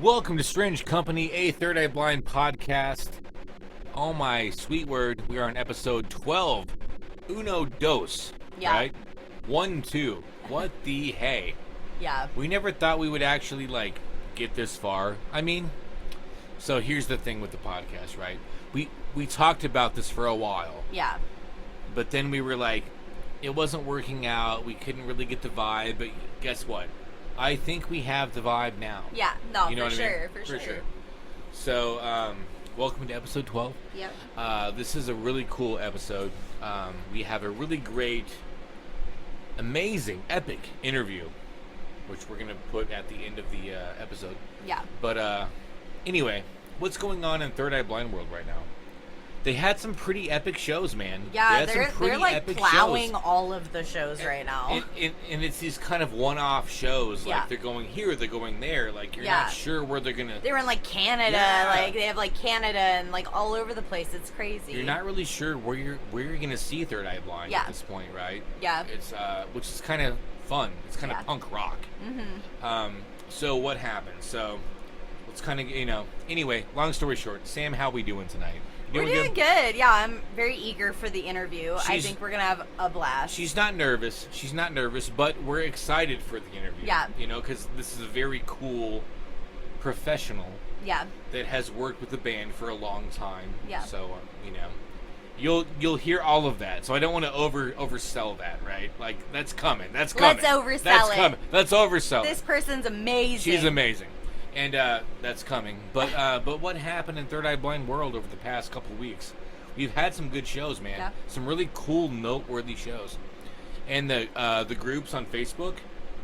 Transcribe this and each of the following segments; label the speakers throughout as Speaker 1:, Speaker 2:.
Speaker 1: Welcome to Strange Company, a Third Eye Blind podcast. Oh my sweet word, we are on episode 12. Uno dos.
Speaker 2: Yeah.
Speaker 1: Right? 1, 2. What the hey?
Speaker 2: Yeah.
Speaker 1: We never thought we would actually, get this far. So here's the thing with the podcast, right? We talked about this for a while.
Speaker 2: Yeah.
Speaker 1: But then we were like, it wasn't working out. We couldn't really get the vibe. But guess what? I think we have the vibe now.
Speaker 2: Yeah. No,
Speaker 1: you know
Speaker 2: for
Speaker 1: what I
Speaker 2: sure.
Speaker 1: mean?
Speaker 2: For sure.
Speaker 1: So, welcome to episode 12.
Speaker 2: Yep.
Speaker 1: This is a really cool episode. We have a really great, amazing, epic interview, which we're going to put at the end of the episode.
Speaker 2: Yeah.
Speaker 1: But anyway, what's going on in Third Eye Blind World right now? They had some pretty epic shows, man.
Speaker 2: Yeah, they're like
Speaker 1: epic
Speaker 2: plowing
Speaker 1: shows.
Speaker 2: all of the shows right now.
Speaker 1: And it's these kind of one-off shows.
Speaker 2: Yeah.
Speaker 1: Like, they're going here, they're going there. Like, you're not sure where they're going to...
Speaker 2: They were in, Canada.
Speaker 1: Yeah.
Speaker 2: Like, they have, Canada and, all over the place. It's crazy.
Speaker 1: You're not really sure where you're going to see Third Eye Blind
Speaker 2: Yeah.
Speaker 1: at this point, right?
Speaker 2: Yeah.
Speaker 1: It's which is kind of fun. It's kind of punk rock.
Speaker 2: Mm-hmm.
Speaker 1: So what happened? So let's kind of, Anyway, long story short, Sam, how we doing tonight?
Speaker 2: We're doing good. Yeah, I'm very eager for the interview. I think we're going to have a blast.
Speaker 1: She's not nervous, but we're excited for the interview.
Speaker 2: Yeah.
Speaker 1: Because this is a very cool professional
Speaker 2: Yeah.
Speaker 1: that has worked with the band for a long time.
Speaker 2: Yeah.
Speaker 1: So, you'll hear all of that. So I don't want to oversell that, right? That's coming. That's coming.
Speaker 2: Let's oversell
Speaker 1: That's
Speaker 2: it.
Speaker 1: coming. Let's oversell
Speaker 2: This
Speaker 1: it.
Speaker 2: person's amazing.
Speaker 1: She's amazing. And that's coming. But what happened in Third Eye Blind World over the past couple of weeks? We've had some good shows, man.
Speaker 2: Yeah.
Speaker 1: Some really cool, noteworthy shows. And the groups on Facebook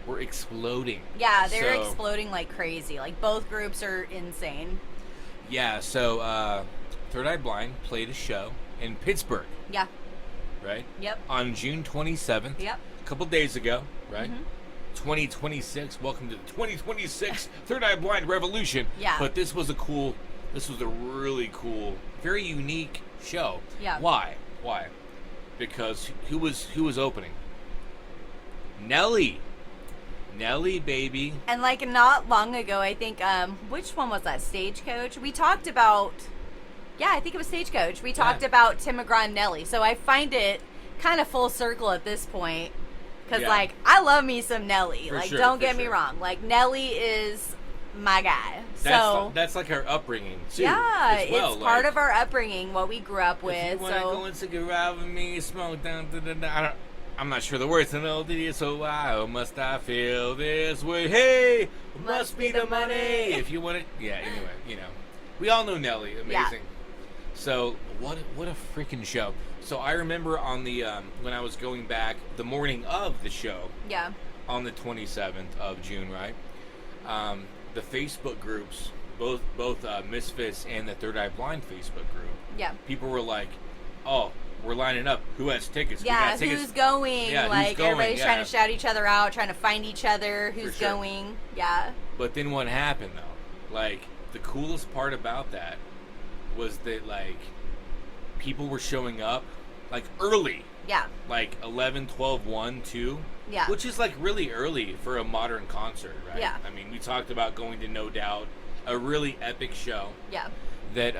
Speaker 1: were exploding.
Speaker 2: Yeah, they're exploding like crazy. Both groups are insane.
Speaker 1: Yeah, so Third Eye Blind played a show in Pittsburgh.
Speaker 2: Yeah.
Speaker 1: Right?
Speaker 2: Yep.
Speaker 1: On June 27th.
Speaker 2: Yep.
Speaker 1: A couple days ago, right?
Speaker 2: Mm-hmm.
Speaker 1: 2026. Welcome to the 2026 Third Eye Blind Revolution.
Speaker 2: Yeah.
Speaker 1: But this was a really cool, very unique show.
Speaker 2: Yeah.
Speaker 1: Why? Because who was opening? Nelly, baby.
Speaker 2: And not long ago, I think, which one was that? Stagecoach? We talked about, I think it was Stagecoach. We talked about Tim McGraw and Nelly. So I find it kind of full circle at this point. Because, I love me some Nelly. Don't get me wrong. Nelly is my guy.
Speaker 1: That's our upbringing, too.
Speaker 2: Yeah,
Speaker 1: as well.
Speaker 2: it's part of our upbringing, what we grew up with.
Speaker 1: If you want to go and take a ride with me, smoke down, I'm not sure the words. So why must I feel this way? Hey, must be the money. If you want it, anyway, we all know Nelly, amazing.
Speaker 2: Yeah.
Speaker 1: So what a freaking show. So I remember on the when I was going back the morning of the show.
Speaker 2: Yeah.
Speaker 1: On the 27th of June, right? The Facebook groups, both Misfits and the Third Eye Blind Facebook group. Yeah. People were like, "Oh, we're lining up. Who has tickets?
Speaker 2: Yeah,
Speaker 1: we got tickets.
Speaker 2: Who's going?
Speaker 1: Yeah, who's going?
Speaker 2: Everybody's trying to shout each other out, trying to find each other. Who's
Speaker 1: sure.
Speaker 2: going? Yeah.
Speaker 1: But then what happened though? The coolest part about that was that people were showing up early.
Speaker 2: Yeah.
Speaker 1: 11, 12, 1, 2.
Speaker 2: Yeah.
Speaker 1: Which is really early for a modern concert, right?
Speaker 2: Yeah.
Speaker 1: I mean, we talked about going to No Doubt, a really epic show.
Speaker 2: Yeah.
Speaker 1: That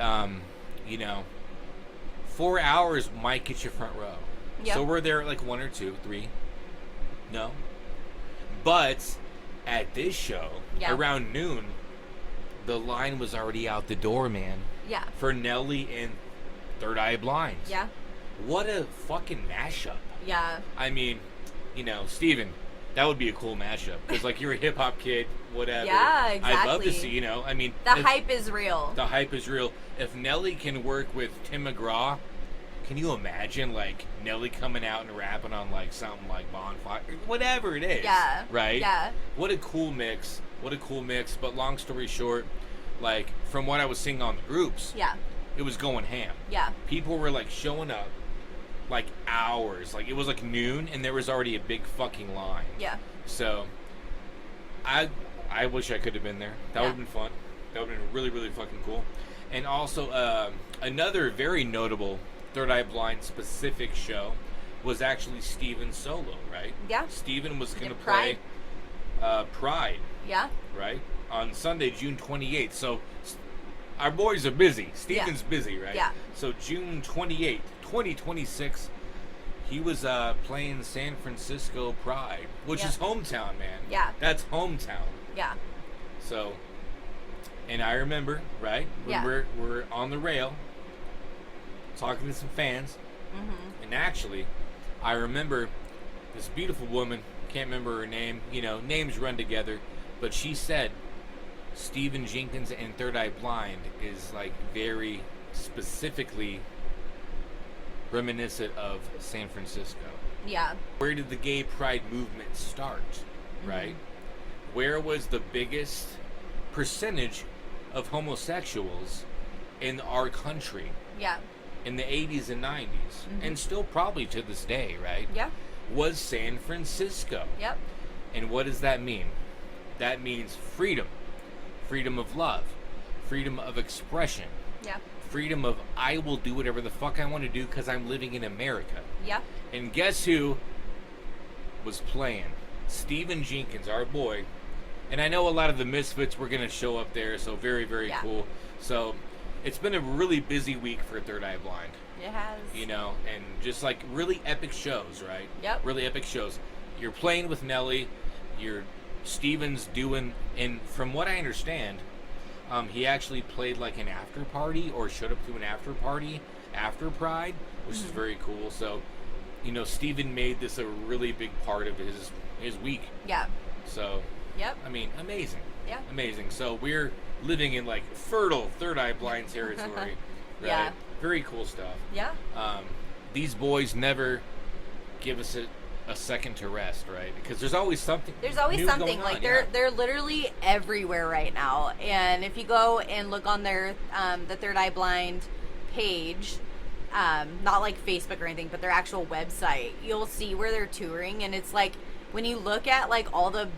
Speaker 1: 4 hours might get you front row.
Speaker 2: Yeah.
Speaker 1: So we're there at 1 or 2, 3. No. But at this show, around noon, the line was already out the door, man.
Speaker 2: Yeah.
Speaker 1: For Nelly and Third Eye Blind.
Speaker 2: Yeah.
Speaker 1: What a fucking mashup.
Speaker 2: Yeah.
Speaker 1: I mean, Steven, that would be a cool mashup. Because, you're a hip-hop kid, whatever.
Speaker 2: Yeah, exactly.
Speaker 1: I'd love to see,
Speaker 2: The hype is real.
Speaker 1: The hype is real. If Nelly can work with Tim McGraw, can you imagine, Nelly coming out and rapping on, something like Bonfire? Whatever it is.
Speaker 2: Yeah.
Speaker 1: Right?
Speaker 2: Yeah.
Speaker 1: What a cool mix. But long story short, from what I was seeing on the groups, it was going ham.
Speaker 2: Yeah.
Speaker 1: People were, showing up, hours. It was, noon, and there was already a big fucking line.
Speaker 2: Yeah.
Speaker 1: So, I wish I could have been there. That would have been fun. That would have been really, really fucking cool. And also, another very notable Third Eye Blind specific show was actually Steven's solo, right?
Speaker 2: Yeah.
Speaker 1: Steven was going to
Speaker 2: Pride.
Speaker 1: play Pride.
Speaker 2: Yeah.
Speaker 1: Right? on Sunday, June 28th. So our boys are busy. Steven's busy, right?
Speaker 2: Yeah.
Speaker 1: So June 28th, 2026, he was playing San Francisco Pride, which is hometown, man.
Speaker 2: Yeah.
Speaker 1: That's hometown.
Speaker 2: Yeah.
Speaker 1: So, and I remember, right, when we're on the rail, talking to some fans, and actually, I remember this beautiful woman, can't remember her name, names run together, but she said Stephen Jenkins and Third Eye Blind is like very specifically reminiscent of San Francisco.
Speaker 2: Yeah.
Speaker 1: Where did the gay pride movement start, right? Where was the biggest percentage of homosexuals in our country?
Speaker 2: Yeah.
Speaker 1: In the 80s and 90s, and still probably to this day, right?
Speaker 2: Yeah.
Speaker 1: Was San Francisco.
Speaker 2: Yep.
Speaker 1: And what does that mean? That means freedom. Freedom of love. Freedom of expression.
Speaker 2: Yeah.
Speaker 1: Freedom of I will do whatever the fuck I want to do because I'm living in America.
Speaker 2: Yeah.
Speaker 1: And guess who was playing? Stephen Jenkins, our boy. And I know a lot of the Misfits were going to show up there, so very, very cool. So it's been a really busy week for Third Eye Blind.
Speaker 2: It has.
Speaker 1: And just like really epic shows, right?
Speaker 2: Yep.
Speaker 1: Really epic shows. You're playing with Nelly. Steven's doing, and from what I understand, he actually played like an after party or showed up to an after party after Pride, which is very cool. So, Steven made this a really big part of his week.
Speaker 2: Yeah.
Speaker 1: So,
Speaker 2: yep.
Speaker 1: I mean, amazing.
Speaker 2: Yeah.
Speaker 1: Amazing. So we're living in like fertile Third Eye Blind territory. Right?
Speaker 2: Yeah.
Speaker 1: Very cool stuff.
Speaker 2: Yeah.
Speaker 1: These boys never give us a second to rest, right? Because there's always something.
Speaker 2: There's always
Speaker 1: new
Speaker 2: something.
Speaker 1: going
Speaker 2: Like
Speaker 1: on.
Speaker 2: they're literally everywhere right now. And if you go and look on their the Third Eye Blind page, not like Facebook or anything, but their actual website, you'll see where they're touring, and it's like when you look at like all the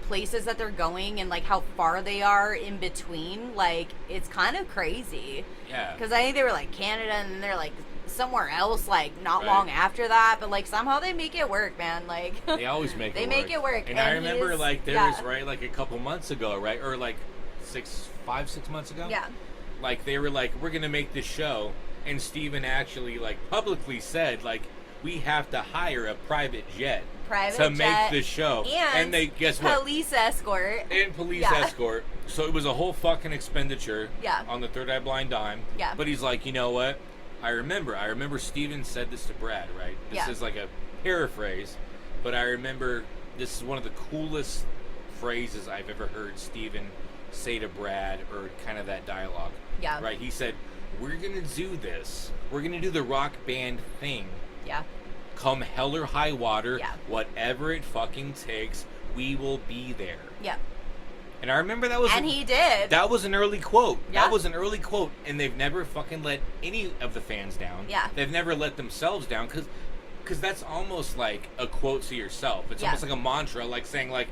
Speaker 2: places that they're going and like how far they are in between, like it's kind of crazy.
Speaker 1: Yeah.
Speaker 2: Because I think they were like Canada, and then they're like somewhere else like not
Speaker 1: Right.
Speaker 2: long after that, but like somehow they make it work, man. Like
Speaker 1: They always make
Speaker 2: they
Speaker 1: it
Speaker 2: make
Speaker 1: work.
Speaker 2: it work.
Speaker 1: And I remember
Speaker 2: he's-
Speaker 1: like there
Speaker 2: yeah.
Speaker 1: was right like a couple months ago, right? Or like 6 months ago?
Speaker 2: Yeah.
Speaker 1: Like they were like, we're gonna make this show, and Steven actually like publicly said like we have to hire a private jet to make this show. And they guess what?
Speaker 2: Police escort.
Speaker 1: And police
Speaker 2: Yeah.
Speaker 1: escort. So it was a whole fucking expenditure
Speaker 2: Yeah.
Speaker 1: on the Third Eye Blind dime.
Speaker 2: Yeah.
Speaker 1: But he's like, you know what? I remember Steven said this to Brad, right? This
Speaker 2: Yeah.
Speaker 1: is like a paraphrase, but I remember this is one of the coolest phrases I've ever heard Steven say to Brad, or kind of that dialogue.
Speaker 2: Yeah.
Speaker 1: Right? He said, we're going to do this. We're going to do the rock band thing.
Speaker 2: Yeah.
Speaker 1: Come hell or high water,
Speaker 2: Yeah.
Speaker 1: whatever it fucking takes, we will be there.
Speaker 2: Yeah.
Speaker 1: And I remember that was
Speaker 2: And he did.
Speaker 1: That was an early quote.
Speaker 2: Yeah.
Speaker 1: That was an early quote, and they've never fucking let any of the fans down.
Speaker 2: Yeah.
Speaker 1: They've never let themselves down, because that's almost like a quote to yourself. It's
Speaker 2: Yeah.
Speaker 1: almost like a mantra, like saying like,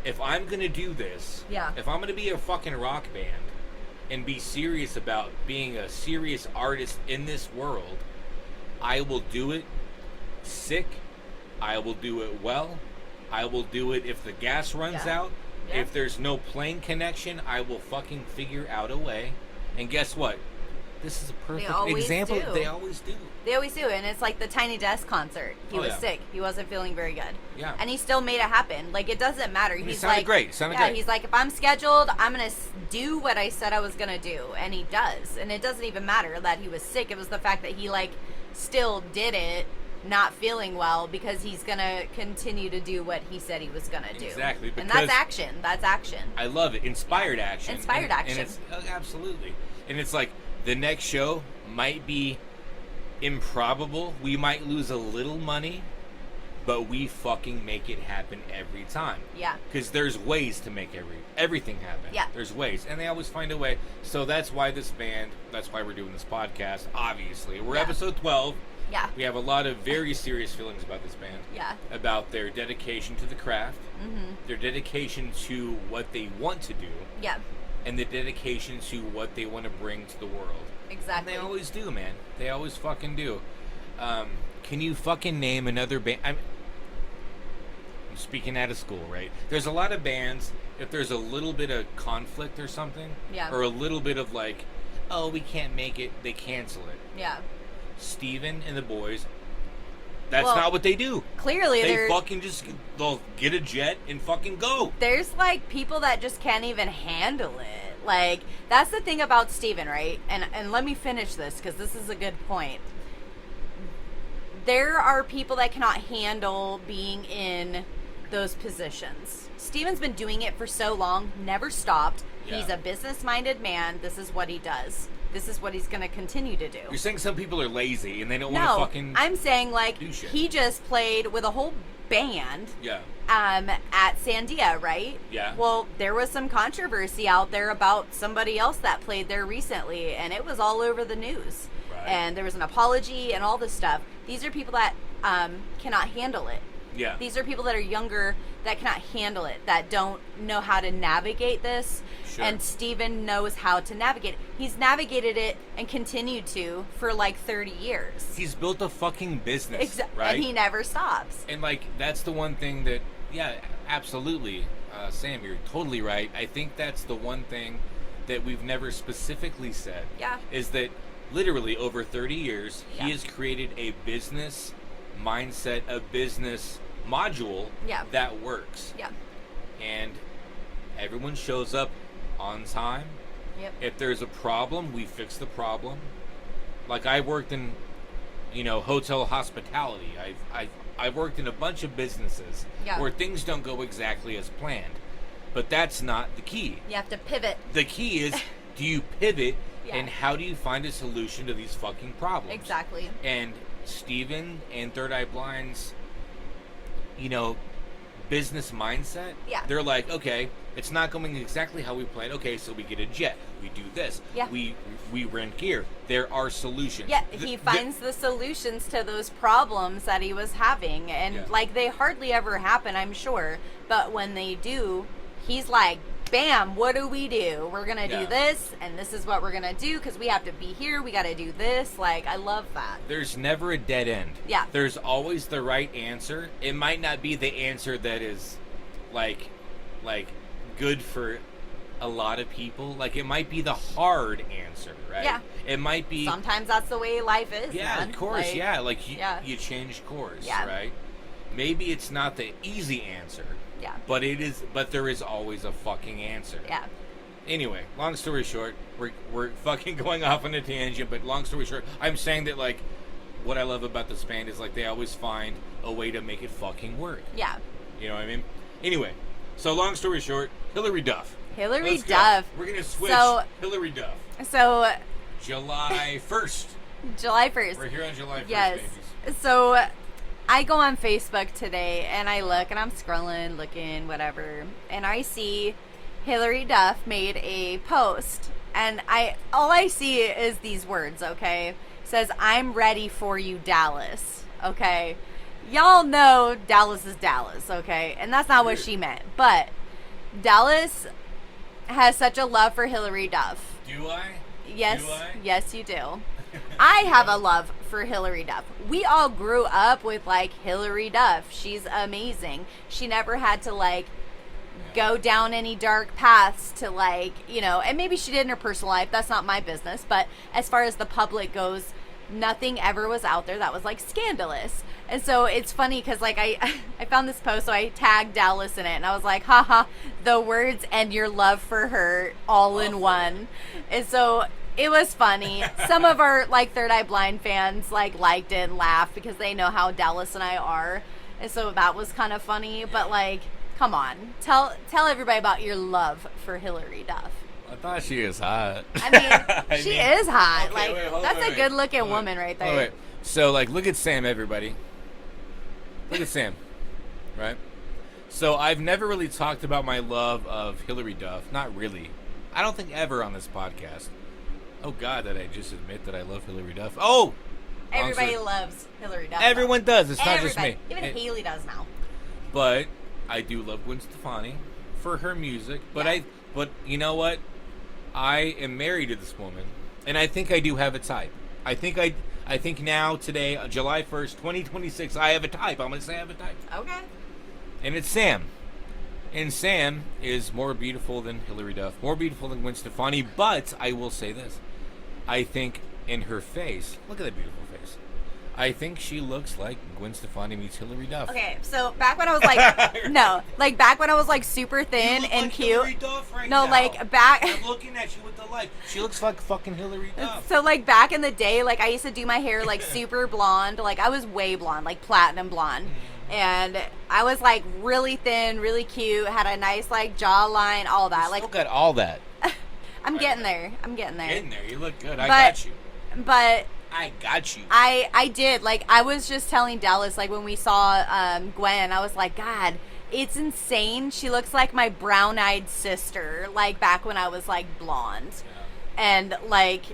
Speaker 1: if I'm gonna do this,
Speaker 2: Yeah.
Speaker 1: if I'm gonna be a fucking rock band and be serious about being a serious artist in this world, I will do it sick. I will do it well. I will do it if the gas runs
Speaker 2: Yeah.
Speaker 1: out.
Speaker 2: Yeah.
Speaker 1: If there's no plane connection, I will fucking figure out a way. And guess what? This is a perfect
Speaker 2: always
Speaker 1: example.
Speaker 2: do.
Speaker 1: They always do.
Speaker 2: They always do, and it's like the Tiny Desk concert. He
Speaker 1: Oh,
Speaker 2: was
Speaker 1: yeah.
Speaker 2: sick. He wasn't feeling very good.
Speaker 1: Yeah.
Speaker 2: And he still made it happen. Like, it doesn't matter.
Speaker 1: And it
Speaker 2: He's
Speaker 1: sounded
Speaker 2: like,
Speaker 1: great. It sounded
Speaker 2: yeah,
Speaker 1: great.
Speaker 2: he's like, if I'm scheduled, I'm going to do what I said I was going to do. And he does. And it doesn't even matter that he was sick. It was the fact that he, like, still did it, not feeling well, because he's going to continue to do what he said he was going to do.
Speaker 1: Exactly,
Speaker 2: And
Speaker 1: because-
Speaker 2: that's action. That's action.
Speaker 1: I love it. Inspired action.
Speaker 2: Inspired action.
Speaker 1: And it's absolutely. And it's like the next show might be improbable. We might lose a little money, but we fucking make it happen every time.
Speaker 2: Yeah.
Speaker 1: Because there's ways to make everything happen.
Speaker 2: Yeah.
Speaker 1: There's ways. And they always find a way. So that's why this band, that's why we're doing this podcast, obviously. We're
Speaker 2: Yeah.
Speaker 1: episode 12.
Speaker 2: Yeah.
Speaker 1: We have a lot of very serious feelings about this band.
Speaker 2: Yeah.
Speaker 1: About their dedication to the craft,
Speaker 2: Mm-hmm.
Speaker 1: their dedication to what they want to do,
Speaker 2: Yeah.
Speaker 1: and the dedication to what they want to bring to the world.
Speaker 2: Exactly.
Speaker 1: And they always do, man. They always fucking do. Can you fucking name another band? I'm speaking out of school, right? There's a lot of bands if there's a little bit of conflict or something,
Speaker 2: Yeah.
Speaker 1: or a little bit of like, oh, we can't make it, they cancel it.
Speaker 2: Yeah.
Speaker 1: Steven and the boys, that's
Speaker 2: Well,
Speaker 1: not what they do.
Speaker 2: Clearly,
Speaker 1: They fucking just, they'll get a jet and fucking go.
Speaker 2: there's like people that just can't even handle it. Like, that's the thing about Steven, right? And let me finish this because this is a good point. There are people that cannot handle being in those positions. Steven's been doing it for so long, never stopped.
Speaker 1: Yeah.
Speaker 2: He's a business-minded man. This is what he does. This is what he's going to continue to do.
Speaker 1: You're saying some people are lazy and they don't want to
Speaker 2: No,
Speaker 1: fucking
Speaker 2: I'm saying like
Speaker 1: do shit.
Speaker 2: he just played with a whole band
Speaker 1: Yeah.
Speaker 2: at Sandia, right?
Speaker 1: Yeah.
Speaker 2: Well, there was some controversy out there about somebody else that played there recently, and it was all over the news.
Speaker 1: Right.
Speaker 2: And there was an apology and all this stuff. These are people that cannot handle it.
Speaker 1: Yeah.
Speaker 2: These are people that are younger that cannot handle it, that don't know how to navigate this.
Speaker 1: Sure.
Speaker 2: And Steven knows how to navigate it. He's navigated it and continued to for like 30 years.
Speaker 1: He's built a fucking business, right?
Speaker 2: And he never stops.
Speaker 1: And like that's the one thing that, yeah, absolutely, Sam, you're totally right. I think that's the one thing that we've never specifically said.
Speaker 2: Yeah.
Speaker 1: Is that literally over 30 years,
Speaker 2: Yeah.
Speaker 1: he has created a business mindset, a business module
Speaker 2: Yeah.
Speaker 1: that works.
Speaker 2: Yeah.
Speaker 1: And everyone shows up on time.
Speaker 2: Yep.
Speaker 1: If there's a problem, we fix the problem. Like I worked in, hotel hospitality. I've worked in a bunch of businesses
Speaker 2: Yeah.
Speaker 1: where things don't go exactly as planned. But that's not the key.
Speaker 2: You have to pivot.
Speaker 1: The key is, do you pivot
Speaker 2: Yeah.
Speaker 1: and how do you find a solution to these fucking problems?
Speaker 2: Exactly.
Speaker 1: And Steven and Third Eye Blind's, business mindset,
Speaker 2: Yeah.
Speaker 1: they're like, okay, it's not going exactly how we planned. Okay, so we get a jet. We do this.
Speaker 2: Yeah.
Speaker 1: We rent gear. There are solutions.
Speaker 2: Yeah, he finds the solutions to those problems that he was having. And,
Speaker 1: Yeah.
Speaker 2: like, they hardly ever happen, I'm sure. But when they do, he's like, bam, what do? We're going to
Speaker 1: Yeah.
Speaker 2: do this, and this is what we're going to do because we have to be here. We got to do this. Like, I love that.
Speaker 1: There's never a dead end.
Speaker 2: Yeah.
Speaker 1: There's always the right answer. It might not be the answer that is, like good for a lot of people. Like, it might be the hard answer, right?
Speaker 2: Yeah.
Speaker 1: It might be...
Speaker 2: Sometimes that's the way life is,
Speaker 1: Yeah,
Speaker 2: man.
Speaker 1: of course,
Speaker 2: Like,
Speaker 1: yeah. Like,
Speaker 2: yeah.
Speaker 1: you change course,
Speaker 2: Yeah.
Speaker 1: right? Maybe it's not the easy answer,
Speaker 2: Yeah.
Speaker 1: but there is always a fucking answer.
Speaker 2: Yeah.
Speaker 1: Anyway, long story short, we're fucking going off on a tangent, but long story short, I'm saying that, like, what I love about this band is, like, they always find a way to make it fucking work.
Speaker 2: Yeah.
Speaker 1: You know what I mean? Anyway, so long story short, Hillary Duff.
Speaker 2: Hillary
Speaker 1: Let's go.
Speaker 2: Duff.
Speaker 1: We're going to switch Hillary Duff.
Speaker 2: So,
Speaker 1: July 1st.
Speaker 2: July 1st.
Speaker 1: We're here on July 1st,
Speaker 2: Yes.
Speaker 1: babies.
Speaker 2: So I go on Facebook today and I look and I'm scrolling, looking, whatever, and I see Hillary Duff made a post, and all I see is these words, okay? It says, "I'm ready for you, Dallas." Okay. Y'all know Dallas is Dallas, okay? And that's not what she meant. But Dallas has such a love for Hillary Duff.
Speaker 1: Do I?
Speaker 2: Yes,
Speaker 1: Do I?
Speaker 2: yes, you do. I have a love for Hillary Duff. We all grew up with, like, Hillary Duff. She's amazing. She never had to, like, go down any dark paths to, like, and maybe she did in her personal life. That's not my business. But as far as the public goes, nothing ever was out there that was, like, scandalous. And so it's funny because, like, I found this post, so I tagged Dallas in it, and I was like, haha, the words and your love for her all in one. And so it was funny. Some of our, like, Third Eye Blind fans, like, liked it and laughed because they know how Dallas and I are. And so that was kind of funny. But, like, come on. Tell everybody about your love for Hillary Duff.
Speaker 1: I thought she was hot.
Speaker 2: I mean, she is hot.
Speaker 1: Okay,
Speaker 2: like,
Speaker 1: wait, hold
Speaker 2: that's
Speaker 1: on,
Speaker 2: a good-looking woman right there.
Speaker 1: Wait. So, like, look at Sam, everybody. Look at Sam, right? So, I've never really talked about my love of Hillary Duff. Not really. I don't think ever on this podcast. Oh, God, did I just admit that I love Hillary Duff? Oh!
Speaker 2: Everybody loves Hillary Duff.
Speaker 1: Everyone does. It's not just
Speaker 2: Everybody.
Speaker 1: me.
Speaker 2: Even Haley does now.
Speaker 1: But I do love Gwen Stefani for her music. But
Speaker 2: Yeah.
Speaker 1: but you know what? I am married to this woman, and I think I do have a type. I think now, today, July 1st, 2026, I have a type. I'm going to say I have a type.
Speaker 2: Okay.
Speaker 1: And it's Sam. And Sam is more beautiful than Hillary Duff, more beautiful than Gwen Stefani. But I will say this: I think in her face, look at that beautiful face. I think she looks like Gwen Stefani meets Hillary Duff.
Speaker 2: Okay, so back when I was like, no, like back when I was like super thin
Speaker 1: You look
Speaker 2: and
Speaker 1: like
Speaker 2: cute.
Speaker 1: Hillary Duff right
Speaker 2: No,
Speaker 1: now.
Speaker 2: like back.
Speaker 1: I'm looking at you with the light. She looks like fucking Hillary Duff.
Speaker 2: So like back in the day, like I used to do my hair like super blonde. Like I was way blonde, like platinum blonde. And I was like really thin, really cute, had a nice like jawline, all that.
Speaker 1: You
Speaker 2: Like
Speaker 1: still got all that.
Speaker 2: I'm getting there. I'm getting there.
Speaker 1: In there, you look good. I got you.
Speaker 2: But
Speaker 1: I got you.
Speaker 2: I did. Like I was just telling Dallas, like when we saw Gwen, I was like, God, it's insane. She looks like my brown-eyed sister, like back when I was like blonde.
Speaker 1: Yeah.
Speaker 2: And like,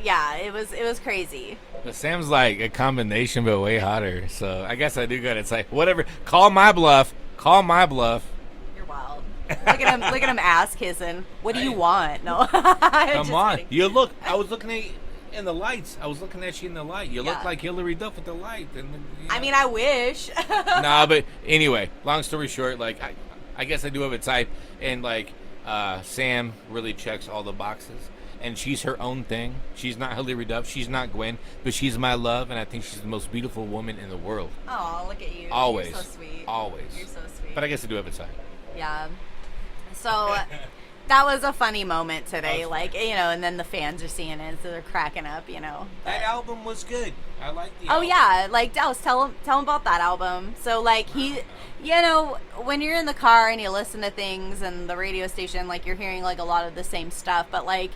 Speaker 2: yeah, it was crazy.
Speaker 1: But Sam's like a combination, but way hotter. So I guess I do good. It's like whatever. Call my bluff. Call my bluff.
Speaker 2: You're wild. Look at him. Look at him ass kissing. What do you want? No.
Speaker 1: Come on. You look. I was looking at you in the lights. I was looking at you in the light. You look like Hillary Duff with the light. And
Speaker 2: I mean, I wish.
Speaker 1: Nah, but anyway, long story short, like I guess I do have a type, and like Sam really checks all the boxes. And she's her own thing. She's not Hillary Duff. She's not Gwen. But she's my love, and I think she's the most beautiful woman in the world.
Speaker 2: Oh, look at you.
Speaker 1: Always.
Speaker 2: You're so sweet.
Speaker 1: Always.
Speaker 2: You're so sweet.
Speaker 1: But I guess I do have a type.
Speaker 2: Yeah. So that was a funny moment today. Like, you know, and then the fans are seeing it, so they're cracking up, you know.
Speaker 1: That album was good. I like the
Speaker 2: album.
Speaker 1: album.
Speaker 2: Yeah. Like, Dallas, tell him about that album. So, like, you know, when you're in the car and you listen to things and the radio station, like, you're hearing, like, a lot of the same stuff. But, like,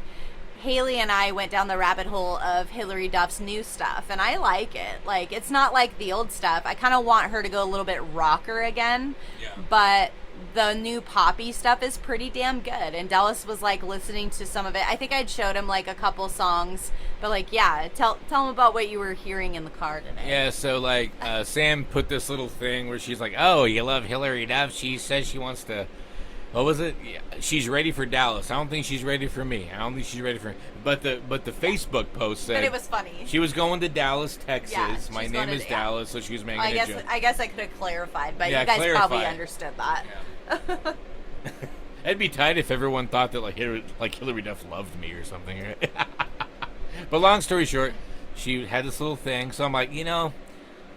Speaker 2: Haley and I went down the rabbit hole of Hillary Duff's new stuff, and I like it. Like, it's not like the old stuff. I kind of want her to go a little bit rocker again, but the new poppy stuff is pretty damn good. And Dallas was, like, listening to some of it. I think I'd showed him, like, a couple songs, but, like, yeah, tell him about what you were hearing in the car today.
Speaker 1: Yeah, so, like, Sam put this little thing where she's like, oh, you love Hillary Duff? She says she wants to... What was it? Yeah, she's ready for Dallas. I don't think she's ready for me. I don't think she's ready for. But the Facebook post said.
Speaker 2: But it was funny.
Speaker 1: She was going to Dallas, Texas.
Speaker 2: Yeah,
Speaker 1: My name is Dallas, so she was making a joke.
Speaker 2: I guess I could have clarified, but you guys probably understood that.
Speaker 1: Yeah. It'd be tight if everyone thought that like Hillary Duff loved me or something. Right? But long story short, she had this little thing. So I'm like, you know,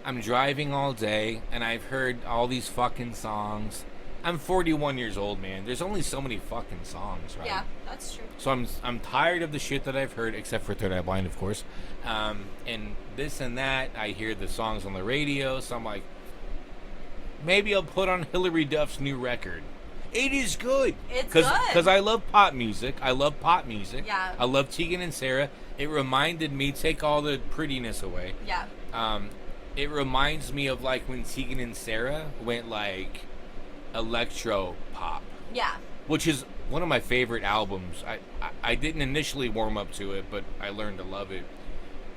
Speaker 1: I'm driving all day and I've heard all these fucking songs. I'm 41 years old, man. There's only so many fucking songs, right?
Speaker 2: Yeah, that's true.
Speaker 1: So I'm tired of the shit that I've heard, except for Third Eye Blind, of course. And this and that, I hear the songs on the radio, so I'm like, maybe I'll put on Hillary Duff's new record. It is good.
Speaker 2: It's good.
Speaker 1: Because I love pop music. I love pop music.
Speaker 2: Yeah.
Speaker 1: I love Tegan and Sarah. It reminded me, take all the prettiness away.
Speaker 2: Yeah.
Speaker 1: It reminds me of like when Tegan and Sarah went like electro pop.
Speaker 2: Yeah.
Speaker 1: Which is one of my favorite albums. I didn't initially warm up to it, but I learned to love it.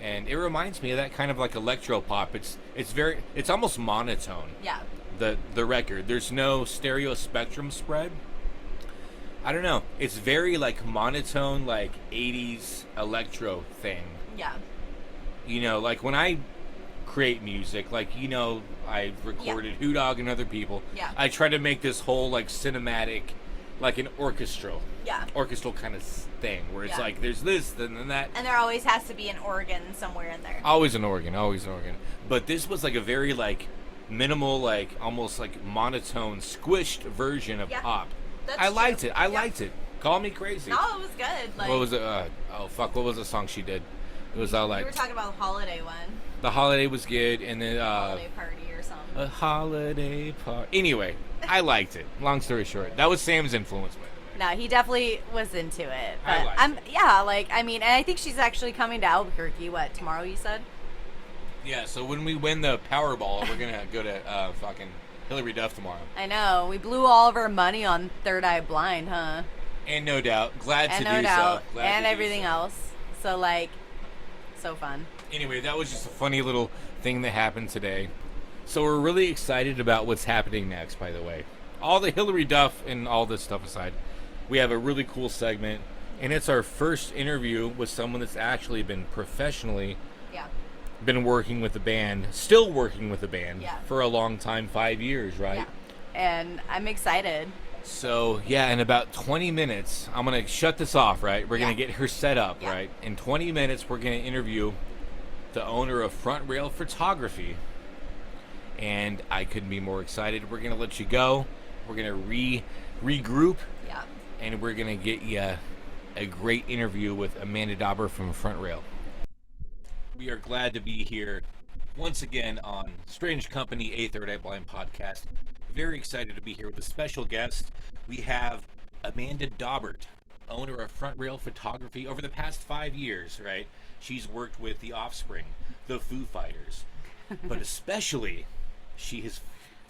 Speaker 1: And it reminds me of that kind of like electro pop. It's almost monotone.
Speaker 2: Yeah.
Speaker 1: The record. There's no stereo spectrum spread. I don't know. It's very like monotone, like 80s electro thing.
Speaker 2: Yeah.
Speaker 1: You know, like when I create music, like, you know, I've recorded Hoot Dog and other people.
Speaker 2: Yeah.
Speaker 1: I try to make this whole like cinematic, like an orchestral kind of thing where it's like there's this then that,
Speaker 2: and there always has to be an organ somewhere in there.
Speaker 1: Always an organ. But this was like a very like minimal, like almost like monotone, squished version of pop. I liked it. Call me crazy.
Speaker 2: No, it was good. Like,
Speaker 1: what was it? What was the song she did? It was all like.
Speaker 2: We were talking about the holiday one.
Speaker 1: The holiday was good, and then
Speaker 2: holiday party or something.
Speaker 1: A holiday party. Anyway, I liked it. Long story short, that was Sam's influence.
Speaker 2: No, he definitely was into it. But
Speaker 1: I liked it.
Speaker 2: Yeah, like I mean, and I think she's actually coming to Albuquerque. What, tomorrow? You said?
Speaker 1: Yeah. So when we win the Powerball, we're gonna go to fucking Hillary Duff tomorrow.
Speaker 2: I know. We blew all of our money on Third Eye Blind, huh?
Speaker 1: And no doubt, glad to do
Speaker 2: so.
Speaker 1: Glad
Speaker 2: and
Speaker 1: to
Speaker 2: everything
Speaker 1: do so.
Speaker 2: else. So like, so fun.
Speaker 1: Anyway, that was just a funny little thing that happened today. So we're really excited about what's happening next, by the way. All the Hillary Duff and all this stuff aside, we have a really cool segment, and it's our first interview with someone that's actually been professionally been working with the band, still working with the band for a long time, 5 years, right?
Speaker 2: Yeah. And I'm excited.
Speaker 1: So, yeah, in about 20 minutes, I'm going to shut this off, right? We're going
Speaker 2: Yeah.
Speaker 1: to get her set up,
Speaker 2: Yeah.
Speaker 1: right? In 20 minutes, we're going to interview the owner of Front Rail Photography. And I couldn't be more excited. We're going to let you go. We're going to regroup,
Speaker 2: Yeah.
Speaker 1: and we're going to get you a great interview with Amanda Daubert from Front Rail. We are glad to be here once again on Strange Company, a Third Eye Blind podcast. Very excited to be here with a special guest. We have Amanda Daubert, owner of Front Rail Photography. Over the past 5 years, right, she's worked with The Offspring, the Foo Fighters, but especially she has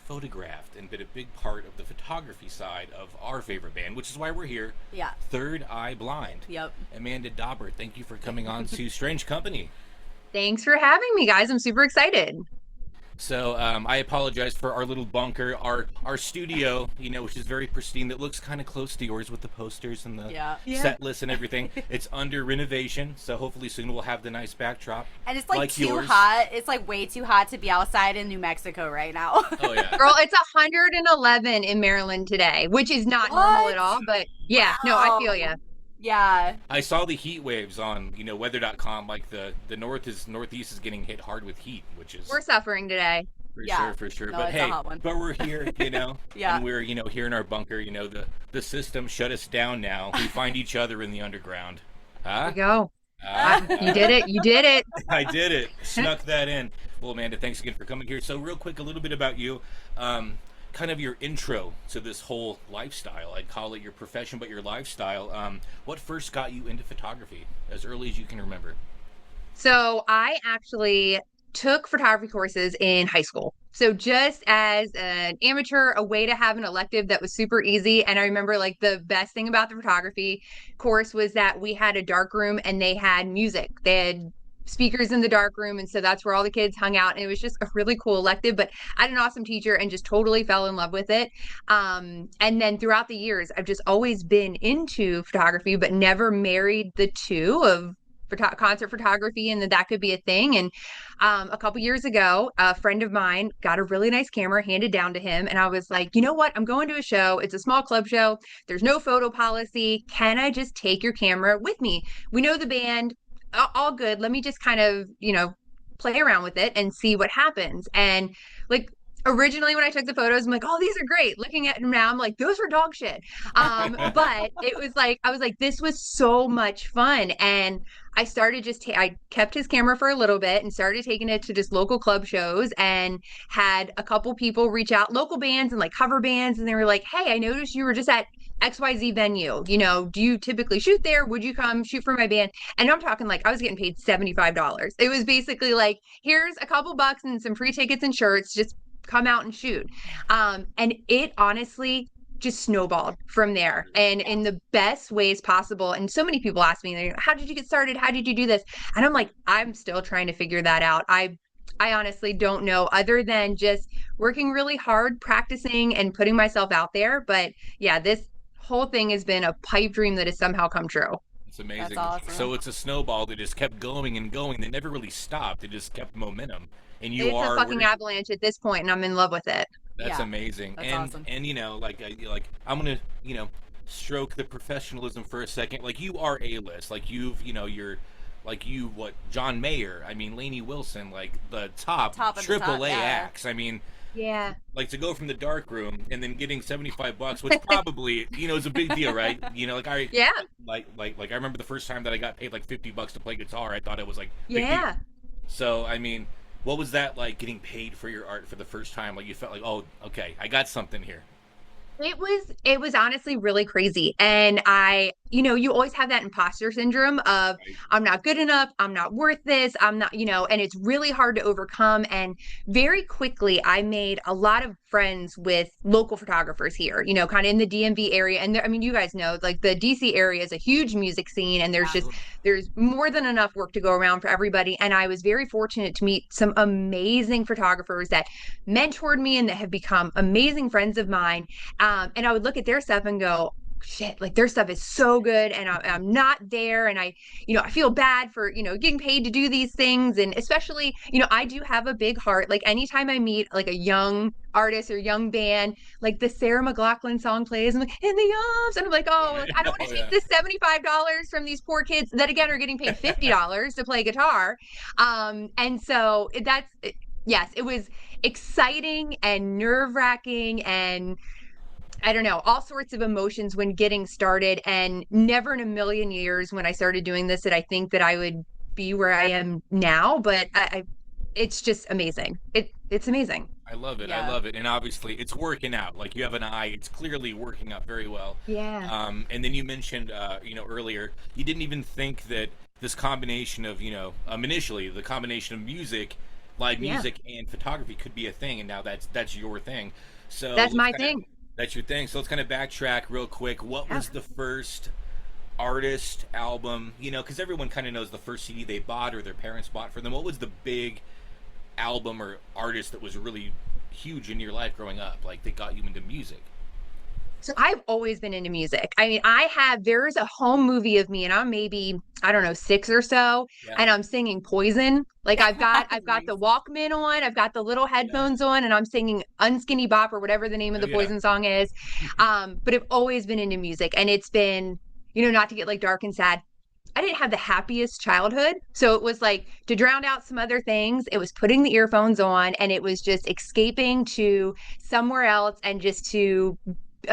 Speaker 1: photographed and been a big part of the photography side of our favorite band, which is why we're here.
Speaker 2: Yeah.
Speaker 1: Third Eye Blind.
Speaker 2: Yep.
Speaker 1: Amanda Daubert, thank you for coming on to Strange Company.
Speaker 3: Thanks for having me, guys. I'm super excited.
Speaker 1: So I apologize for our little bunker, our studio, which is very pristine. That looks kind of close to yours with the posters and the
Speaker 2: Yeah.
Speaker 1: set list and everything. It's under renovation, so hopefully soon we'll have the nice backdrop.
Speaker 2: And it's like too
Speaker 1: yours.
Speaker 2: hot. It's like way too hot to be outside in New Mexico right now.
Speaker 1: Oh yeah.
Speaker 3: Girl, it's 111 in Maryland today, which is not normal
Speaker 2: What?
Speaker 3: at all, but yeah, no, I feel you.
Speaker 2: Yeah.
Speaker 1: I saw the heat waves on weather.com. Like the northeast is getting hit hard with heat, which is
Speaker 3: We're suffering today.
Speaker 1: for sure.
Speaker 2: No,
Speaker 1: But
Speaker 2: it's a
Speaker 1: hey,
Speaker 2: hot one.
Speaker 1: but we're here,
Speaker 2: Yeah.
Speaker 1: and we're here in our bunker. The system shut us down now. We find each other in the underground.
Speaker 3: There
Speaker 1: Huh?
Speaker 3: we go.
Speaker 1: Ah,
Speaker 3: You did it. You did it.
Speaker 1: I did it. Snuck that in. Well, Amanda, thanks again for coming here. So, real quick, a little bit about you. Kind of your intro to this whole lifestyle. I'd call it your profession, but your lifestyle. What first got you into photography as early as you can remember?
Speaker 3: So I actually took photography courses in high school. So just as an amateur, a way to have an elective that was super easy. And I remember like the best thing about the photography course was that we had a dark room and they had music. They had speakers in the dark room. And so that's where all the kids hung out. And it was just a really cool elective, but I had an awesome teacher and just totally fell in love with it. And then throughout the years, I've just always been into photography, but never married the two of concert photography and that could be a thing. And a couple years ago, a friend of mine got a really nice camera handed down to him. And I was like, you know what? I'm going to a show. It's a small club show. There's no photo policy. Can I just take your camera with me? We know the band, all good. Let me just kind of, play around with it and see what happens. And like, originally when I took the photos, I'm like, oh, these are great. Looking at them now, I'm like, those were dog shit. But it was like, I was like, this was so much fun. And I started I kept his camera for a little bit and started taking it to just local club shows and had a couple people reach out, local bands and like cover bands. And they were like, hey, I noticed you were just at XYZ venue. Do you typically shoot there? Would you come shoot for my band? And I'm talking like I was getting paid $75. It was basically like, here's a couple bucks and some free tickets and shirts. Just come out and shoot. And it honestly just snowballed from there and in the best ways possible. And so many people ask me, how did you get started? How did you do this? And I'm like, I'm still trying to figure that out. I honestly don't know, other than just working really hard, practicing and putting myself out there. But yeah, this whole thing has been a pipe dream that has somehow come true.
Speaker 1: It's amazing.
Speaker 2: That's awesome.
Speaker 1: So it's a snowball that just kept going and going. They never really stopped. It just kept momentum. And
Speaker 3: It's a fucking avalanche at this point, and I'm in love with it.
Speaker 1: That's
Speaker 2: Yeah,
Speaker 1: amazing.
Speaker 2: that's
Speaker 1: and
Speaker 2: awesome.
Speaker 1: and I'm gonna stroke the professionalism for a second. Like you are A-list. Like you're like what John Mayer. I mean Lainey Wilson. Like the top
Speaker 2: Top of the top,
Speaker 1: AAA
Speaker 2: yeah.
Speaker 1: acts. I mean.
Speaker 3: Yeah.
Speaker 1: Like to go from the dark room and then getting $75, which probably is a big deal, right?
Speaker 3: Yeah.
Speaker 1: Like I remember the first time that I got paid like $50 to play guitar. I thought it was like big
Speaker 3: Yeah.
Speaker 1: deal. So I mean, what was that like getting paid for your art for the first time? Like you felt like, oh, okay, I got something here.
Speaker 3: It was honestly really crazy. And you always have that imposter syndrome of
Speaker 1: Right.
Speaker 3: I'm not good enough, I'm not worth this, I'm not, and it's really hard to overcome. And very quickly I made a lot of friends with local photographers here, kind of in the DMV area. And you guys know, like the DC area is a huge music scene and there's more than enough work to go around for everybody. And I was very fortunate to meet some amazing photographers that mentored me and that have become amazing friends of mine. And I would look at their stuff and go, shit, like their stuff is so good. And I'm not there. And I feel bad for, getting paid to do these things. And especially, I do have a big heart. Like anytime I meet like a young artist or young band, like the Sarah McLachlan song plays, I'm like, in the arms, and I'm like, oh, like, I don't want to take this $75 from these poor kids that again are getting paid $50 to play guitar. And so yes, it was exciting and nerve-wracking and I don't know, all sorts of emotions when getting started, and never in a million years when I started doing this did I think that I would be where I am now, but it's just amazing. It's amazing.
Speaker 1: I love it. I
Speaker 2: Yeah.
Speaker 1: love it. And obviously, it's working out. Like you have an eye. It's clearly working out very well.
Speaker 3: Yeah.
Speaker 1: And then you mentioned, earlier, you didn't even think that this combination of, initially the combination of music, live
Speaker 3: Yeah.
Speaker 1: music, and photography could be a thing, and now that's your thing. So
Speaker 3: That's my thing.
Speaker 1: That's your thing. So let's kind of backtrack real quick. What was the first artist album? Because everyone kind of knows the first CD they bought or their parents bought for them. What was the big album or artist that was really huge in your life growing up, like that got you into music?
Speaker 3: So I've always been into music. I mean, there's a home movie of me and I'm maybe, I don't know, 6 or so,
Speaker 1: Yeah.
Speaker 3: and I'm singing Poison. Like I've got the Walkman on, I've got the little headphones on, and I'm singing Unskinny Bop or whatever the name of the Poison song is. But I've always been into music, and it's been, not to get like dark and sad, I didn't have the happiest childhood. So it was like, to drown out some other things, it was putting the earphones on and it was just escaping to somewhere else and just to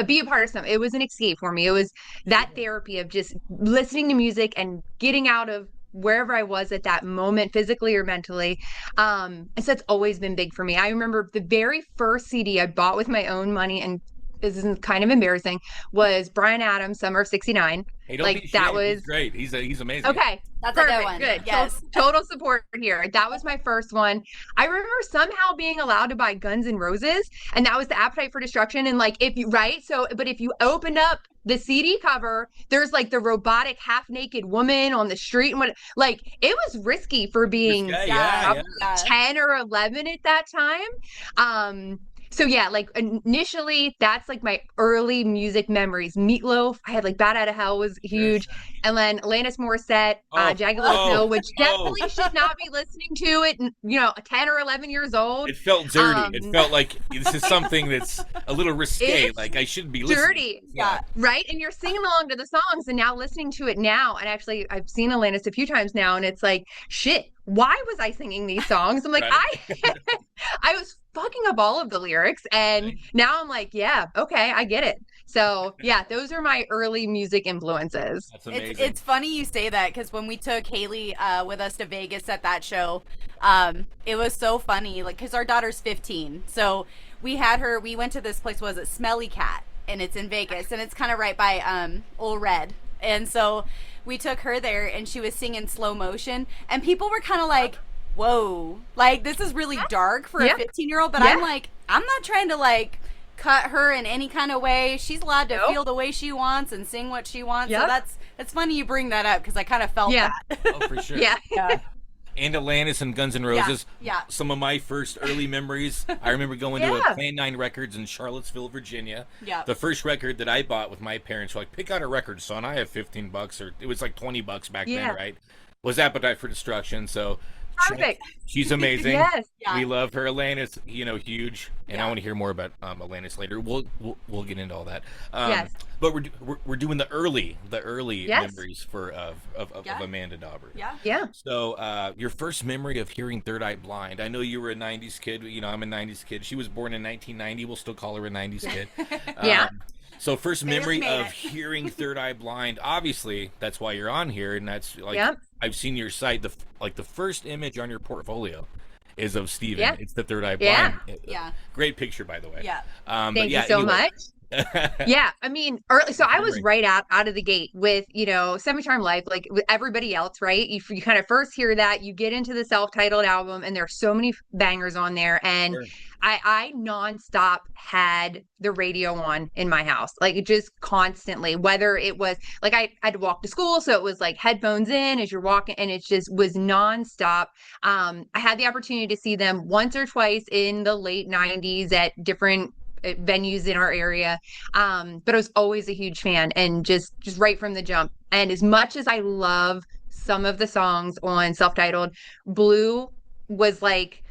Speaker 3: be a part of something. It was an escape for me. It was that therapy of just listening to music and getting out of wherever I was at that moment, physically or mentally. And so it's always been big for me. I remember the very first CD I bought with my own money, and this is kind of embarrassing, was Bryan Adams' Summer of '69.
Speaker 1: Hey, don't
Speaker 3: Like
Speaker 1: be
Speaker 3: that
Speaker 1: ashamed.
Speaker 3: was
Speaker 1: He's great. He's amazing.
Speaker 3: okay.
Speaker 2: That's a
Speaker 3: Perfect.
Speaker 2: good one.
Speaker 3: Good.
Speaker 2: Yes.
Speaker 3: Total support here. That was my first one. I remember somehow being allowed to buy Guns N' Roses, and that was the Appetite for Destruction. And like, but if you opened up the CD cover, there's like the robotic half naked woman on the street, and like it was risky for being
Speaker 1: Yeah.
Speaker 3: 10 or 11 at that time. So yeah, like initially that's like my early music memories. Meatloaf, I had like Bat Out of Hell was huge.
Speaker 1: Yes.
Speaker 3: And then Alanis Morissette, Jagged Little Pill, which definitely should not be listening to it, 10 or 11 years old.
Speaker 1: It felt dirty. It felt like this is something that's a little risque. Like I shouldn't be listening.
Speaker 3: Dirty. Yeah. Right? And you're singing along to the songs and now listening to it now. And actually I've seen Alanis a few times now, and it's like, shit, why was I singing these songs? I'm like,
Speaker 1: Right.
Speaker 3: I was fucking up all of the lyrics, and now I'm like, yeah, okay, I get it. So yeah, those are my early music influences.
Speaker 1: That's amazing.
Speaker 2: It's funny you say that, because when we took Haley with us to Vegas at that show, it was so funny, like, because our daughter's 15, so we went to this place, was it Smelly Cat, and it's in Vegas, and it's kind of right by Old Red, and so we took her there, and she was singing slow motion, and people were kind of like, whoa, like, this is really dark for a 15-year-old, but I'm like, I'm not trying to like cut her in any kind of way. She's allowed to feel the way she wants and sing what she wants. So that's funny you bring that up, because I kind of felt that.
Speaker 1: Oh, for sure.
Speaker 3: Yeah.
Speaker 1: And Alanis and Guns N' Roses.
Speaker 2: Yeah.
Speaker 1: Some of my first early memories. I remember going to a Plan 9 Records in Charlottesville, Virginia.
Speaker 2: Yeah.
Speaker 1: The first record that I bought with my parents were like, pick out a record, son. I have $15, or it was like $20 back then, right? Was Appetite for Destruction. So
Speaker 3: Perfect.
Speaker 1: she's amazing.
Speaker 3: Yes.
Speaker 1: We love her. Alanis, huge. And I want to hear more about Alanis later. We'll get into all that.
Speaker 3: Yes.
Speaker 1: But we're doing the early memories of Amanda Daubert.
Speaker 3: Yeah.
Speaker 1: So your first memory of hearing Third Eye Blind. I know you were a 90s kid. I'm a 90s kid. She was born in 1990. We'll still call her a 90s kid.
Speaker 3: Yeah.
Speaker 1: So first memory of hearing Third Eye Blind. Obviously, that's why you're on here, and that's like I've seen your site. The first image on your portfolio is of Steven.
Speaker 3: Yeah.
Speaker 1: It's the Third Eye Blind.
Speaker 2: Yeah.
Speaker 1: Great picture, by the way.
Speaker 2: Yeah.
Speaker 3: Thank you so much. Yeah, I mean, early, so I was right out of the gate with, Semi-Charmed Life, like with everybody else, right? You kind of first hear that, you get into the self-titled album, and there's so many bangers on there, and I nonstop had the radio on in my house, like just constantly, whether it was like I had to walk to school, so it was like headphones in as you're walking, and it just was nonstop. I had the opportunity to see them once or twice in the late 90s at different venues in our area, but I was always a huge fan, and just right from the jump. And as much as I love some of the songs on self-titled, Blue was like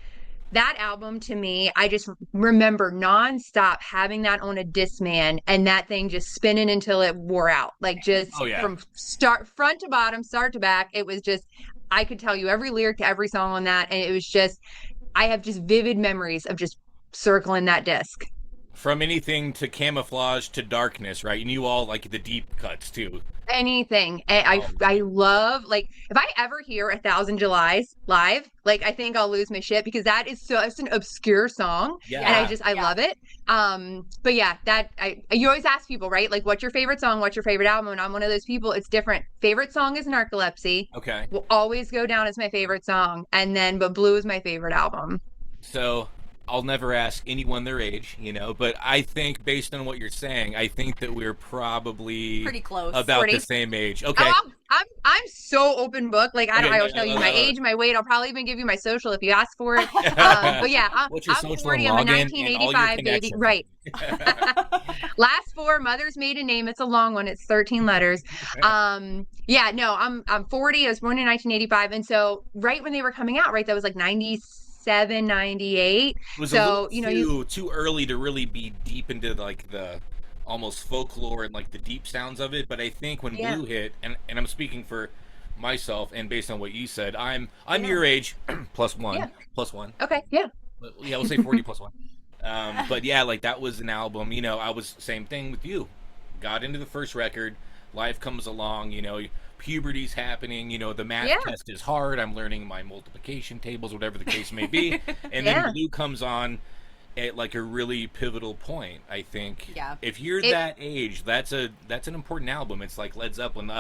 Speaker 3: that album to me, I just remember nonstop having that on a Discman and that thing just spinning until it wore out. Like just
Speaker 1: Oh yeah.
Speaker 3: from front to bottom, start to back. It was just, I could tell you every lyric to every song on that. And it was just, I have just vivid memories of just circling that disc.
Speaker 1: From anything to Camouflage to Darkness, right? You knew all like the deep cuts too.
Speaker 3: Anything. I love, like, if I ever hear 1,000 Julys live, like, I think I'll lose my shit because that is it's an obscure song.
Speaker 1: Yeah.
Speaker 3: And I love it. But yeah, you always ask people, right? Like, what's your favorite song? What's your favorite album? And I'm one of those people. It's different. Favorite song is Narcolepsy.
Speaker 1: Okay.
Speaker 3: Will always go down as my favorite song. But Blue is my favorite album.
Speaker 1: So I'll never ask anyone their age, but I think based on what you're saying, I think that we're probably
Speaker 2: pretty close,
Speaker 1: about
Speaker 3: 40.
Speaker 1: the same age. Okay.
Speaker 3: I'm so open book. Like, I'll tell you my age, my weight. I'll probably even give you my social if you ask for it. But yeah, I'm 40. I'm a 1985 baby. Right. Last four, mother's maiden name. It's a long one. It's 13 letters. Yeah, no, I'm 40. I was born in 1985. And so right when they were coming out, right, that was like 97, 98.
Speaker 1: It was
Speaker 3: so,
Speaker 1: a little too early to really be deep into like the almost folklore and like the deep sounds of it. But I think when Blue hit, and I'm speaking for myself and based on what you said, I'm your age plus one.
Speaker 3: Yeah.
Speaker 1: Plus one.
Speaker 3: Okay, yeah.
Speaker 1: Yeah, we'll say 40 plus one. But yeah, like that was an album, I was same thing with you. Got into the first record, life comes along, puberty's happening, the math test is hard, I'm learning my multiplication tables, whatever the case may be. And then Blue comes on at like a really pivotal point, I think.
Speaker 2: Yeah.
Speaker 1: If you're that age, that's an important album. It's like Led Zeppelin.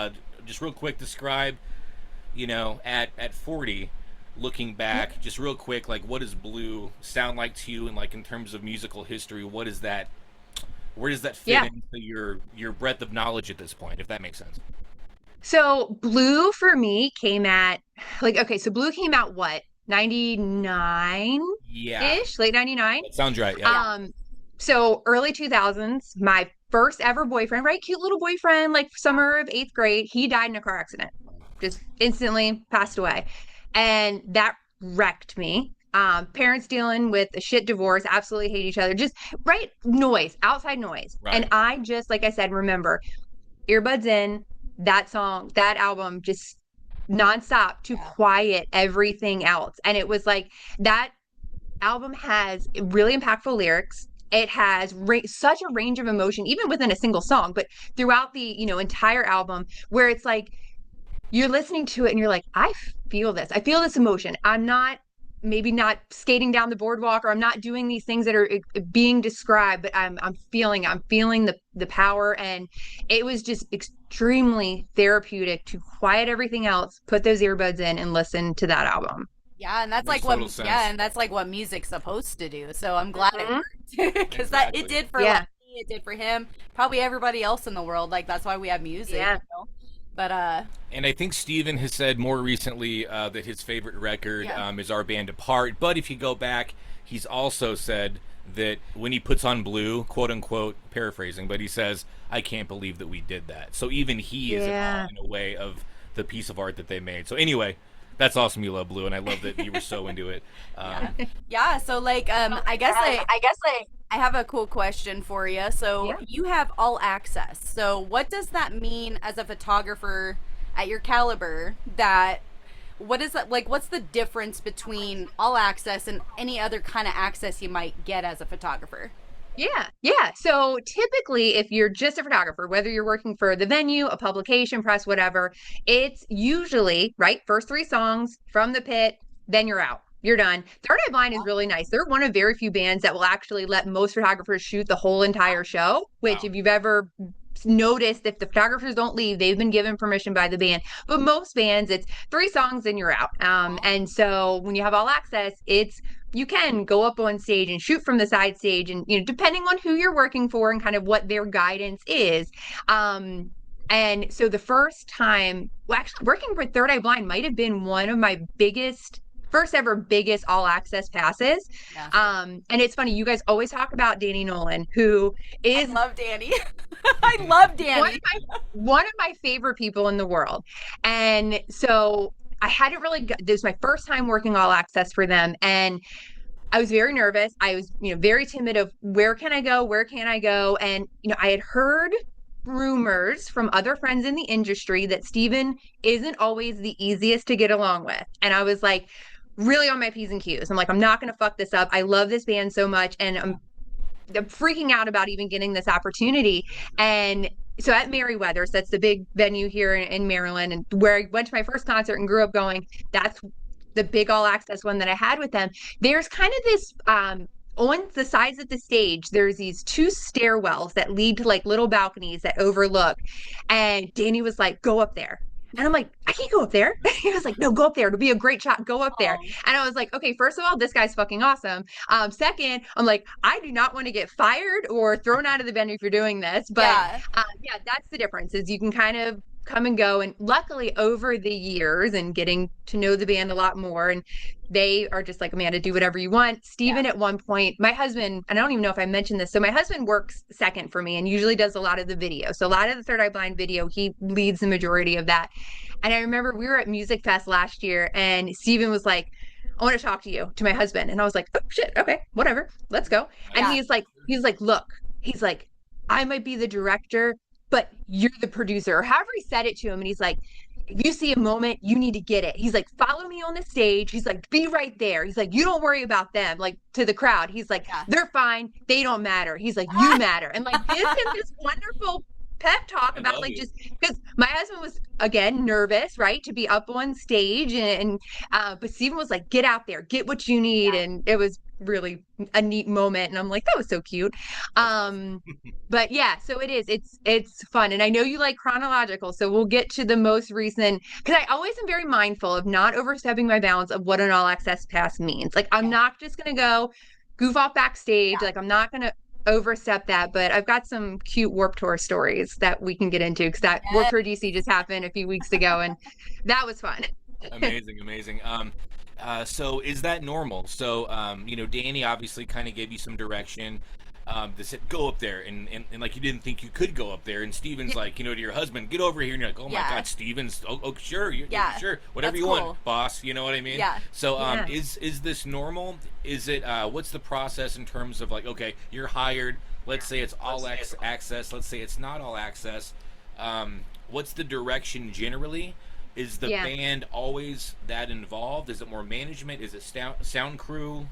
Speaker 1: Just real quick, describe, at 40, looking back, just real quick, like what does Blue sound like to you, and like in terms of musical history, where does that fit into your breadth of knowledge at this point, if that makes sense?
Speaker 3: So Blue for me came at so Blue came out what, 99 ish, late 99.
Speaker 1: That sounds right. Yeah.
Speaker 3: So early 2000s, my first ever boyfriend, right, cute little boyfriend, like summer of 8th grade, he died in a car accident, just instantly passed away, and that wrecked me. Parents dealing with a shit divorce, absolutely hate each other, just outside noise.
Speaker 1: Right.
Speaker 3: And I just, like I said, remember earbuds in, that song, that album, just nonstop to quiet everything else. And it was like, that album has really impactful lyrics. It has such a range of emotion, even within a single song, but throughout the, entire album, where it's like, you're listening to it and you're like, I feel this emotion. I'm maybe not skating down the boardwalk, or I'm not doing these things that are being described, but I'm feeling the power. And it was just extremely therapeutic to quiet everything else, put those earbuds in and listen to that album.
Speaker 2: Yeah, and that's like what music's supposed to do. So I'm glad it worked, because it did for me, it did for him, probably everybody else in the world. Like, that's why we have music. Yeah. But
Speaker 1: and I think Steven has said more recently that his favorite record is Our Band Apart. But if you go back, he's also said that when he puts on Blue, quote unquote, paraphrasing, but he says, "I can't believe that we did that." So even he is in a way of the piece of art that they made. So anyway, that's awesome. You love Blue, and I love that you were so into it.
Speaker 2: Yeah. So like, I guess I have a cool question for you. So you have all access. So what does that mean as a photographer at your caliber? What is that like? What's the difference between all access and any other kind of access you might get as a photographer?
Speaker 3: Yeah. So typically, if you're just a photographer, whether you're working for the venue, a publication, press, whatever, it's usually, right, first 3 songs from the pit, then you're out. You're done. Third Eye Blind is really nice. They're one of very few bands that will actually let most photographers shoot the whole entire show, which if you've ever noticed, if the photographers don't leave, they've been given permission by the band. But most bands, it's 3 songs and you're out. And so when you have all access, you can go up on stage and shoot from the side stage, and depending on who you're working for and kind of what their guidance is. And so the first time, actually working with Third Eye Blind might have been one of my first ever biggest all access passes. And it's funny, you guys always talk about Danny Nolan, who is—
Speaker 2: I love Danny. I love Danny.
Speaker 3: One of my favorite people in the world. And so I hadn't really this was my first time working all access for them, and I was very nervous. I was, very timid of where can I go? Where can I go? And, I had heard rumors from other friends in the industry that Steven isn't always the easiest to get along with. And I was like, really on my P's and Q's. I'm like, I'm not going to fuck this up. I love this band so much. And I'm freaking out about even getting this opportunity. And so at Merriweather's, that's the big venue here in Maryland, and where I went to my first concert and grew up going, that's the big all access one that I had with them. There's kind of this on the sides of the stage, there's these two stairwells that lead to like little balconies that overlook. And Danny was like, go up there. And I'm like, I can't go up there. He was like, no, go up there. It'll be a great shot. Go up there. And I was like, okay, first of all, this guy's fucking awesome. Second, I'm like, I do not want to get fired or thrown out of the venue for doing this. But yeah, that's the difference, is you can kind of come and go. And luckily over the years and getting to know the band a lot more, and they are just like, Amanda, do whatever you want. Steven, at one point, my husband, and I don't even know if I mentioned this. So my husband works second for me and usually does a lot of the video. So a lot of the Third Eye Blind video, he leads the majority of that. And I remember we were at Music Fest last year and Steven was like, I want to talk to you, to my husband. And I was like, oh shit, okay, whatever, let's go. And he's like, look, he's like, I might be the director, but you're the producer, or however he said it to him. And he's like, if you see a moment, you need to get it. He's like, follow me on the stage. He's like, be right there. He's like, you don't worry about them. Like, to the crowd, he's like, they're fine. They don't matter. He's like, you matter. And like, gives him this wonderful pep talk about like, just because my husband was, again, nervous, right, to be up on stage. And but Steven was like, get out there, get what you need. And it was really a neat moment. And I'm like, that was so cute. But yeah, so it's fun. And I know you like chronological, so we'll get to the most recent, because I always am very mindful of not overstepping my bounds of what an all access pass means. Like, I'm not just going to go goof off backstage. Like, I'm not going to overstep that, but I've got some cute Warped Tour stories that we can get into, because that Warped Tour DC just happened a few weeks ago, and that was fun.
Speaker 1: Amazing. So is that normal? So, Danny obviously kind of gave you some direction. They said, go up there, and like, you didn't think you could go up there, and Steven's like, to your husband, get over here, and you're like, oh my God, Steven's, sure, sure, whatever you want, boss, you know what I mean? So, is this normal? Is it, what's the process in terms of like, okay, you're hired, let's say it's all access, let's say it's not all access, what's the direction generally? Is the band always that involved? Is it more management? Is it sound crew?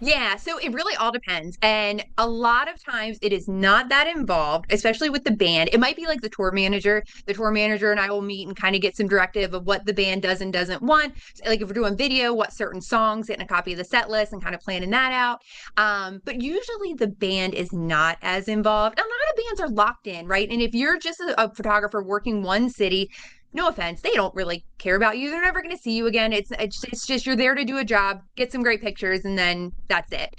Speaker 3: Yeah, so it really all depends. And a lot of times it is not that involved, especially with the band. It might be like the tour manager. The tour manager and I will meet and kind of get some directive of what the band does and doesn't want. So, like, if we're doing video, what certain songs, getting a copy of the set list and kind of planning that out. But usually the band is not as involved. A lot of bands are locked in, right? And if you're just a photographer working one city, no offense, they don't really care about you. They're never going to see you again. It's just, you're there to do a job, get some great pictures, and then that's it.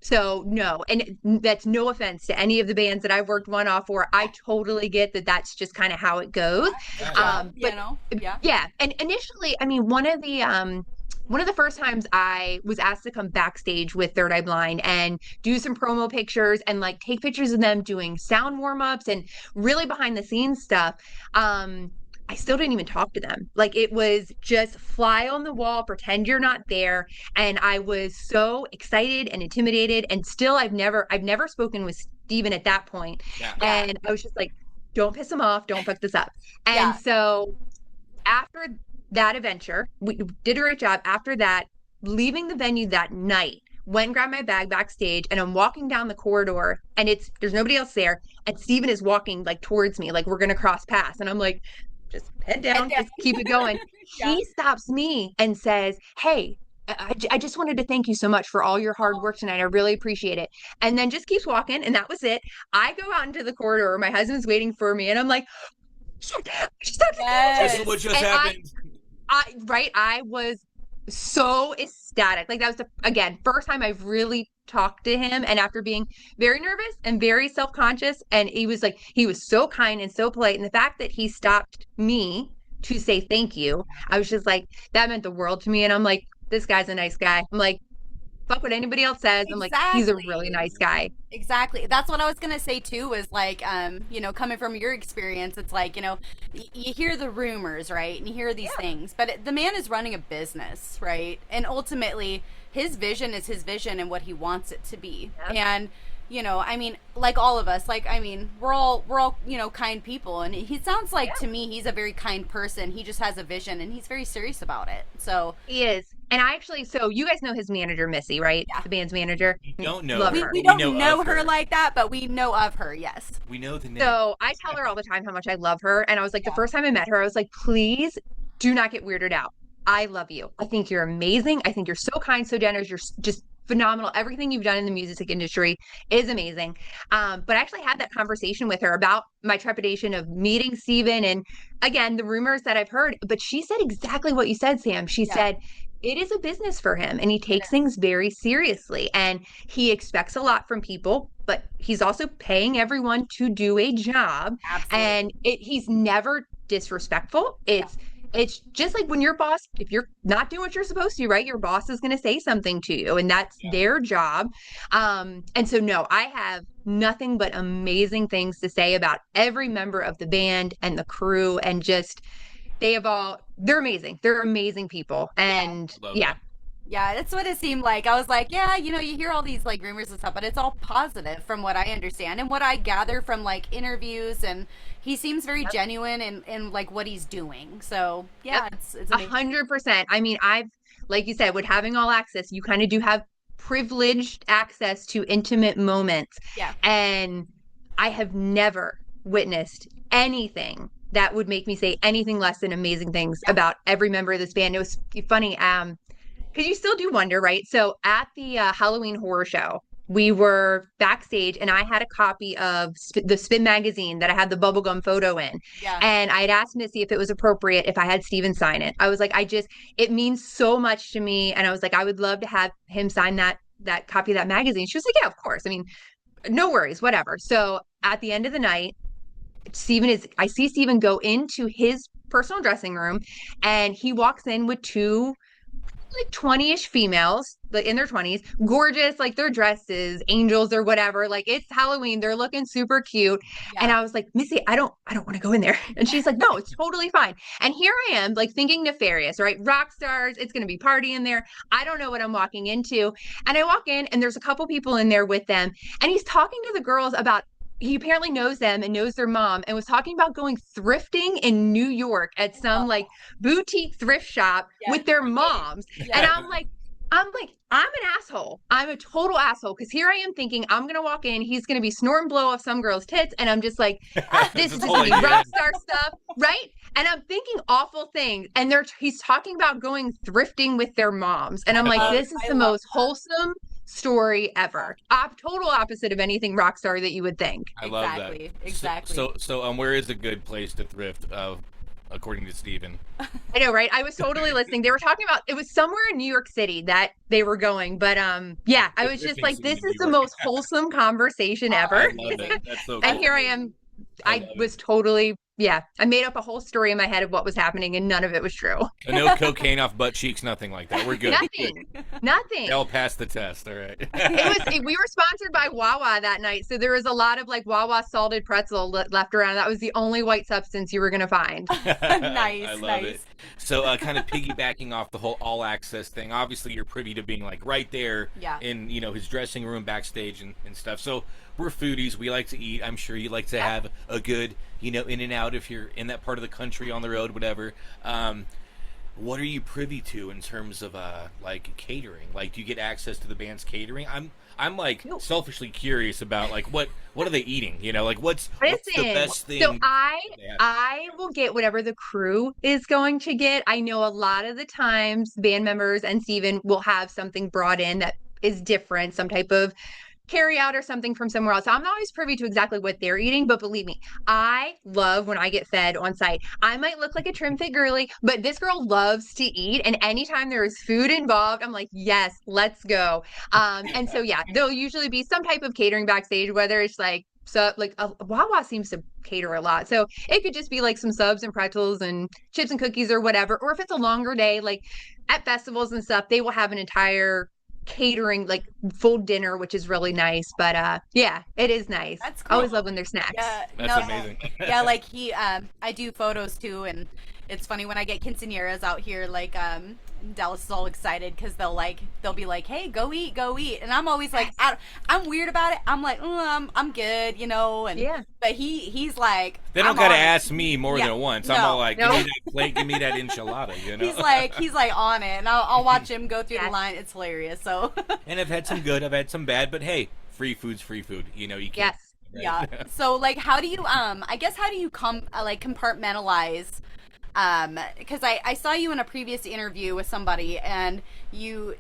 Speaker 3: So no, and that's no offense to any of the bands that I've worked one off for. I totally get that. That's just kind of how it goes. And initially, I mean, one of the first times I was asked to come backstage with Third Eye Blind and do some promo pictures and like take pictures of them doing sound warm-ups and really behind the scenes stuff. I still didn't even talk to them. Like, it was just fly on the wall, pretend you're not there. And I was so excited and intimidated. And still, I've never spoken with Steven at that point. And I was just like, don't piss him off. Don't fuck this up. And so after that adventure, we did a great job. After that, leaving the venue that night, went and grabbed my bag backstage, and I'm walking down the corridor, and there's nobody else there. And Steven is walking like towards me, like we're going to cross paths. And I'm like, just head down, just keep it going. He stops me and says, hey, I just wanted to thank you so much for all your hard work tonight. I really appreciate it. And then just keeps walking. And that was it. I go out into the corridor. My husband's waiting for me. And I'm like, shit,
Speaker 1: this is what just happened.
Speaker 3: I was so ecstatic. Like, that was again, first time I've really talked to him, and after being very nervous and very self-conscious, and he was so kind and so polite, and the fact that he stopped me to say thank you, I was just like, that meant the world to me. And I'm like, this guy's a nice guy. I'm like, fuck what anybody else says. I'm like, he's a really
Speaker 2: Exactly.
Speaker 3: nice guy.
Speaker 2: Exactly. That's what I was gonna say too. Was like, coming from your experience, it's like, you hear the rumors, right, and you hear these things, but the man is running a business, right, and ultimately, his vision is his vision and what he wants it to be,
Speaker 3: Yep.
Speaker 2: and I mean, like all of us, like I mean, we're all kind people, and he sounds like to me he's a very kind person. He just has a vision, and he's very serious about it. So
Speaker 3: He is. And I actually, so you guys know his manager, Missy, right?
Speaker 2: yeah,
Speaker 3: The band's manager.
Speaker 1: We don't know
Speaker 3: Love
Speaker 1: her,
Speaker 3: her.
Speaker 2: we
Speaker 1: but we
Speaker 2: don't
Speaker 1: know
Speaker 2: know
Speaker 1: of
Speaker 2: her
Speaker 1: her.
Speaker 2: like that, but we know of her. Yes.
Speaker 1: We know the name.
Speaker 3: So I tell her all the time how much I love her. And I was like, the
Speaker 2: Yeah.
Speaker 3: first time I met her, I was like, please do not get weirded out. I love you. I think you're amazing. I think you're so kind, so generous. You're just phenomenal. Everything you've done in the music industry is amazing. But I actually had that conversation with her about my trepidation of meeting Steven and again, the rumors that I've heard. But she said exactly what you said, Sam. She
Speaker 2: Yeah.
Speaker 3: said, it is a business for him and he
Speaker 2: It
Speaker 3: takes
Speaker 2: is.
Speaker 3: things very seriously and he expects a lot from people, but he's also paying everyone to do a job and
Speaker 2: Absolutely.
Speaker 3: he's never disrespectful.
Speaker 2: Yeah.
Speaker 3: It's just like when your boss, if you're not doing what you're supposed to, right? Your boss is going to say something to you and that's
Speaker 1: Yeah.
Speaker 3: their job. And so no, I have nothing but amazing things to say about every member of the band and the crew and just they're amazing. They're amazing people.
Speaker 2: Yeah.
Speaker 3: And
Speaker 1: I love
Speaker 3: yeah,
Speaker 1: that.
Speaker 2: Yeah, that's what it seemed like. I was like, yeah, you hear all these like rumors and stuff, but it's all positive from what I understand and what I gather from like interviews, and he seems very
Speaker 3: yep,
Speaker 2: genuine in like what he's doing. So
Speaker 3: yep,
Speaker 2: yeah, it's
Speaker 3: a
Speaker 2: amazing.
Speaker 3: 100%. I mean, like you said, with having all access, you kind of do have privileged access to intimate moments.
Speaker 2: Yeah.
Speaker 3: And I have never witnessed anything that would make me say anything less than amazing things
Speaker 2: Yeah.
Speaker 3: about every member of this band. It was funny. Because you still do wonder, right? So at the Halloween horror show, we were backstage and I had a copy of the Spin magazine that I had the bubblegum photo in.
Speaker 2: Yeah.
Speaker 3: And I had asked Missy if it was appropriate if I had Steven sign it. I was like, it means so much to me. And I was like, I would love to have him sign that copy of that magazine. She was like, yeah, of course. I mean, no worries, whatever. So at the end of the night, I see Steven go into his personal dressing room and he walks in with two like 20-ish females like in their 20s, gorgeous, like their dresses angels or whatever, like it's Halloween, they're looking super cute. And
Speaker 2: Yeah.
Speaker 3: I was like, Missy, I don't want to go in there. And she's like, no, it's totally fine. And here I am like thinking nefarious, right? Rock stars, it's going to be party in there, I don't know what I'm walking into. And I walk in and there's a couple people in there with them and he's talking to the girls about he apparently knows them and knows their mom and was talking about going thrifting in New York at some like
Speaker 2: Oh,
Speaker 3: boutique thrift shop
Speaker 2: yeah.
Speaker 3: with their moms. And
Speaker 2: Yeah.
Speaker 3: I'm an asshole. I'm a total asshole because here I am thinking I'm gonna walk in, he's gonna be snorting blow off some girl's tits, and I'm just like, this is
Speaker 1: That's
Speaker 3: just
Speaker 1: all
Speaker 3: gonna
Speaker 1: I
Speaker 3: be
Speaker 1: did.
Speaker 3: rock star stuff, right? And I'm thinking awful things, and he's talking about going thrifting with their moms, and I'm
Speaker 1: I
Speaker 3: like,
Speaker 1: love
Speaker 3: this
Speaker 1: it.
Speaker 3: is
Speaker 2: I
Speaker 3: the
Speaker 2: love
Speaker 3: most wholesome story ever. Total opposite of anything rock star that you would think.
Speaker 1: I love that.
Speaker 2: Exactly. Exactly.
Speaker 1: Where is a good place to thrift? According to Steven.
Speaker 3: I know, right? I was totally listening. They were talking about it was somewhere in New York City that they were going, but yeah, I
Speaker 1: The
Speaker 3: was just
Speaker 1: thrifting
Speaker 3: like,
Speaker 1: scene
Speaker 3: this
Speaker 1: in
Speaker 3: is
Speaker 1: New
Speaker 3: the
Speaker 1: York.
Speaker 3: most wholesome conversation
Speaker 2: Oh,
Speaker 1: I
Speaker 3: ever.
Speaker 1: love it. That's so
Speaker 3: And
Speaker 1: cool.
Speaker 3: here I am.
Speaker 1: I
Speaker 3: I
Speaker 1: love it.
Speaker 3: was totally, yeah, I made up a whole story in my head of what was happening, and none of it was true.
Speaker 1: So no cocaine off butt cheeks, nothing like that. We're good.
Speaker 3: Nothing, nothing.
Speaker 1: They'll pass the test. All right.
Speaker 3: We were sponsored by Wawa that night, so there was a lot of like Wawa salted pretzel left around. That was the only white substance you were gonna find.
Speaker 2: Nice.
Speaker 1: I love
Speaker 2: Nice.
Speaker 1: it. So, kind of piggybacking off the whole all access thing. Obviously, you're privy to being like right there
Speaker 2: Yeah.
Speaker 1: in his dressing room, backstage, and stuff. So we're foodies. We like to eat. I'm sure you like to have a good in and out if you're in that part of the country on the road, whatever. What are you privy to in terms of like catering? Like, do you get access to the band's catering? I'm like
Speaker 3: No.
Speaker 1: selfishly curious about like what are they eating? Like what's the
Speaker 3: Listen,
Speaker 1: best thing?
Speaker 3: so
Speaker 1: they have?
Speaker 3: I will get whatever the crew is going to get. I know a lot of the times band members and Steven will have something brought in that is different, some type of carry out or something from somewhere else. So I'm not always privy to exactly what they're eating, but believe me, I love when I get fed on site. I might look like a trim fit girly, but this girl loves to eat. And anytime there is food involved, I'm like, yes, let's go. And so, yeah, there'll usually be some type of catering backstage, whether it's like, so like Wawa seems to cater a lot. So it could just be like some subs and pretzels and chips and cookies or whatever. Or if it's a longer day, like at festivals and stuff, they will have an entire catering, like full dinner, which is really nice. But yeah, it is nice.
Speaker 2: That's
Speaker 3: I always
Speaker 2: cool.
Speaker 3: love when there's snacks.
Speaker 2: Yeah,
Speaker 1: That's
Speaker 2: no,
Speaker 1: amazing.
Speaker 2: yeah, like I do photos too, and it's funny when I get quinceañeras out here, like, Dallas is all excited because they'll be like, "Hey, go eat," and I'm always like, I'm weird about it. I'm like, I'm good, you know, and
Speaker 3: Yeah.
Speaker 2: but he's like,
Speaker 1: They don't
Speaker 2: I'm
Speaker 1: gotta
Speaker 2: on it.
Speaker 1: ask me more
Speaker 2: Yeah,
Speaker 1: than once.
Speaker 2: no,
Speaker 1: I'm all like,
Speaker 3: no.
Speaker 1: give me that plate, give me that enchilada, you know?
Speaker 2: He's like on it, and I'll watch him go through the
Speaker 3: Yes.
Speaker 2: line. It's hilarious. So
Speaker 1: And I've had some good, I've had some bad, but hey, free food's free food. You know, you can't.
Speaker 3: Yes.
Speaker 1: Right?
Speaker 2: yeah. So like, how do you I guess how do you like compartmentalize? Because I saw you in a previous interview with somebody, and you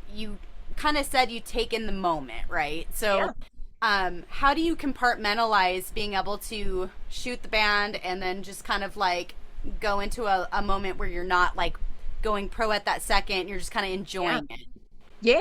Speaker 2: kind of said you take in the moment, right? So, how do you compartmentalize being able to shoot the band and then just kind of like go into a moment where you're not like going pro at that second, you're just kind of enjoying it?
Speaker 3: Yeah.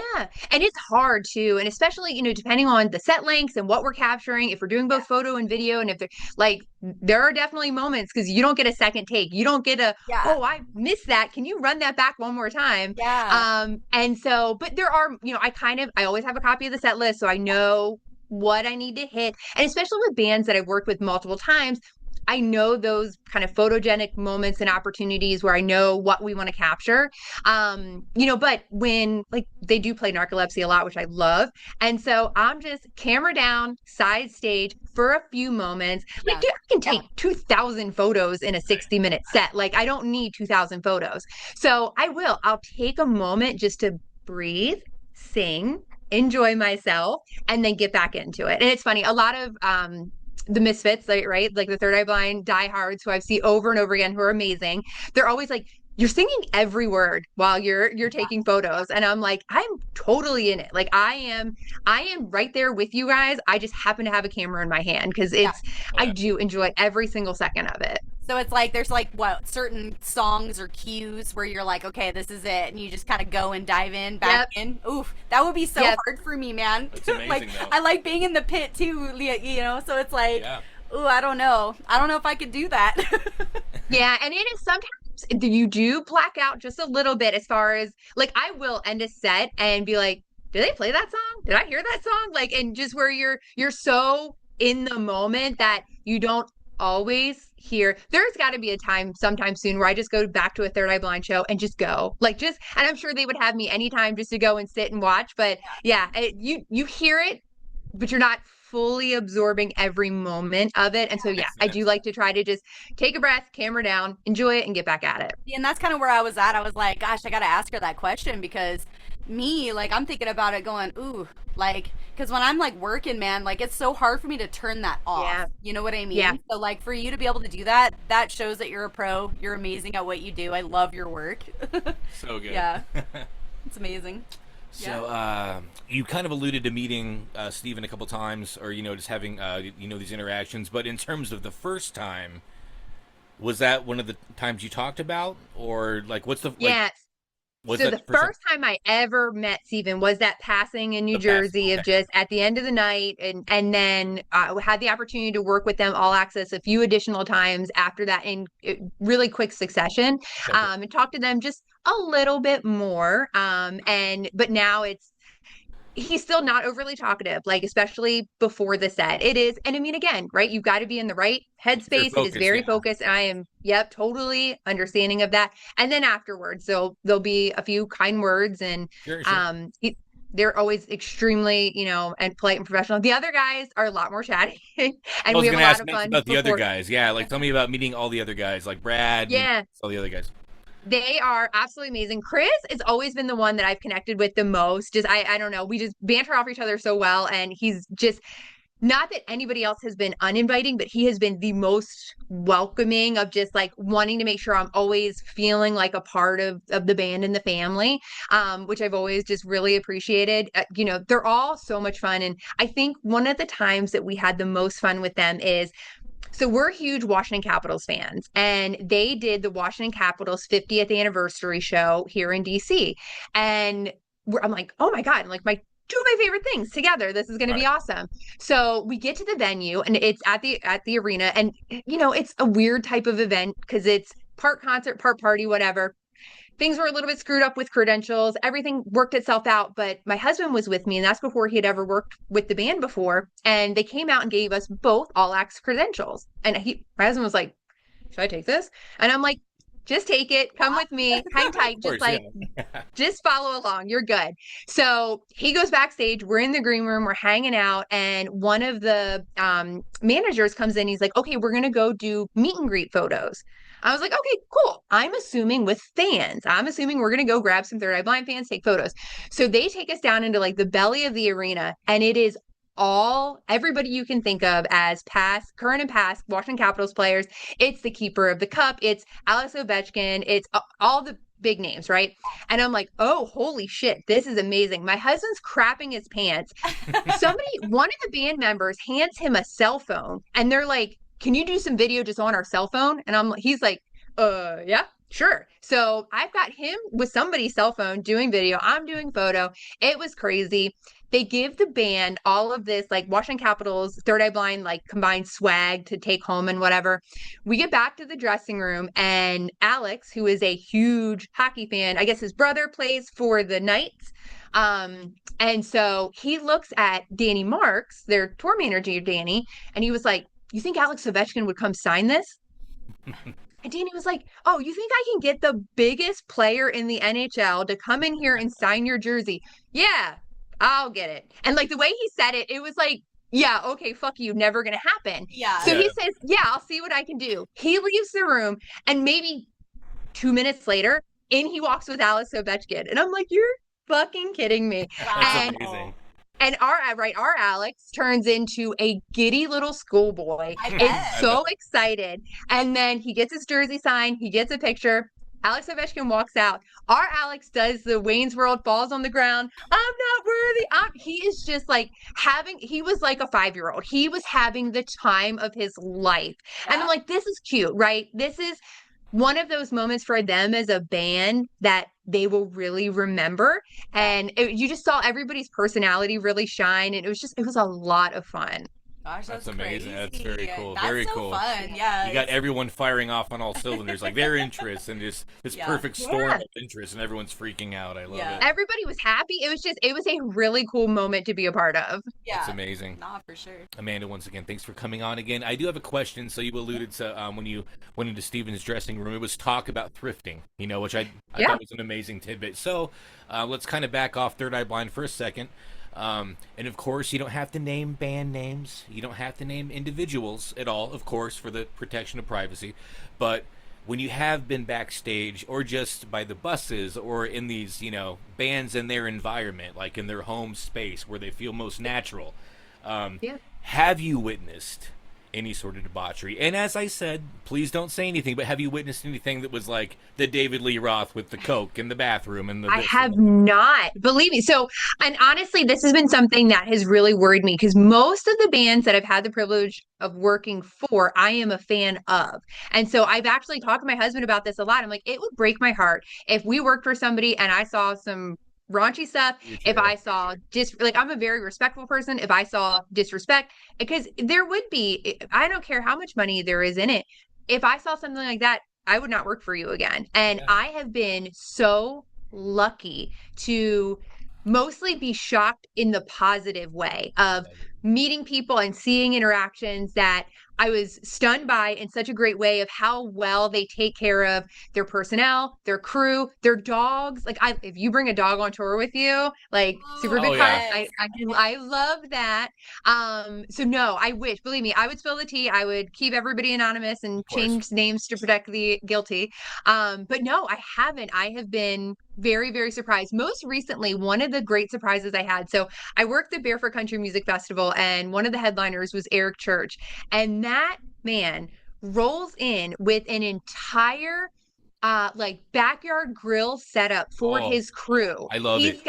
Speaker 3: And it's hard too. And especially, depending on the set lengths and what we're capturing, if we're doing both photo and video, and if they're like, there are definitely moments because you don't get a second take. You don't get
Speaker 2: Yeah.
Speaker 3: oh, I missed that. Can you run that back one more time?
Speaker 2: Yeah.
Speaker 3: And so, but there are, I always have a copy of the set list. So I know what I need to hit. And especially with bands that I've worked with multiple times, I know those kind of photogenic moments and opportunities where I know what we want to capture. But when like they do play narcolepsy a lot, which I love. And so I'm just camera down, side stage for a few moments. Like,
Speaker 2: Yeah.
Speaker 3: dude, I can take 2,000 photos in a 60-minute set. Like, I don't need 2,000 photos. So I'll take a moment just to breathe, sing, enjoy myself, and then get back into it. And it's funny, a lot of the misfits, right? Like the Third Eye Blind diehards who I've seen over and over again, who are amazing. They're always like, you're singing every word while you're taking photos. And I'm like, I'm totally in it. Like I am right there with you guys. I just happen to have a camera in my hand because I do enjoy every single second of it.
Speaker 2: So it's like there's like what certain songs or cues where you're like, okay, this is it, and you just kind of go and dive in, back in. Oof, that would be so hard for me, man.
Speaker 1: It's amazing,
Speaker 2: like
Speaker 1: though.
Speaker 2: I like being in the pit too, So it's like, ooh, I don't know if I could do that.
Speaker 3: Yeah, and it is sometimes you do black out just a little bit as far as like I will end a set and be like, did they play that song? Did I hear that song? Like, and just where you're so in the moment that you don't always hear. There's got to be a time sometime soon where I just go back to a Third Eye Blind show and just go like and I'm sure they would have me anytime just to go and sit and watch. But yeah, you hear it, but you're not fully absorbing every moment of it. And so, yeah, I do like to try to just take a breath, camera down, enjoy it, and get back at it.
Speaker 2: And that's kind of where I was at. I was like, gosh, I got to ask her that question because me, like, I'm thinking about it going, ooh, like, because when I'm like working, man, like, it's so hard for me to turn that off.
Speaker 3: Yeah.
Speaker 2: You know what I mean?
Speaker 3: Yeah.
Speaker 2: So, like, for you to be able to do that, that shows that you're a pro. You're amazing at what you do. I love your work.
Speaker 1: So good.
Speaker 2: Yeah. It's amazing.
Speaker 1: So you kind of alluded to meeting Steven a couple times, or just having these interactions. But in terms of the first time, was that one of the times you talked about, or like what's the
Speaker 3: Yes.
Speaker 1: Was
Speaker 3: so
Speaker 1: that
Speaker 3: the first time I ever met Steven was that passing in New Jersey of just at the end of the night, and then had the opportunity to work with them all access a few additional times after that in really quick succession, and talk to them just a little bit more. But now he's still not overly talkative, like especially before the set. It is, and I mean, again, right? You've got to be in the right headspace. It is very focused, and I am, totally understanding of that. And then afterwards, so there'll be a few kind words, and they're always extremely, and polite and professional. The other guys are a lot more chatty, and we have a lot of fun.
Speaker 1: About the other guys, like tell me about meeting all the other guys, like Brad, all the other guys.
Speaker 3: They are absolutely amazing. Chris has always been the one that I've connected with the most. Just, I don't know. We just banter off each other so well. And he's just, not that anybody else has been uninviting, but he has been the most welcoming of just like wanting to make sure I'm always feeling like a part of the band and the family, which I've always just really appreciated. They're all so much fun. And I think one of the times that we had the most fun with them is, so we're huge Washington Capitals fans, and they did the Washington Capitals 50th anniversary show here in DC. And I'm like, oh my God, I'm like two of my favorite things together. This is going to be awesome. So we get to the venue, and it's at the arena, and it's a weird type of event because it's part concert, part party, whatever. things were a little bit screwed up with credentials. Everything worked itself out, but my husband was with me, and that's before he had ever worked with the band before. And they came out and gave us both all access credentials. And my husband was like, should I take this? And I'm like, just take it. Come with me. Hang tight. Just like, just follow along. You're good. So he goes backstage. We're in the green room. We're hanging out. And one of the managers comes in. He's like, okay, we're going to go do meet and greet photos. I was like, okay, cool. I'm assuming with fans. I'm assuming we're going to go grab some Third Eye Blind fans, take photos. So they take us down into like the belly of the arena. And it is everybody you can think of as current and past Washington Capitals players. It's the keeper of the cup. It's Alex Ovechkin. It's all the big names, right? And I'm like, oh, holy shit, this is amazing. My husband's crapping his pants. One of the band members hands him a cell phone, and they're like, can you do some video just on our cell phone? And he's like, yeah, sure. So I've got him with somebody's cell phone doing video. I'm doing photo. It was crazy. They give the band all of this, like Washington Capitals, Third Eye Blind, like combined swag to take home and whatever. We get back to the dressing room, and Alex, who is a huge hockey fan, I guess his brother plays for the Knights. And so he looks at Danny Marks, their tour manager, Danny, and he was like, you think Alex Ovechkin would come sign this? And Danny was like, oh, you think I can get the biggest player in the NHL to come in here and sign your jersey? Yeah, I'll get it. And like the way he said it, it was like, yeah, okay, fuck you, never gonna happen.
Speaker 2: Yeah.
Speaker 3: So he says, yeah, I'll see what I can do. He leaves the room, and maybe 2 minutes later, in he walks with Alex Ovechkin. And I'm like, you're fucking kidding me.
Speaker 1: That's amazing.
Speaker 3: And our Alex turns into a giddy little schoolboy. Is so excited. And then he gets his jersey signed. He gets a picture. Alex Ovechkin walks out. Our Alex does the Wayne's World, falls on the ground. I'm not worthy. He is just like he was like a 5-year-old. He was having the time of his life. Yeah. And I'm like, this is cute, right? This is one of those moments for them as a band that they will really remember. And you just saw everybody's personality really shine. And it was a lot of fun.
Speaker 2: Gosh,
Speaker 1: that's amazing.
Speaker 2: Crazy.
Speaker 1: That's very cool.
Speaker 2: That's
Speaker 1: very
Speaker 2: so
Speaker 1: cool.
Speaker 2: Fun. Yeah,
Speaker 1: you got everyone firing off on all cylinders, like their interest, and this perfect storm of interest, and everyone's freaking out. I love it.
Speaker 3: Everybody was happy. It was a really cool moment to be a part of.
Speaker 2: Yeah,
Speaker 1: that's amazing.
Speaker 2: Nah, for sure.
Speaker 1: Amanda, once again, thanks for coming on again. I do have a question. So you alluded to when you went into Steven's dressing room, it was talk about thrifting, which I thought was an amazing tidbit. So let's kind of back off Third Eye Blind for a second. And of course, you don't have to name band names. You don't have to name individuals at all, of course, for the protection of privacy. But when you have been backstage or just by the buses or in these, bands in their environment, like in their home space where they feel most natural, have you witnessed any sort of debauchery? And as I said, please don't say anything, but have you witnessed anything that was like the David Lee Roth with the Coke in the bathroom? I
Speaker 3: have not, believe me. So, and honestly, this has been something that has really worried me because most of the bands that I've had the privilege of working for, I am a fan of. And so I've actually talked to my husband about this a lot. I'm like, it would break my heart if we worked for somebody and I saw some raunchy stuff, if I saw I'm a very respectful person, if I saw disrespect, because there would be, I don't care how much money there is in it, if I saw something like that, I would not work for you again. And I have been so lucky to mostly be shocked in the positive way of meeting people and seeing interactions that I was stunned by in such a great way of how well they take care of their personnel, their crew, their dogs. Like if you bring a dog on tour with you, like super big fan. I love that. So no, I wish, believe me, I would spill the tea. I would keep everybody anonymous and change names to protect the guilty. But no, I haven't. I have been very, very surprised. Most recently, one of the great surprises I had. So I worked the Barefoot Country Music Festival, and one of the headliners was Eric Church. And that man rolls in with an entire backyard grill setup for his crew.
Speaker 1: I love
Speaker 3: it.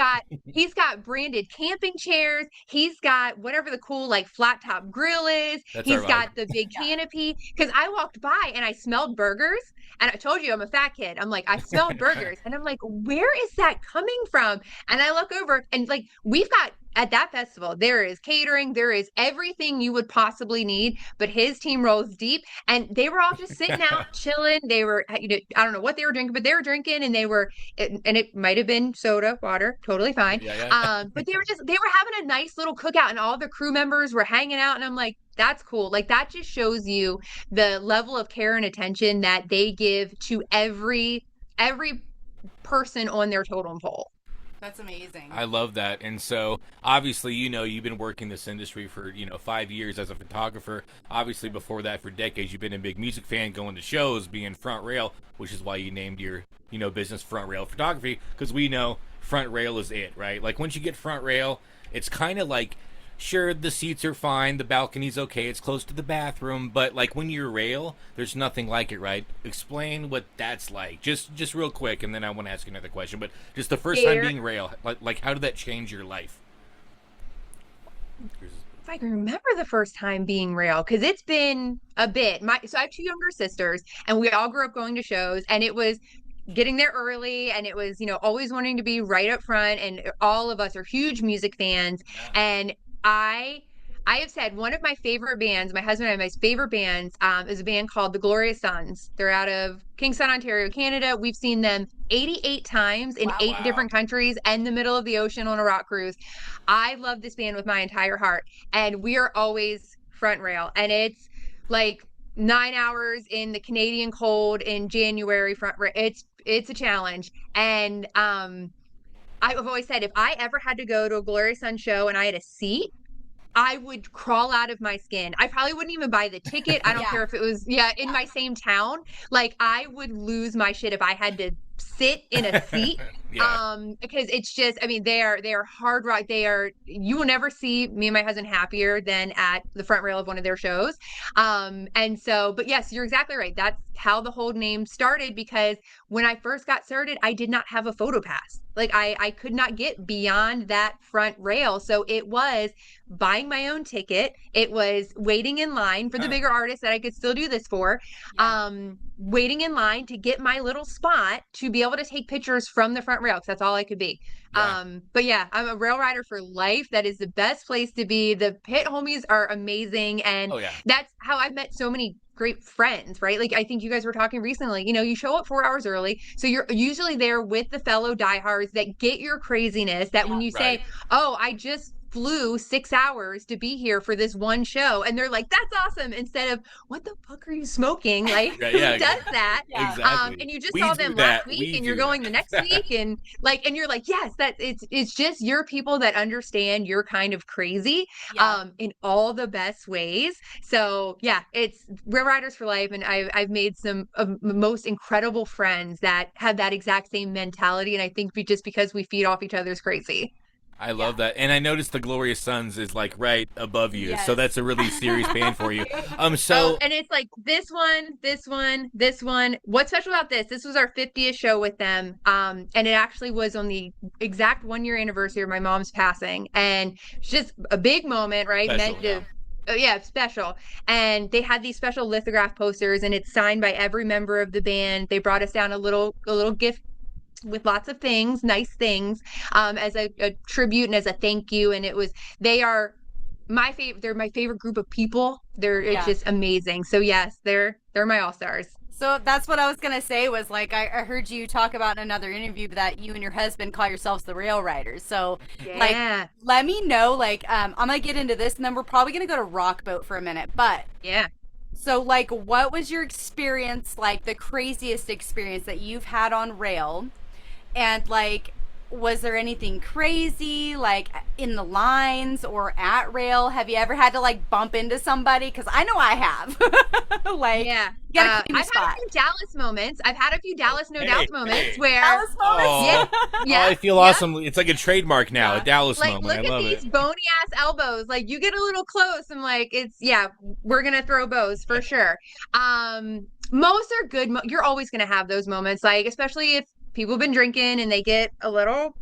Speaker 3: He's got branded camping chairs. He's got whatever the cool flat top grill is. He's got the big canopy. Because I walked by and I smelled burgers. And I told you I'm a fat kid. I'm like, I smelled burgers. And I'm like, where is that coming from? And I look over and we've got at that festival, there is catering, there is everything you would possibly need, but his team rolls deep, and they were all just sitting out chilling. They were, I don't know what they were drinking, but they were drinking, and and it might have been soda, water, totally fine.
Speaker 1: Yeah.
Speaker 3: But they were having a nice little cookout, and all the crew members were hanging out, and I'm like, that's cool. Like, that just shows you the level of care and attention that they give to every person on their totem pole.
Speaker 2: That's amazing.
Speaker 1: I love that. And so, obviously, you've been working this industry for, 5 years as a photographer. Obviously, before that, for decades, you've been a big music fan, going to shows, being front rail, which is why you named your, business Front Rail Photography, because we know front rail is it, right? Like, once you get front rail, it's kind of like, sure, the seats are fine, the balcony's okay, it's close to the bathroom, but like when you're rail, there's nothing like it, right? Explain what that's like, just real quick, and then I want to ask you another question. But just the first time being rail, like how did that change your life?
Speaker 3: If I can remember the first time being rail, because it's been a bit. So I have two younger sisters, and we all grew up going to shows, and it was getting there early, and it was always wanting to be right up front, and all of us are huge music fans, and I have said one of my favorite bands, my husband and I, my favorite bands, is a band called the Glorious Sons. They're out of Kingston, Ontario, Canada. We've seen them 88 times in eight different countries and the middle of the ocean on a rock cruise. I love this band with my entire heart, and we are always front rail, and it's like 9 hours in the Canadian cold in January front rail. It's a challenge, and I've always said if I ever had to go to a Glorious Sun show and I had a seat, I would crawl out of my skin. I probably wouldn't even buy the ticket. I don't care if it was in my same town. Like, I would lose my shit if I had to sit in a seat. Because it's just, I mean, they are hard rock. You will never see me and my husband happier than at the front rail of one of their shows. And so, but yes, you're exactly right. That's how the whole name started, because when I first got started, I did not have a photo pass. Like, I could not get beyond that front rail. So it was buying my own ticket. It was waiting in line for the bigger artists that I could still do this for. Waiting in line to get my little spot to be able to take pictures from the front rail, because that's all I could be. But yeah, I'm a rail rider for life. That is the best place to be. The pit homies are amazing. And that's how I've met so many great friends, right? Like, I think you guys were talking recently, you show up 4 hours early. So you're usually there with the fellow diehards that get your craziness, that when you say, oh, I just flew 6 hours to be here for this one show, and they're like, that's awesome, instead of, what the fuck are you smoking? Like, who does that?
Speaker 1: Exactly.
Speaker 3: And you just saw them last week, and you're going the next week, and you're like, yes, it's just your people that understand you're kind of crazy in all the best ways. So yeah, it's Rail Riders for life, and I've made some of the most incredible friends that have that exact same mentality, and I think just because we feed off each other's crazy.
Speaker 1: I love that. And I noticed the Glorious Sons is like right above you. So that's a really serious band for you. And
Speaker 3: it's like this one. What's special about this? This was our 50th show with them. And it actually was on the exact 1 year anniversary of my mom's passing. And it's just a big moment, right? Special. And they had these special lithograph posters, and it's signed by every member of the band. They brought us down a little gift with lots of things, nice things, as a tribute and as a thank you. And they're my favorite group of people. It's just amazing. So yes, they're my all-stars.
Speaker 2: So that's what I was gonna say, was like, I heard you talk about in another interview that you and your husband call yourselves the Rail Riders. So like, let me know, like, I'm gonna get into this, and then we're probably gonna go to Rock Boat for a minute, but so, like, what was your experience, like, the craziest experience that you've had on rail? And, like, was there anything crazy, like, in the lines or at rail? Have you ever had to, like, bump into somebody? Because I know I have. Like,
Speaker 3: I've had a few Dallas moments. I've had a few Dallas No Doubts moments where...
Speaker 2: Dallas moments?
Speaker 1: I feel awesome. It's like a trademark now, a Dallas moment.
Speaker 3: Look at these bony-ass elbows. Like, you get a little close, I'm like, we're going to throw bows for sure. Most are good. You're always going to have those moments, like, especially if people have been drinking and they get a little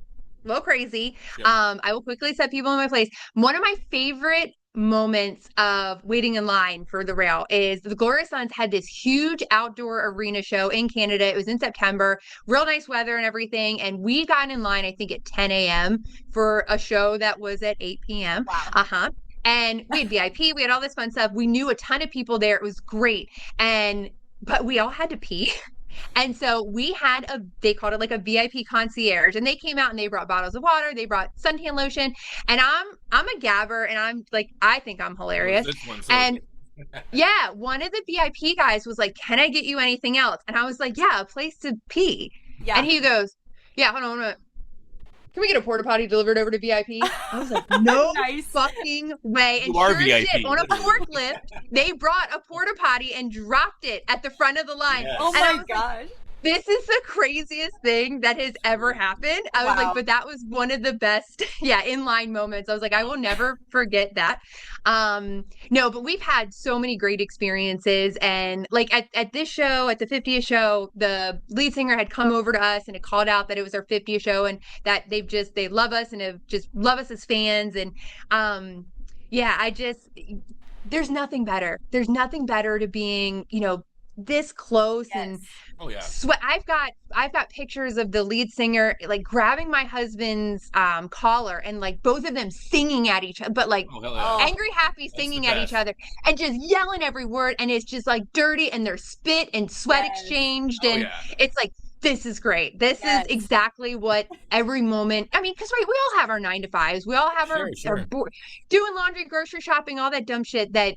Speaker 3: crazy. I will quickly set people in my place. One of my favorite moments of waiting in line for the rail is the Glorious Sons had this huge outdoor arena show in Canada. It was in September, real nice weather and everything. And we got in line, I think at 10 a.m. for a show that was at 8 p.m.
Speaker 2: Wow.
Speaker 3: And we had VIP, we had all this fun stuff. We knew a ton of people there. It was great. But we all had to pee. And so we had they called it like a VIP concierge, and they came out and they brought bottles of water, they brought suntan lotion, and I'm a gabber, and I'm like, I think I'm hilarious. And yeah, one of the VIP guys was like, "Can I get you anything else?" And I was like, "Yeah, a place to pee."
Speaker 2: Yeah.
Speaker 3: And he goes, "Yeah, hold on. Can we get a porta potty delivered over to VIP?" I was like, no
Speaker 2: Nice.
Speaker 3: fucking way. And
Speaker 1: You are
Speaker 3: sure
Speaker 1: VIP.
Speaker 3: shit, on a forklift, they brought a porta potty and dropped it at the front of the line.
Speaker 1: Yes.
Speaker 2: Oh
Speaker 3: And I
Speaker 2: my
Speaker 3: was
Speaker 2: gosh.
Speaker 3: like, this is the craziest thing that has ever happened. I was
Speaker 2: Wow.
Speaker 3: like, but that was one of the best, inline moments. I was like, I will never forget that. No, but we've had so many great experiences. And like at this show, at the 50th show, the lead singer had come over to us and had called out that it was our 50th show and that they love us and have just love us as fans. And there's nothing better. There's nothing better to being, this close and
Speaker 1: Oh yeah.
Speaker 3: sweat. I've got pictures of the lead singer like grabbing my husband's collar and like both of them singing at each other, but like angry, happy, singing at each other and just yelling every word. And it's just like dirty and there's spit and sweat exchanged. And it's like, this is great. This is exactly what every moment. I mean, because we all have our 9 to 5s. We all have our doing laundry, grocery shopping, all that dumb shit that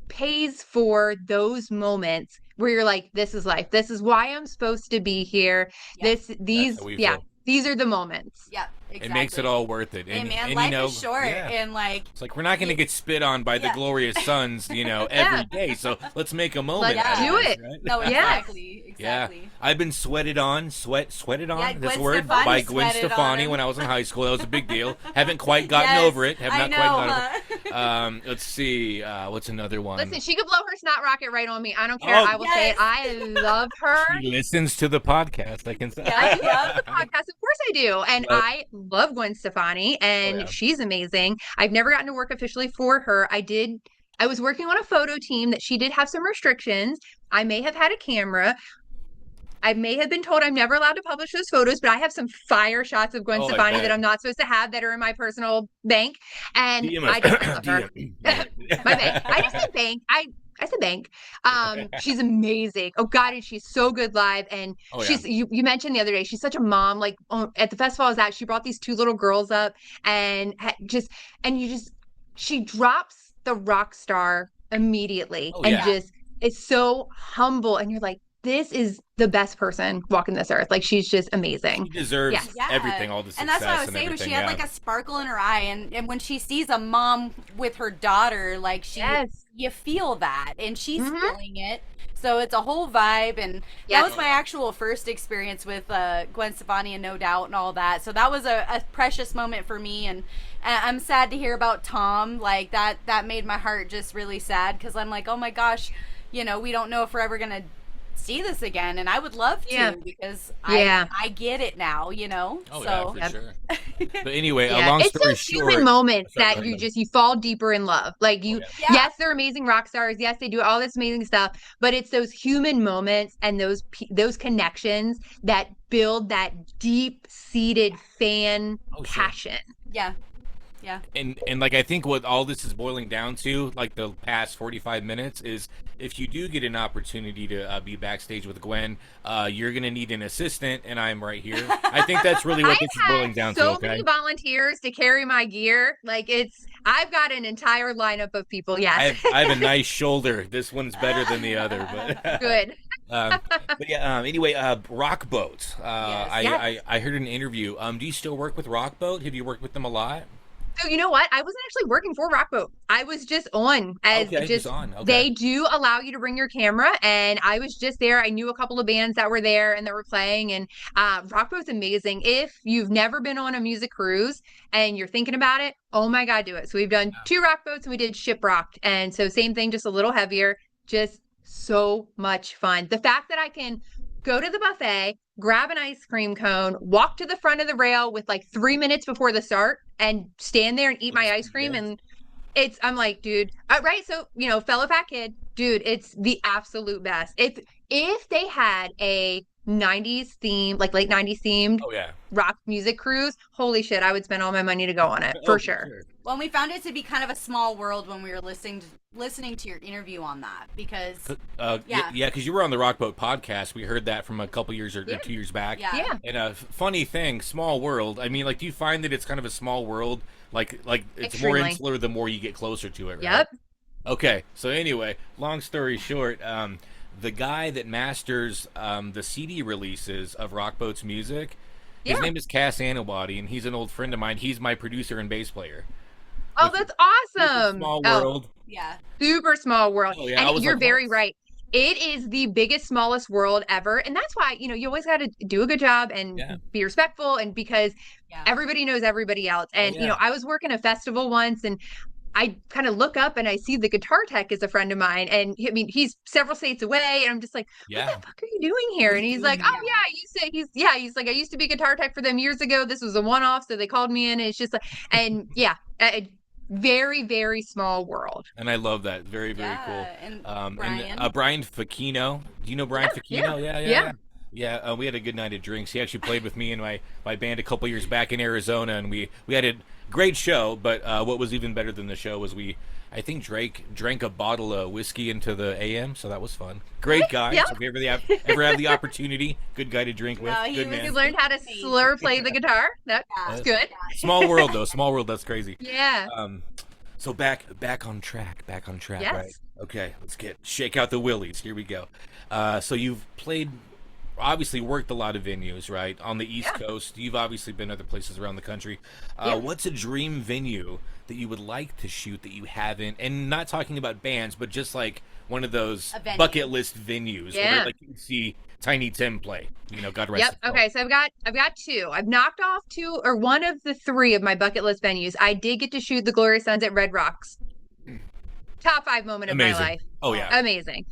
Speaker 3: pays for those moments where you're like, this is life. This is why I'm supposed to be here. These are the moments.
Speaker 2: Yeah, exactly.
Speaker 1: It makes it all worth it.
Speaker 2: And man, life is short, and like
Speaker 1: it's like we're not going to get spit on by the Glorious Sons, every day. So let's make a moment.
Speaker 3: Let's do it.
Speaker 1: Right?
Speaker 2: No, exactly.
Speaker 1: Yeah, I've been sweated on.
Speaker 2: Yeah,
Speaker 1: this word by Gwen Stefani when I was in high school. That was a big deal. Haven't quite gotten over it. Let's see. What's another one?
Speaker 3: Listen, she could blow her snot rocket right on me. I don't care. I will say it. I love her.
Speaker 1: She listens to the podcast. I can say.
Speaker 3: Yeah, I love the podcast. Of course I do. And I love Gwen Stefani, and she's amazing. I've never gotten to work officially for her. I was working on a photo team that she did have some restrictions. I may have had a camera. I may have been told I'm never allowed to publish those photos, but I have some fire shots of Gwen Stefani that I'm not supposed to have that are in my personal bank. And I just love her. My bank. I just said bank. I said bank. She's amazing. Oh God, and she's so good live. And you mentioned the other day, she's such a mom. Like at the festival I was at, she brought these 2 little girls up and she drops the rock star immediately just is so humble. And you're like, this is the best person walking this earth. Like, she's just amazing.
Speaker 1: She deserves everything, all the success.
Speaker 2: And that's what I was saying, she had like a sparkle in her eye. And when she sees a mom with her daughter, like you feel that. And she's feeling it. So it's a whole vibe. And that was my actual first experience with Gwen Stefani and No Doubt and all that. So that was a precious moment for me. And I'm sad to hear about Tom. Like, that made my heart just really sad. Because I'm like, oh my gosh, we don't know if we're ever going to see this again, and I would love to because I get it now,
Speaker 1: Oh, yeah, for sure. But anyway, a long
Speaker 3: it's
Speaker 1: story
Speaker 3: those
Speaker 1: short,
Speaker 3: human moments that you fall deeper in love. Like yes, they're amazing rock stars. Yes, they do all this amazing stuff, but it's those human moments and those connections that build that deep-seated fan passion.
Speaker 2: Yeah. Yeah.
Speaker 1: And like, I think what all this is boiling down to, like the past 45 minutes, is if you do get an opportunity to be backstage with Gwen, you're going to need an assistant, and I'm right here. I think that's really what this is boiling down to.
Speaker 3: So many volunteers to carry my gear. Like, I've got an entire lineup of people. Yes.
Speaker 1: I have a nice shoulder. This one's better than the other. But
Speaker 3: good.
Speaker 1: But yeah, anyway, Rockboat.
Speaker 3: Yes.
Speaker 1: I heard an interview. Do you still work with Rockboat? Have you worked with them a lot?
Speaker 3: So you know what? I wasn't actually working for Rockboat. I was just on They do allow you to bring your camera, and I was just there. I knew a couple of bands that were there and that were playing, and Rockboat's amazing. If you've never been on a music cruise and you're thinking about it, oh my God, do it. So we've done 2 Rockboats and we did Shiprocked, and so same thing, just a little heavier, just so much fun. The fact that I can go to the buffet, grab an ice cream cone, walk to the front of the rail with like 3 minutes before the start and stand there and eat my ice cream. And I'm like, dude, right? So, fellow fat kid, dude, it's the absolute best. If they had a 90s theme, like late 90s themed
Speaker 1: Oh yeah.
Speaker 3: rock music cruise, holy shit, I would spend all my money to go on it
Speaker 1: Oh,
Speaker 3: for
Speaker 1: for
Speaker 3: sure.
Speaker 1: sure.
Speaker 2: Well, we found it to be kind of a small world when we were listening to your interview on that because
Speaker 1: Yeah,
Speaker 2: yeah.
Speaker 1: because you were on the Rockboat podcast. We heard that from a couple years or
Speaker 3: Yeah.
Speaker 1: 2 years back.
Speaker 2: Yeah.
Speaker 3: Yeah,
Speaker 1: And a funny thing, small world. I mean, like, do you find that it's kind of a small world? Like it's more
Speaker 3: extremely.
Speaker 1: insular the more you get closer to it, right?
Speaker 3: Yep.
Speaker 1: Okay. So anyway, long story short, the guy that masters the CD releases of Rockboat's music, his
Speaker 3: Yeah.
Speaker 1: name is Cass Anobody, and he's an old friend of mine. He's my producer and bass player.
Speaker 3: Oh,
Speaker 1: Which is
Speaker 3: that's
Speaker 1: super
Speaker 3: awesome.
Speaker 1: small
Speaker 3: Oh,
Speaker 1: world.
Speaker 2: Yeah.
Speaker 3: super small world.
Speaker 1: Oh yeah, I
Speaker 3: And
Speaker 1: was
Speaker 3: you're
Speaker 1: like, what?
Speaker 3: very right. It is the biggest, smallest world ever. And that's why, you always got to do a good job and
Speaker 1: Yeah.
Speaker 3: be respectful. And because
Speaker 2: Yeah.
Speaker 3: everybody knows everybody else.
Speaker 1: Oh
Speaker 3: And,
Speaker 1: yeah.
Speaker 3: I was working a festival once and I kind of look up and I see the guitar tech is a friend of mine. And I mean, he's several states away. And I'm just like, what
Speaker 1: Yeah.
Speaker 3: the fuck are you doing here?
Speaker 1: What are
Speaker 3: And
Speaker 1: you
Speaker 3: he's
Speaker 1: doing
Speaker 3: like, oh,
Speaker 1: here?
Speaker 3: yeah, he's like, I used to be guitar tech for them years ago. This was a one off. So they called me in. And it's just like, and yeah, a very, very small world.
Speaker 1: And I love that. Very, very cool.
Speaker 2: Yeah. And
Speaker 1: And
Speaker 2: Brian.
Speaker 1: Brian Facchino. Do you know Brian
Speaker 3: Yeah,
Speaker 1: Facchino? Yeah, yeah,
Speaker 3: yeah.
Speaker 1: yeah. Yeah, we had a good night of drinks. He actually played with me and my band a couple years back in Arizona, and we had a great show. But what was even better than the show was I think Drake drank a bottle of whiskey into the AM, so that was fun. Great guy.
Speaker 3: Yeah.
Speaker 1: So if you ever have the opportunity, good guy to drink with.
Speaker 2: No, he
Speaker 1: Good
Speaker 2: was
Speaker 3: He
Speaker 1: man.
Speaker 3: learned how to slur play the guitar. That's
Speaker 2: Yeah.
Speaker 3: good.
Speaker 1: Small world though. Small world. That's crazy.
Speaker 3: Yeah.
Speaker 1: So back on track. Back on track.
Speaker 3: Yes.
Speaker 1: Right. Okay. Let's shake out the willies. Here we go. So you've played, obviously worked a lot of venues, right? On the East
Speaker 3: Yeah.
Speaker 1: Coast. You've obviously been other places around the country.
Speaker 3: Yeah.
Speaker 1: What's a dream venue that you would like to shoot that you haven't? And not talking about bands, but just like one of those
Speaker 2: A venue.
Speaker 1: bucket list venues
Speaker 3: Yeah.
Speaker 1: where like you can see Tiny Tim play. God rest
Speaker 3: Yep.
Speaker 1: his soul.
Speaker 3: Okay. So I've got two. I've knocked off two or one of the three of my bucket list venues. I did get to shoot the Glorious Sons at Red Rocks. Top 5 moment of my
Speaker 1: Amazing.
Speaker 3: life.
Speaker 1: Oh yeah.
Speaker 3: Amazing.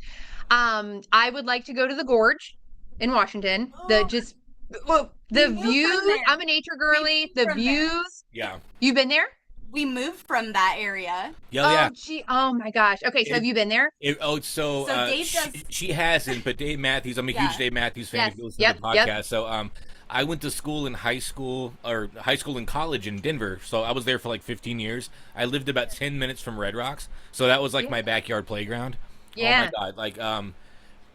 Speaker 3: I would like to go to the Gorge in Washington. The
Speaker 2: We moved from
Speaker 3: views.
Speaker 2: there.
Speaker 3: I'm a nature girly.
Speaker 2: moved
Speaker 3: The
Speaker 2: from there.
Speaker 3: views.
Speaker 1: Yeah.
Speaker 3: You've been there?
Speaker 2: We moved from that area.
Speaker 1: Yeah. Yeah.
Speaker 3: Oh gee. Oh my gosh. Okay. So have you been there?
Speaker 2: So Dave does-
Speaker 1: she hasn't, but Dave Matthews. I'm a
Speaker 2: Yeah.
Speaker 1: huge Dave Matthews fan.
Speaker 3: Yes.
Speaker 1: If you listen
Speaker 3: Yep,
Speaker 1: to the
Speaker 3: yep.
Speaker 1: podcast, so I went to school in high school and college in Denver. So I was there for like 15 years. I lived about 10 minutes from Red Rocks, so that was like
Speaker 3: Yeah.
Speaker 1: my backyard playground.
Speaker 3: Yeah.
Speaker 1: Oh my god! Like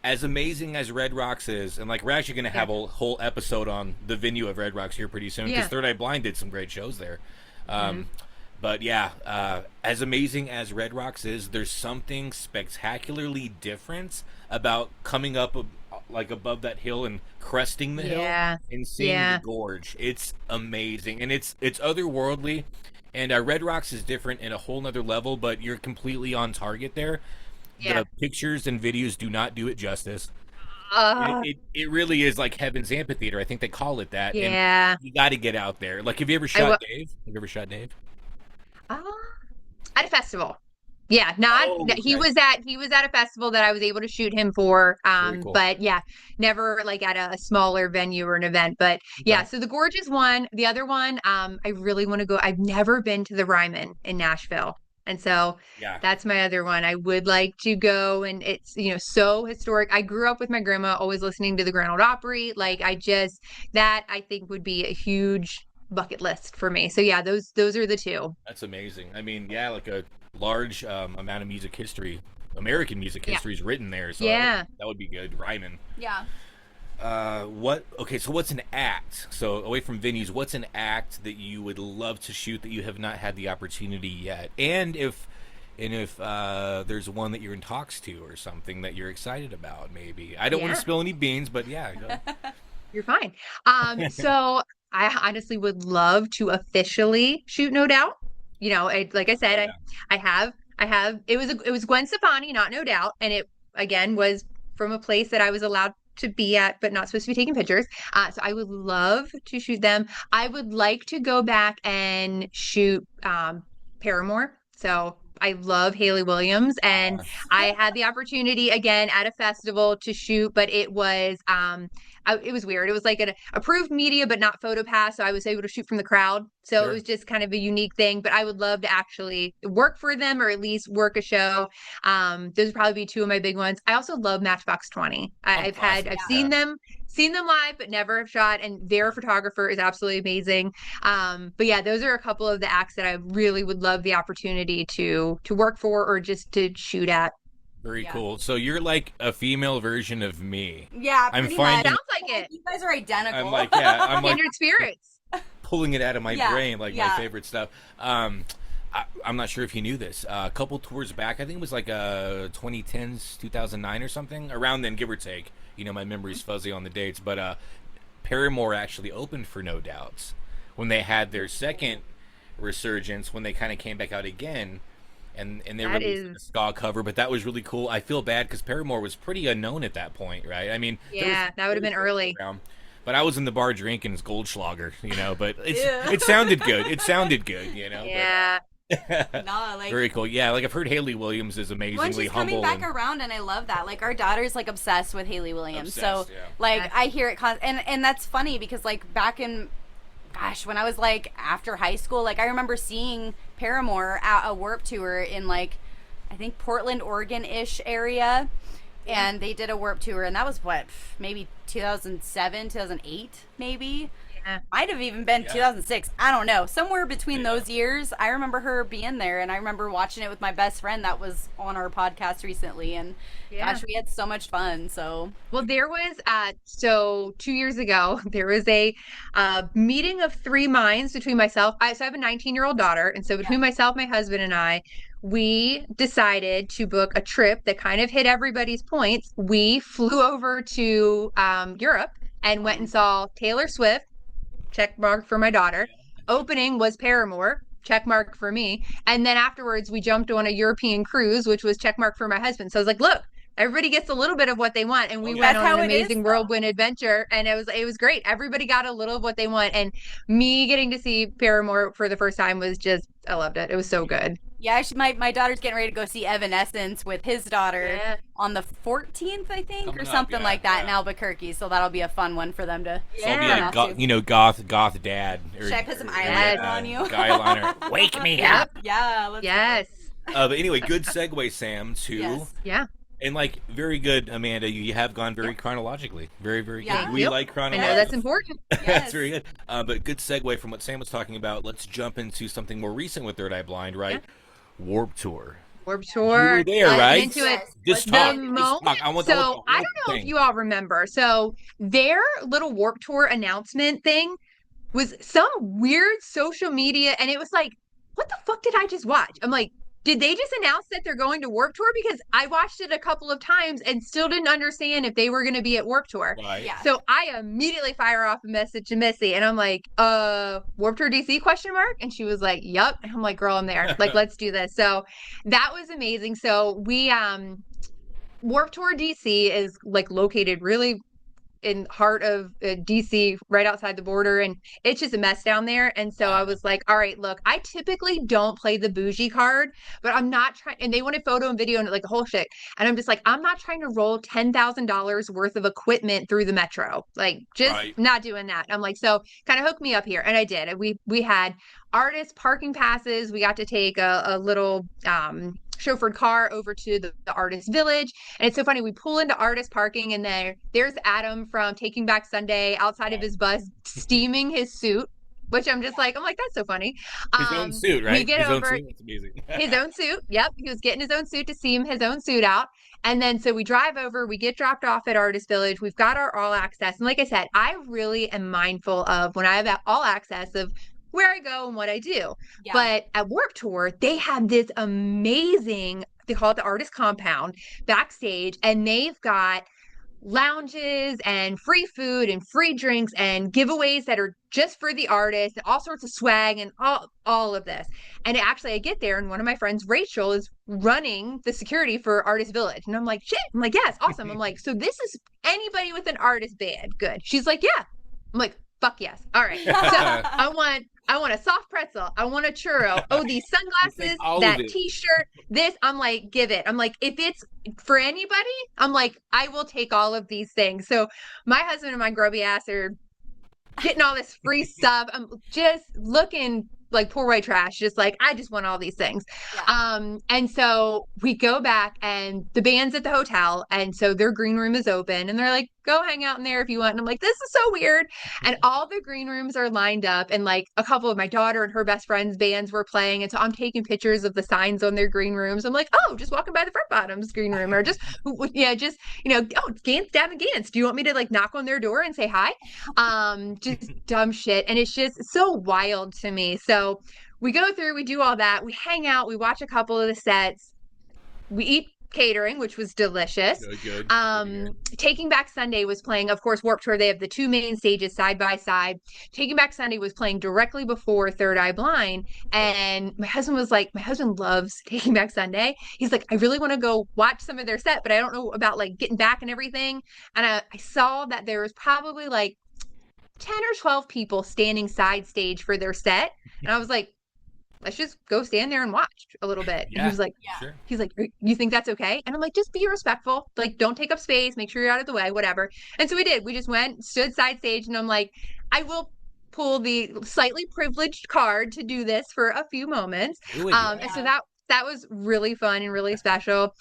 Speaker 1: as amazing as Red Rocks is, and like we're actually gonna have a whole episode on the venue of Red Rocks here pretty soon because
Speaker 3: Yeah.
Speaker 1: Third Eye Blind did some great shows there. But yeah, as amazing as Red Rocks is, there's something spectacularly different about coming up like above that hill and cresting the
Speaker 3: Yeah.
Speaker 1: hill and seeing
Speaker 3: Yeah.
Speaker 1: the gorge. It's amazing, and it's otherworldly. And Red Rocks is different in a whole nother level, but you're completely on target there.
Speaker 3: Yeah.
Speaker 1: The pictures and videos do not do it justice.
Speaker 3: Uh,
Speaker 1: It really is like Heaven's Amphitheater. I think they call it that.
Speaker 3: yeah.
Speaker 1: And you got to get out there. Like, have you ever shot Dave? Have you ever shot Dave?
Speaker 3: Uh, at a festival. Yeah, not
Speaker 1: Oh,
Speaker 3: he
Speaker 1: okay.
Speaker 3: was at a festival that I was able to shoot him for.
Speaker 1: Very cool.
Speaker 3: But yeah, never like at a smaller venue or an event. But yeah,
Speaker 1: Okay.
Speaker 3: so the Gorge is one. The other one, I really want to go. I've never been to the Ryman in Nashville. And so
Speaker 1: Yeah.
Speaker 3: that's my other one. I would like to go, and it's so historic. I grew up with my grandma always listening to the Grand Ole Opry. Like that I think would be a huge bucket list for me. So yeah, those are the two.
Speaker 1: That's amazing. I mean, yeah, like a large amount of music history, American music
Speaker 3: Yeah.
Speaker 1: history is written there. So
Speaker 3: Yeah.
Speaker 1: that would be good. Ryman.
Speaker 2: Yeah.
Speaker 1: So what's an act? So away from venues, what's an act that you would love to shoot that you have not had the opportunity yet? And if there's one that you're in talks to or something that you're excited about, maybe. I don't want
Speaker 3: Yeah.
Speaker 1: to spill any beans, but yeah. Go.
Speaker 3: You're fine. So I honestly would love to officially shoot No Doubt. Like I said, I have. It was Gwen Stefani, not No Doubt, and it again was from a place that I was allowed to be at, but not supposed to be taking pictures. So I would love to shoot them. I would like to go back and shoot Paramore. So I love Haley Williams, and I had the opportunity again at a festival to shoot, but it was it was weird. It was like an approved media, but not photo pass. So I was able to shoot from the crowd. So
Speaker 1: Sure.
Speaker 3: it was just kind of a unique thing, but I would love to actually work for them or at least work a show. Those would probably be two of my big ones. I also love Matchbox 20. I've
Speaker 1: awesome.
Speaker 3: seen them live, but never have shot, and their photographer is absolutely amazing. But yeah, those are a couple of the acts that I really would love the opportunity to work for or just to shoot at.
Speaker 1: Very cool. So you're like a female version of me.
Speaker 2: Yeah,
Speaker 1: I'm
Speaker 2: pretty
Speaker 1: finding-
Speaker 2: much.
Speaker 3: Sounds like it.
Speaker 2: You guys are identical.
Speaker 1: I'm like, I'm like
Speaker 3: Kindred spirits.
Speaker 1: pulling it out of my
Speaker 2: Yeah,
Speaker 1: brain, like
Speaker 2: yeah.
Speaker 1: my favorite stuff. I'm not sure if you knew this. A couple tours back, I think it was like 2010s, 2009 or something, around then, give or take. You know, my memory's fuzzy on the dates, but Paramore actually opened for No Doubts when they had their second resurgence, when they kind of came back out again, and they
Speaker 3: That
Speaker 1: released a ska cover. But that was really cool. I feel bad because Paramore was pretty unknown at that point, right? I mean,
Speaker 3: Yeah, that would have been early.
Speaker 1: around, but I was in the bar drinking Goldschlager, you know. But
Speaker 2: Yeah.
Speaker 1: it sounded good. It sounded good, you know.
Speaker 3: Yeah.
Speaker 2: No, like
Speaker 1: Very cool. Yeah, like I've heard Haley Williams is
Speaker 2: when
Speaker 1: amazingly
Speaker 2: she's coming
Speaker 1: humble.
Speaker 2: back
Speaker 1: and,
Speaker 2: around, and I love that. Like our daughter's like obsessed with Haley Williams,
Speaker 1: Obsessed,
Speaker 2: so
Speaker 1: yeah.
Speaker 2: like I hear it and that's funny because like back in, gosh, when I was like after high school, like I remember seeing Paramore at a Warp Tour in like I think Portland, Oregon-ish area, and they did a Warp Tour, and that was what, maybe 2007, 2008, maybe.
Speaker 3: Yeah.
Speaker 2: Might have even been 2006. I don't know. Somewhere between those years, I remember her being there, and I remember watching it with my best friend that was on our podcast recently. And gosh, we had so much fun. So
Speaker 3: Well, there was so 2 years ago there was a meeting of three minds between myself. So I have a 19-year-old daughter, and so between myself, my husband, and I, we decided to book a trip that kind of hit everybody's points. We flew over to Europe and went and saw Taylor Swift. Check mark for my daughter. Opening was Paramore. Check mark for me. And then afterwards, we jumped on a European cruise, which was check mark for my husband. So I was like, look, everybody gets a little bit of what they want. And we went
Speaker 2: That's
Speaker 3: on
Speaker 2: how
Speaker 3: an
Speaker 2: it is,
Speaker 3: amazing
Speaker 2: though.
Speaker 3: whirlwind adventure. And it was great. Everybody got a little of what they want. And me getting to see Paramore for the first time was just, I loved it. It was so good.
Speaker 2: yeah, my daughter's getting ready to go see Evanescence with his daughter
Speaker 3: Yeah.
Speaker 2: on the 14th, I think,
Speaker 1: Coming
Speaker 2: or
Speaker 1: up,
Speaker 2: something
Speaker 1: yeah,
Speaker 2: like that in
Speaker 1: yeah.
Speaker 2: Albuquerque. So that'll be a fun one for them to.
Speaker 1: So I'll be
Speaker 3: Yeah.
Speaker 1: like, goth dad. Or,
Speaker 2: Should I put some
Speaker 1: or,
Speaker 2: eyeliner on you?
Speaker 1: Eyeliner. Wake me up.
Speaker 2: Yeah. Let's
Speaker 3: Yes.
Speaker 1: But anyway, good segue, Sam, to
Speaker 2: Yes.
Speaker 3: Yeah.
Speaker 1: and like very good, Amanda. You have gone very chronologically, very
Speaker 2: Yeah.
Speaker 1: good. We
Speaker 3: Yep.
Speaker 1: like
Speaker 3: I
Speaker 1: chronology.
Speaker 3: know that's important.
Speaker 1: That's
Speaker 2: Yes.
Speaker 1: very good. But good segue from what Sam was talking about. Let's jump into something more recent with Third Eye Blind, right? Warp Tour.
Speaker 3: Warp Tour.
Speaker 1: You were there,
Speaker 3: Let's
Speaker 1: right?
Speaker 3: get into it.
Speaker 1: Just
Speaker 3: The
Speaker 1: talk. Just
Speaker 3: moment,
Speaker 1: talk. I want
Speaker 3: so
Speaker 1: the
Speaker 3: I
Speaker 1: whole
Speaker 3: don't know
Speaker 1: thing.
Speaker 3: if you all remember. So their little Warp Tour announcement thing was some weird social media, and it was like, what the fuck did I just watch? I'm like, did they just announce that they're going to Warp Tour? Because I watched it a couple of times and still didn't understand if they were going to be at Warp Tour.
Speaker 1: Right.
Speaker 2: Yeah.
Speaker 3: So I immediately fire off a message to Missy, and I'm like, Warp Tour DC question mark? And she was like, yup. And I'm like, girl, I'm there. Like, let's do this. So that was amazing. So we Warp Tour DC is like located really in heart of DC, right outside the border, and it's just a mess down there. And so I was like, all right, look, I typically don't play the bougie card, but I'm not trying. And they wanted photo and video and like a whole shit, and I'm just like, I'm not trying to roll $10,000 worth of equipment through the metro, like just
Speaker 1: Right.
Speaker 3: not doing that. I'm like, so kind of hook me up here, and I did. And we had artist parking passes. We got to take a little chauffeured car over to the artist village. And it's so funny, we pull into artist parking, and there's Adam from Taking Back Sunday outside of his bus steaming his suit, which I'm just like, that's so funny.
Speaker 1: His own suit, right?
Speaker 3: We get
Speaker 1: his
Speaker 3: over
Speaker 1: own suit. That's amazing.
Speaker 3: his own suit. Yep. He was getting his own suit to see his own suit out. And then so we drive over, we get dropped off at Artist Village. We've got our all access. And like I said, I really am mindful of when I have all access of where I go and what I do.
Speaker 2: Yeah.
Speaker 3: But at Warp Tour, they have this amazing, they call it the artist compound backstage, and they've got lounges and free food and free drinks and giveaways that are just for the artist, and all sorts of swag and all of this. And actually I get there, and one of my friends, Rachel, is running the security for Artist Village. And I'm like, shit. I'm like, yes, awesome. I'm like, so this is anybody with an artist band. Good. She's like, yeah. I'm like, fuck yes. All right. So I want I want a soft pretzel. I want a churro. Oh, these sunglasses,
Speaker 1: all
Speaker 3: that
Speaker 1: of it.
Speaker 3: t-shirt, this. I'm like, give it. I'm like, if it's for anybody, I'm like, I will take all of these things. So my husband and my grubby ass are getting all this free stuff. I'm just looking like poor white trash, just like, I just want all these things. And so we go back and the band's at the hotel, and so their green room is open, and they're like, go hang out in there if you want. And I'm like, this is so weird. And all the green rooms are lined up, and like a couple of my daughter and her best friend's bands were playing, and so I'm taking pictures of the signs on their green rooms. I'm like, oh, just walking by the Front Bottoms green room, or just oh, it's Gans, Dab and Gans. Do you want me to like knock on their door and say hi? Just dumb shit. And it's just so wild to me. So we go through, we do all that, we hang out, we watch a couple of the sets, we eat catering, which was delicious.
Speaker 1: Good.
Speaker 3: Taking Back Sunday was playing, of course, Warped Tour. They have the two main stages side by side. Taking Back Sunday was playing directly before Third Eye Blind. And my husband was like, my husband loves Taking Back Sunday. He's like, I really want to go watch some of their set, but I don't know about like getting back and everything. And I saw that there was probably like 10 or 12 people standing side stage for their set. And I was like, let's just go stand there and watch a little bit.
Speaker 1: Yeah,
Speaker 3: and he was like,
Speaker 1: sure.
Speaker 3: He's like, you think that's okay? And I'm like, just be respectful. Like, don't take up space. Make sure you're out of the way, whatever. And so we did. We just went, stood side stage, and I'm like, I will pull the slightly privileged card to do this for a few moments. And so that was really fun and really special.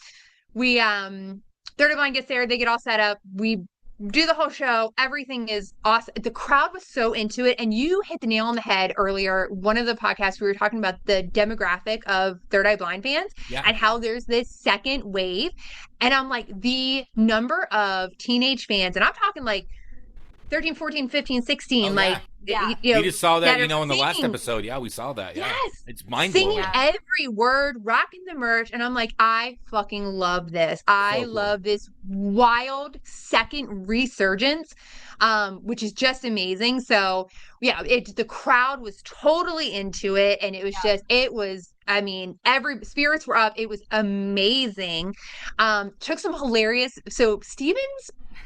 Speaker 3: We Third of Line gets there, they get all set up. We do the whole show. Everything is awesome. The crowd was so into it. And you hit the nail on the head earlier. One of the podcasts, we were talking about the demographic of Third Eye Blind fans and how there's this second wave. And I'm like, the number of teenage fans, and I'm talking like 13, 14, 15, 16,
Speaker 1: you just saw that, in the
Speaker 3: singing.
Speaker 1: last episode. Yeah, we saw that. Yeah.
Speaker 3: Yes.
Speaker 1: It's mind-blowing.
Speaker 3: Singing every word, rocking the merch. And I'm like, I fucking love this. I love this wild second resurgence, which is just amazing. So yeah, the crowd was totally into it. And it was every spirits were up. It was amazing. Took some hilarious. So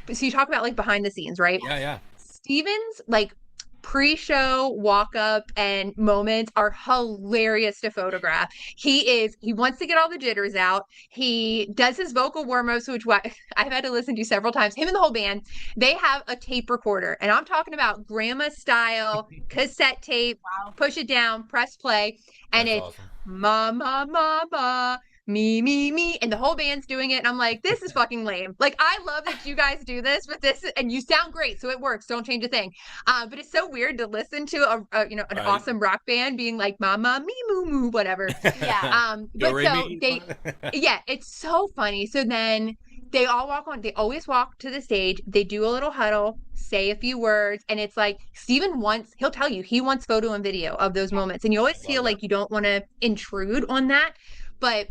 Speaker 3: you talk about like behind the scenes, right?
Speaker 1: Yeah.
Speaker 3: Steven's like pre-show walk-up and moments are hilarious to photograph. He wants to get all the jitters out. He does his vocal warm-ups, which I've had to listen to several times. Him and the whole band, they have a tape recorder, and I'm talking about grandma style cassette tape. Wow. Push it down, press play, and that's it's awesome. Mama, mama, me, and the whole band's doing it, and I'm like, this is fucking lame. Like, I love that you guys do this, but and you sound great, so it works. Don't change a thing. But it's so weird to listen to an awesome rock band being like, mama, me, moo, moo, whatever. Yeah. But so it's so funny. So then they all walk on. They always walk to the stage. They do a little huddle, say a few words, and it's like Steven he'll tell you he wants photo and video of those moments, and you always feel like you don't want to intrude on that, but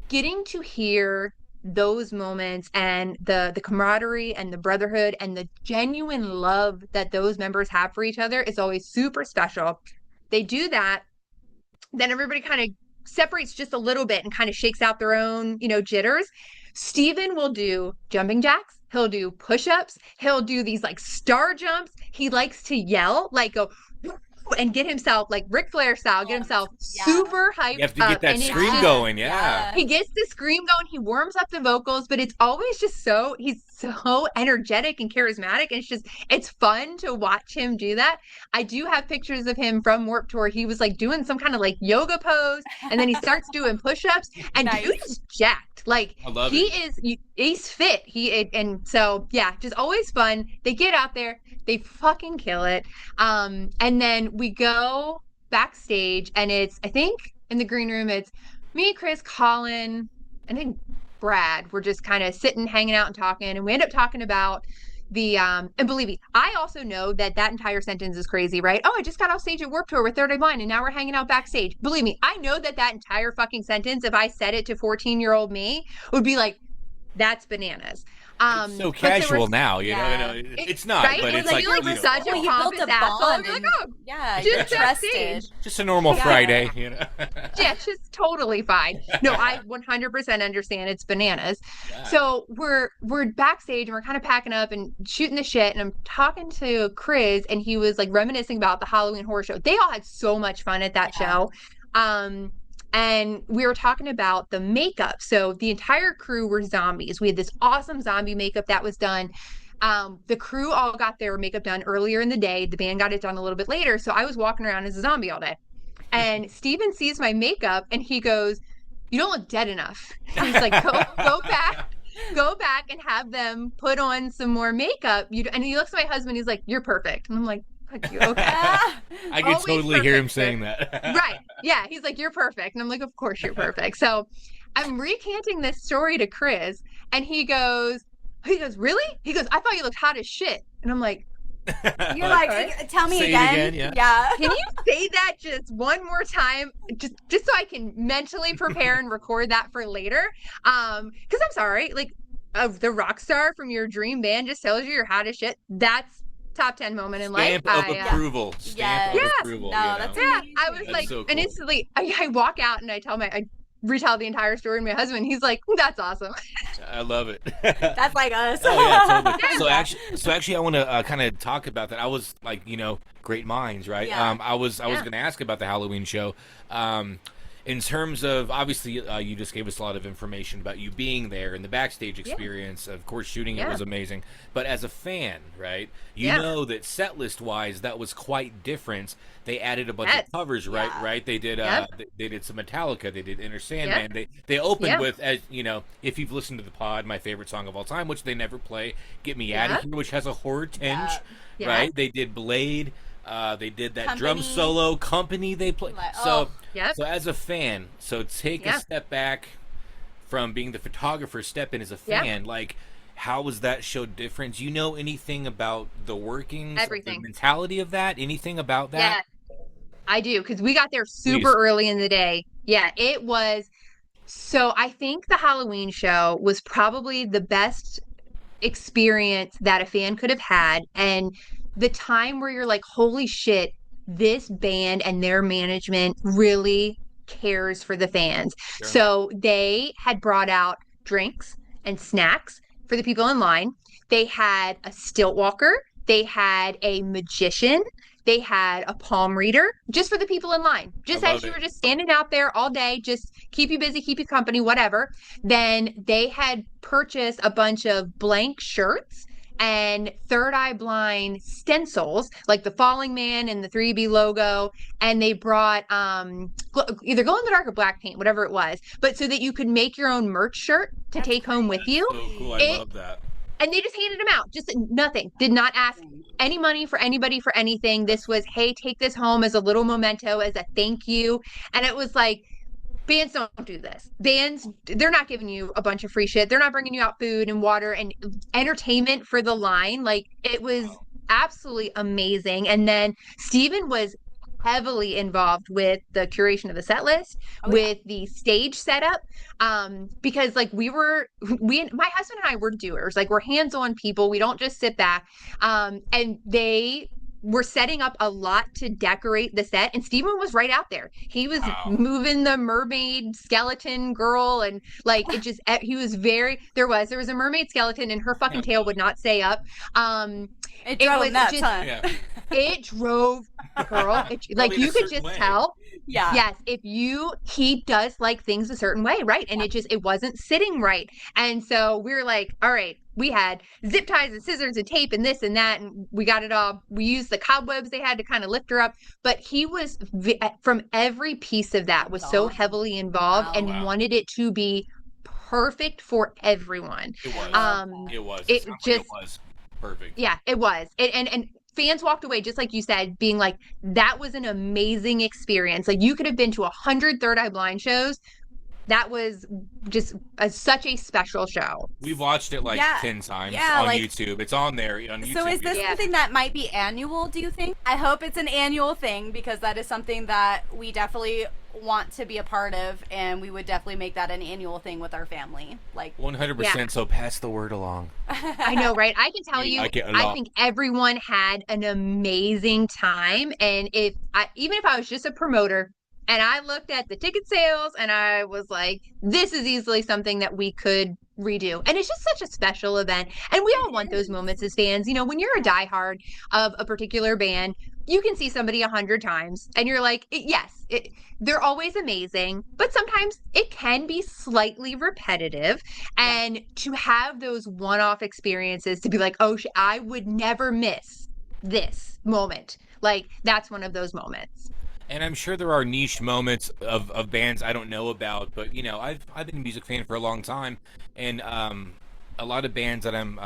Speaker 3: getting to hear those moments and the camaraderie and the brotherhood and the genuine love that those members have for each other is always super special. They do that, then everybody kind of separates just a little bit and kind of shakes out their own, jitters. Steven will do jumping jacks. He'll do push-ups. He'll do these like star jumps. He likes to yell, like go and get himself like Ric Flair style, get himself super hyped.
Speaker 1: You have to get that scream going, He gets the scream going. He warms up the vocals, but it's always just he's so energetic and charismatic. And it's fun to watch him do that. I do have pictures of him from Warped Tour. He was like doing some kind of like yoga pose, and then he starts doing push-ups, and dude is jacked. Like he's fit. And so just always fun. They get out there, they fucking kill it. And then we go backstage, and it's, I think in the green room, it's me, Chris, Colin, I think Brad. We're just kind of sitting, hanging out and talking. And we end up talking about and believe me, I also know that entire sentence is crazy, right? Oh, I just got off stage at Warped Tour with Third Eye Blind, and now we're hanging out backstage. Believe me, I know that entire fucking sentence, if I said it to 14-year-old me, would be like, that's bananas. It's so casual now, you know. It's not, right? But it's like
Speaker 3: such a pompous asshole. You're like, oh,
Speaker 2: you're trusted.
Speaker 1: Just a normal Friday,
Speaker 3: Yeah, just totally fine. No, I 100% understand. It's bananas.
Speaker 1: Yeah.
Speaker 3: So we're backstage and we're kind of packing up and shooting the shit. And I'm talking to Chris, and he was like reminiscing about the Halloween Horror Show. They all had so much fun at that show. And we were talking about the makeup. So the entire crew were zombies. We had this awesome zombie makeup that was done. The crew all got their makeup done earlier in the day. The band got it done a little bit later. So I was walking around as a zombie all day. And Steven sees my makeup and he goes, "You don't look dead enough." He's like, go back and have them put on some more makeup. And he looks at my husband. He's like, "You're perfect." And I'm like, "Fuck you." Okay.
Speaker 1: I can
Speaker 3: Always
Speaker 1: totally hear him
Speaker 3: perfect,
Speaker 1: saying that.
Speaker 3: Right. Yeah. He's like, "You're perfect." And I'm like, "Of course you're perfect." So I'm recanting this story to Chris, and he goes, "Really?" He goes, "I thought you looked hot as shit." And I'm like,
Speaker 2: You're like, tell me
Speaker 1: Say it
Speaker 2: again.
Speaker 1: again,
Speaker 2: Yeah.
Speaker 3: "Can you say that just one more time, just so I can mentally prepare and record that for later?" Because I'm sorry, like the rock star from your dream band just tells you you're hot as shit. That's top 10 moment in life.
Speaker 1: Stamp of approval. Stamp of
Speaker 2: Yes.
Speaker 1: approval.
Speaker 2: No,
Speaker 1: you know?
Speaker 2: that's
Speaker 3: Yeah,
Speaker 2: amazing.
Speaker 3: I was
Speaker 1: That's
Speaker 3: like,
Speaker 1: so
Speaker 3: and
Speaker 1: cool.
Speaker 3: instantly I walk out and I retell the entire story to my husband. He's like, "That's awesome."
Speaker 1: I love it.
Speaker 2: That's like us.
Speaker 1: Oh yeah, totally. So actually, I want to kind of talk about that. I was like, great minds, right?
Speaker 2: Yeah.
Speaker 1: I was going to ask about the Halloween show. In terms of, obviously, you just gave us a lot of information about you being there and the backstage experience. Of course, shooting it was amazing. But as a fan, right, you know that set list wise, that was quite different. They added a bunch of covers, right?
Speaker 2: Yeah.
Speaker 1: Right? They did. They did some Metallica. They did Inner Sandman. They opened
Speaker 3: Yeah.
Speaker 1: with, as if you've listened to the pod, my favorite song of all time, which they never play, "Get Me Out of Here," which has a horror tinge,
Speaker 3: Yeah.
Speaker 1: right? They did Blade. They did that drum
Speaker 2: Company.
Speaker 1: solo, Company. They play.
Speaker 2: Like,
Speaker 1: So
Speaker 3: Yep.
Speaker 1: as a fan, take a step back from being the photographer, step in as a fan. Like, how was that show different? Do you know anything about the workings,
Speaker 3: Everything.
Speaker 1: the mentality of that? Anything about that?
Speaker 3: Yeah, I do, because we got there super
Speaker 1: Please.
Speaker 3: early in the day. Yeah, it was. So I think the Halloween show was probably the best experience that a fan could have had. And the time where you're like, holy shit, this band and their management really cares for the fans.
Speaker 1: Sure.
Speaker 3: So they had brought out drinks and snacks for the people in line. They had a stilt walker. They had a magician. They had a palm reader just for the people in line. Just
Speaker 1: I
Speaker 3: as
Speaker 1: love
Speaker 3: you
Speaker 1: it.
Speaker 3: were just standing out there all day, just keep you busy, keep you company, whatever. Then they had purchased a bunch of blank shirts and Third Eye Blind stencils, like the Falling Man and the 3B logo. And they brought either glow in the dark or black paint, whatever it was. But so that you could make your own merch shirt to take home with you.
Speaker 1: So cool. I love that.
Speaker 3: And they just handed them out. Just nothing. Did not ask any money for anybody for anything. This was, hey, take this home as a little memento, as a thank you. And it was like, bands don't do this. Bands, they're not giving you a bunch of free shit. They're not bringing you out food and water and entertainment for the line. Like, it was absolutely amazing. And then Steven was heavily involved with the curation of the set list, with the stage setup, because like my husband and I were doers. Like, we're hands-on people. We don't just sit back. And they were setting up a lot to decorate the set, and Steven was right out there. He was moving the mermaid skeleton girl, and like it just he was very there was a mermaid skeleton, and her fucking tail would not stay up.
Speaker 2: It drove
Speaker 3: was
Speaker 2: nuts,
Speaker 3: just-
Speaker 2: huh?
Speaker 1: Yeah.
Speaker 3: It drove girl. Like,
Speaker 1: in
Speaker 3: you
Speaker 1: a
Speaker 3: could
Speaker 1: certain
Speaker 3: just
Speaker 1: way.
Speaker 3: tell.
Speaker 2: Yeah.
Speaker 3: Yes, he does like things a certain way, right? And it wasn't sitting right. And so we were like, all right, we had zip ties and scissors and tape and this and that, and we got it all. We used the cobwebs they had to kind of lift her up. But he was, from every piece of that, was so heavily involved and wanted it to be perfect for everyone.
Speaker 1: It was. It was.
Speaker 3: It
Speaker 1: sounds like
Speaker 3: just-
Speaker 1: it was perfect.
Speaker 3: Yeah, it was. And fans walked away, just like you said, being like, that was an amazing experience. Like, you could have been to 100 Third Eye Blind shows. That was just such a special show.
Speaker 1: We've watched it like
Speaker 2: Yeah.
Speaker 1: 10 times
Speaker 2: Yeah,
Speaker 1: on
Speaker 2: like-
Speaker 1: YouTube. It's on there on YouTube.
Speaker 2: So is this
Speaker 3: Yeah.
Speaker 2: something that might be annual, do you think? I hope it's an annual thing, because that is something that we definitely want to be a part of, and we would definitely make that an annual thing with our family. Like,
Speaker 1: 100%. So pass the word along.
Speaker 3: I know, right? I can tell
Speaker 1: We
Speaker 3: you,
Speaker 1: like it a
Speaker 3: I
Speaker 1: lot.
Speaker 3: think everyone had an amazing time. And even if I was just a promoter, And I looked at the ticket sales and I was like, this is easily something that we could redo. And it's just such a special event. And we all want those moments as fans. You know, when you're a diehard of a particular band, you can see somebody 100 times and you're like, yes, they're always amazing, but sometimes it can be slightly repetitive. And to have those one-off experiences to be like, oh, I would never miss this moment. Like, that's one of those moments.
Speaker 1: And I'm sure there are niche moments of bands I don't know about, but you know, I've been a music fan for a long time, and a lot of bands that I'm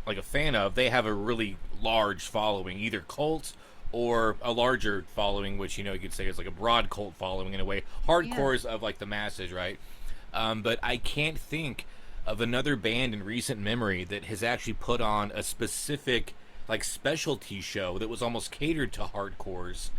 Speaker 1: like a fan of, they have a really large following, either cult or a larger following, which you know you could say is like a broad cult following in a way. Hardcore is of like the masses, right? But I can't think of another band in recent memory that has actually put on a specific like specialty show that was almost catered to hardcores.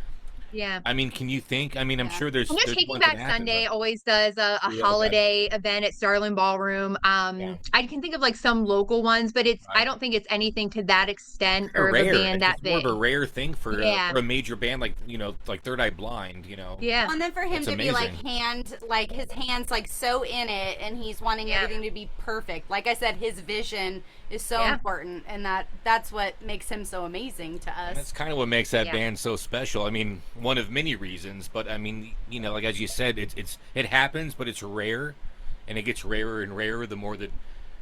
Speaker 3: Yeah.
Speaker 1: I mean, can you think? I mean, I'm sure there's.
Speaker 3: I know
Speaker 1: there's
Speaker 3: Taking
Speaker 1: ones
Speaker 3: Back
Speaker 1: that happen,
Speaker 3: Sunday
Speaker 1: but-
Speaker 3: always does a holiday event at Starlin Ballroom. I can think of like some local ones, but I don't think it's anything to that extent or of a band that
Speaker 1: it's
Speaker 3: big.
Speaker 1: more of a rare thing for
Speaker 3: Yeah.
Speaker 1: a major band like like Third Eye Blind.
Speaker 3: Yeah.
Speaker 2: And then for him
Speaker 1: That's
Speaker 2: to be like
Speaker 1: amazing.
Speaker 2: his hands like so in it, and he's wanting everything to be perfect. Like I said, his vision is so important, and that's what makes him so amazing to us.
Speaker 1: That's kind of what makes that band so special. I mean, one of many reasons, but I mean, like as you said, it happens, but it's rare, and it gets rarer and rarer the more that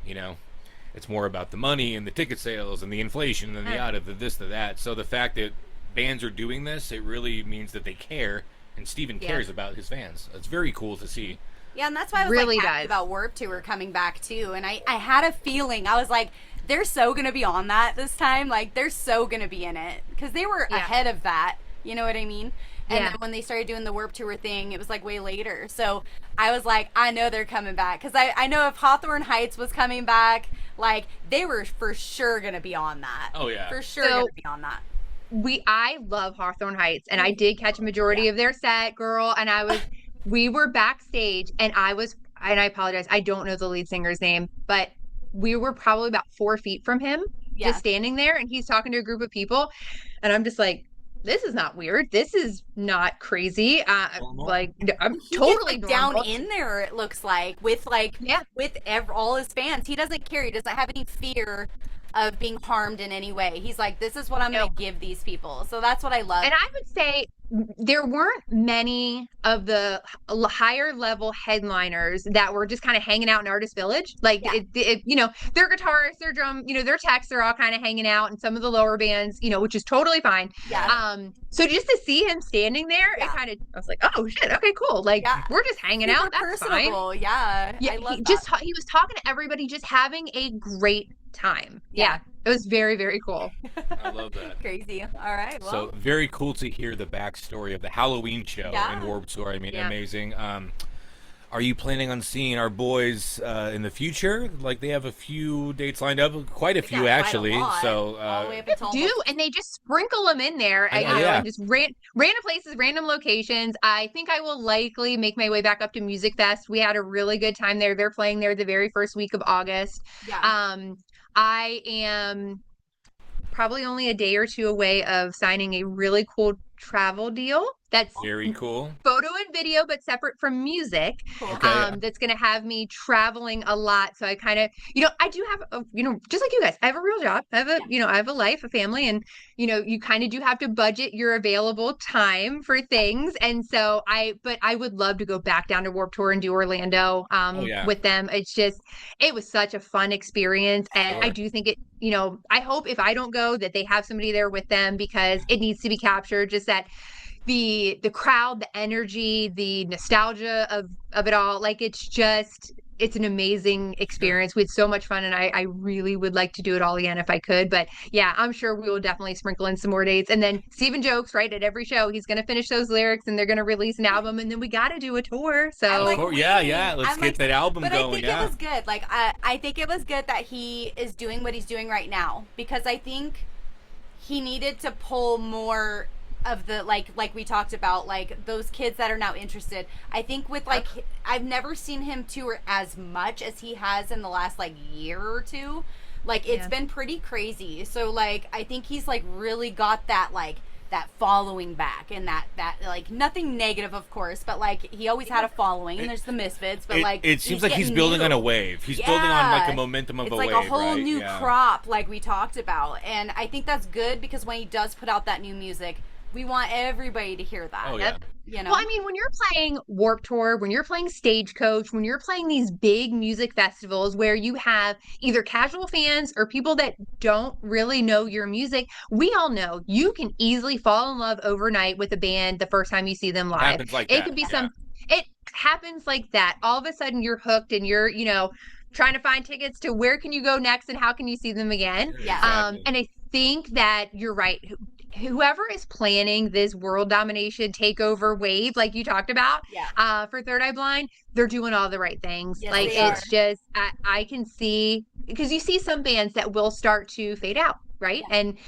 Speaker 1: it's more about the money and the ticket sales and the inflation and the this, the that. So the fact that bands are doing this, it really means that they care, and Steven cares about his fans. It's very cool to see.
Speaker 2: Yeah, and that's why I was
Speaker 3: Really
Speaker 2: happy about Warped Tour coming back too. And I had a feeling, I was like, they're so gonna be on that this time. Like they're so gonna be in it because they were ahead of that. You know what I mean? And then when they started doing the Warped Tour thing, it was like way later. So I was like, I know they're coming back because I know if Hawthorne Heights was coming back, like they were for sure gonna be on that.
Speaker 1: Oh yeah,
Speaker 2: for sure gonna be on that.
Speaker 3: I love Hawthorne Heights, and I did catch a majority of their set, girl. And we were backstage, and I apologize, I don't know the lead singer's name, but we were probably about 4 feet from him, just standing there, and he's talking to a group of people, and I'm just like, this is not weird. This is not crazy. Like I'm totally
Speaker 2: down in there. It looks like with all his fans, he doesn't care. He doesn't have any fear of being harmed in any way. He's like, this is what I'm going to give these people. So that's what I love.
Speaker 3: And I would say there weren't many of the higher level headliners that were just kind of hanging out in Artist Village. Like, their guitarists, their drum, their techs are all kind of hanging out, and some of the lower bands, which is totally fine.
Speaker 2: Yeah.
Speaker 3: So just to see him standing there, I was like, oh shit, okay, cool. Like, we're just hanging out. That's
Speaker 2: personable.
Speaker 3: fine.
Speaker 2: Yeah.
Speaker 3: Yeah.
Speaker 2: I love
Speaker 3: he was talking to everybody, just having a great time. Yeah. It was very, very cool.
Speaker 1: I love that.
Speaker 2: Crazy. All right. Well.
Speaker 1: So very cool to hear the backstory of the Halloween show in Warped Tour. I mean, amazing. Are you planning on seeing our boys in the future? Like they have a few dates lined up, quite a few actually. So
Speaker 3: and they just sprinkle them in there. Just random places, random locations. I think I will likely make my way back up to Music Fest. We had a really good time there. They're playing there the very first week of August.
Speaker 2: Yeah.
Speaker 3: I am probably only a day or two away of signing a really cool travel deal. That's
Speaker 1: very cool.
Speaker 3: Photo and video, but separate from music.
Speaker 2: Cool.
Speaker 1: Okay.
Speaker 3: That's going to have me traveling a lot. So I kind of, I do have, just like you guys, I have a real job. I have I have a life, a family, and, you kind of do have to budget your available time for things. And so but I would love to go back down to Warped Tour and do Orlando with them. It was such a fun experience. And I do think I hope if I don't go that they have somebody there with them because it needs to be captured. Just that the crowd, the energy, the nostalgia of it all. Like it's an amazing experience. We had so much fun, and I really would like to do it all again if I could. But yeah, I'm sure we will definitely sprinkle in some more dates. And then Steven jokes, right, at every show, he's going to finish those lyrics and they're going to release an album, and then we got to do a tour. So
Speaker 1: let's get that album
Speaker 2: but
Speaker 1: going.
Speaker 2: I think it was good. Like I think it was good that he is doing what he's doing right now, because I think he needed to pull more of the like we talked about, like those kids that are now interested. I think with I've never seen him tour as much as he has in the last year or two. Like it's been pretty crazy. So I think he's really got that that following back, and that like nothing negative, of course, but like he always had a following. And there's the Misfits, but like
Speaker 1: it seems like he's building on a wave. He's building on like a momentum of a wave.
Speaker 2: It's like a whole
Speaker 1: right?
Speaker 2: new crop, like we talked about, and I think that's good because when he does put out that new music, we want everybody to hear that.
Speaker 1: Oh, yeah.
Speaker 2: You know?
Speaker 3: Well, I mean, when you're playing Warped Tour, when you're playing Stagecoach, when you're playing these big music festivals where you have either casual fans or people that don't really know your music, we all know you can easily fall in love overnight with a band the first time you see them live.
Speaker 1: It happens like
Speaker 3: it
Speaker 1: that.
Speaker 3: could be
Speaker 1: yeah.
Speaker 3: it happens like that. All of a sudden you're hooked and you're, trying to find tickets to where can you go next and how can you see them again.
Speaker 2: Yeah.
Speaker 1: Exactly.
Speaker 3: And I think that you're right. Whoever is planning this world domination takeover wave, like you talked about, for Third Eye Blind, they're doing all the right things.
Speaker 2: Yes,
Speaker 3: like
Speaker 2: they
Speaker 3: it's just, I can see, because you see some bands that will start to fade out, right?
Speaker 2: Yeah.
Speaker 3: And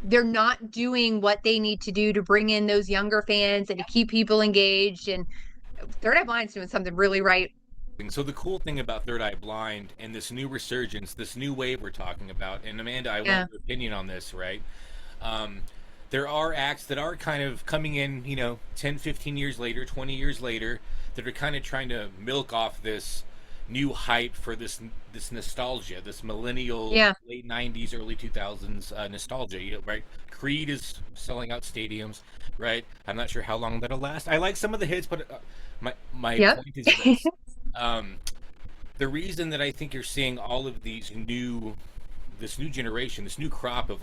Speaker 3: they're not doing what they need to do to bring in those younger fans and to keep people engaged. And Third Eye Blind's doing something really right.
Speaker 1: So the cool thing about Third Eye Blind and this new resurgence, this new wave we're talking about, and Amanda, I want your opinion on this, right? There are acts that are kind of coming in, 10, 15 years later, 20 years later, that are kind of trying to milk off this new hype for this nostalgia, this millennial, late 90s, early 2000s nostalgia, right? Creed is selling out stadiums, right? I'm not sure how long that'll last. I like some of the hits, but my point is this. The reason that I think you're seeing all of this new generation, this new crop of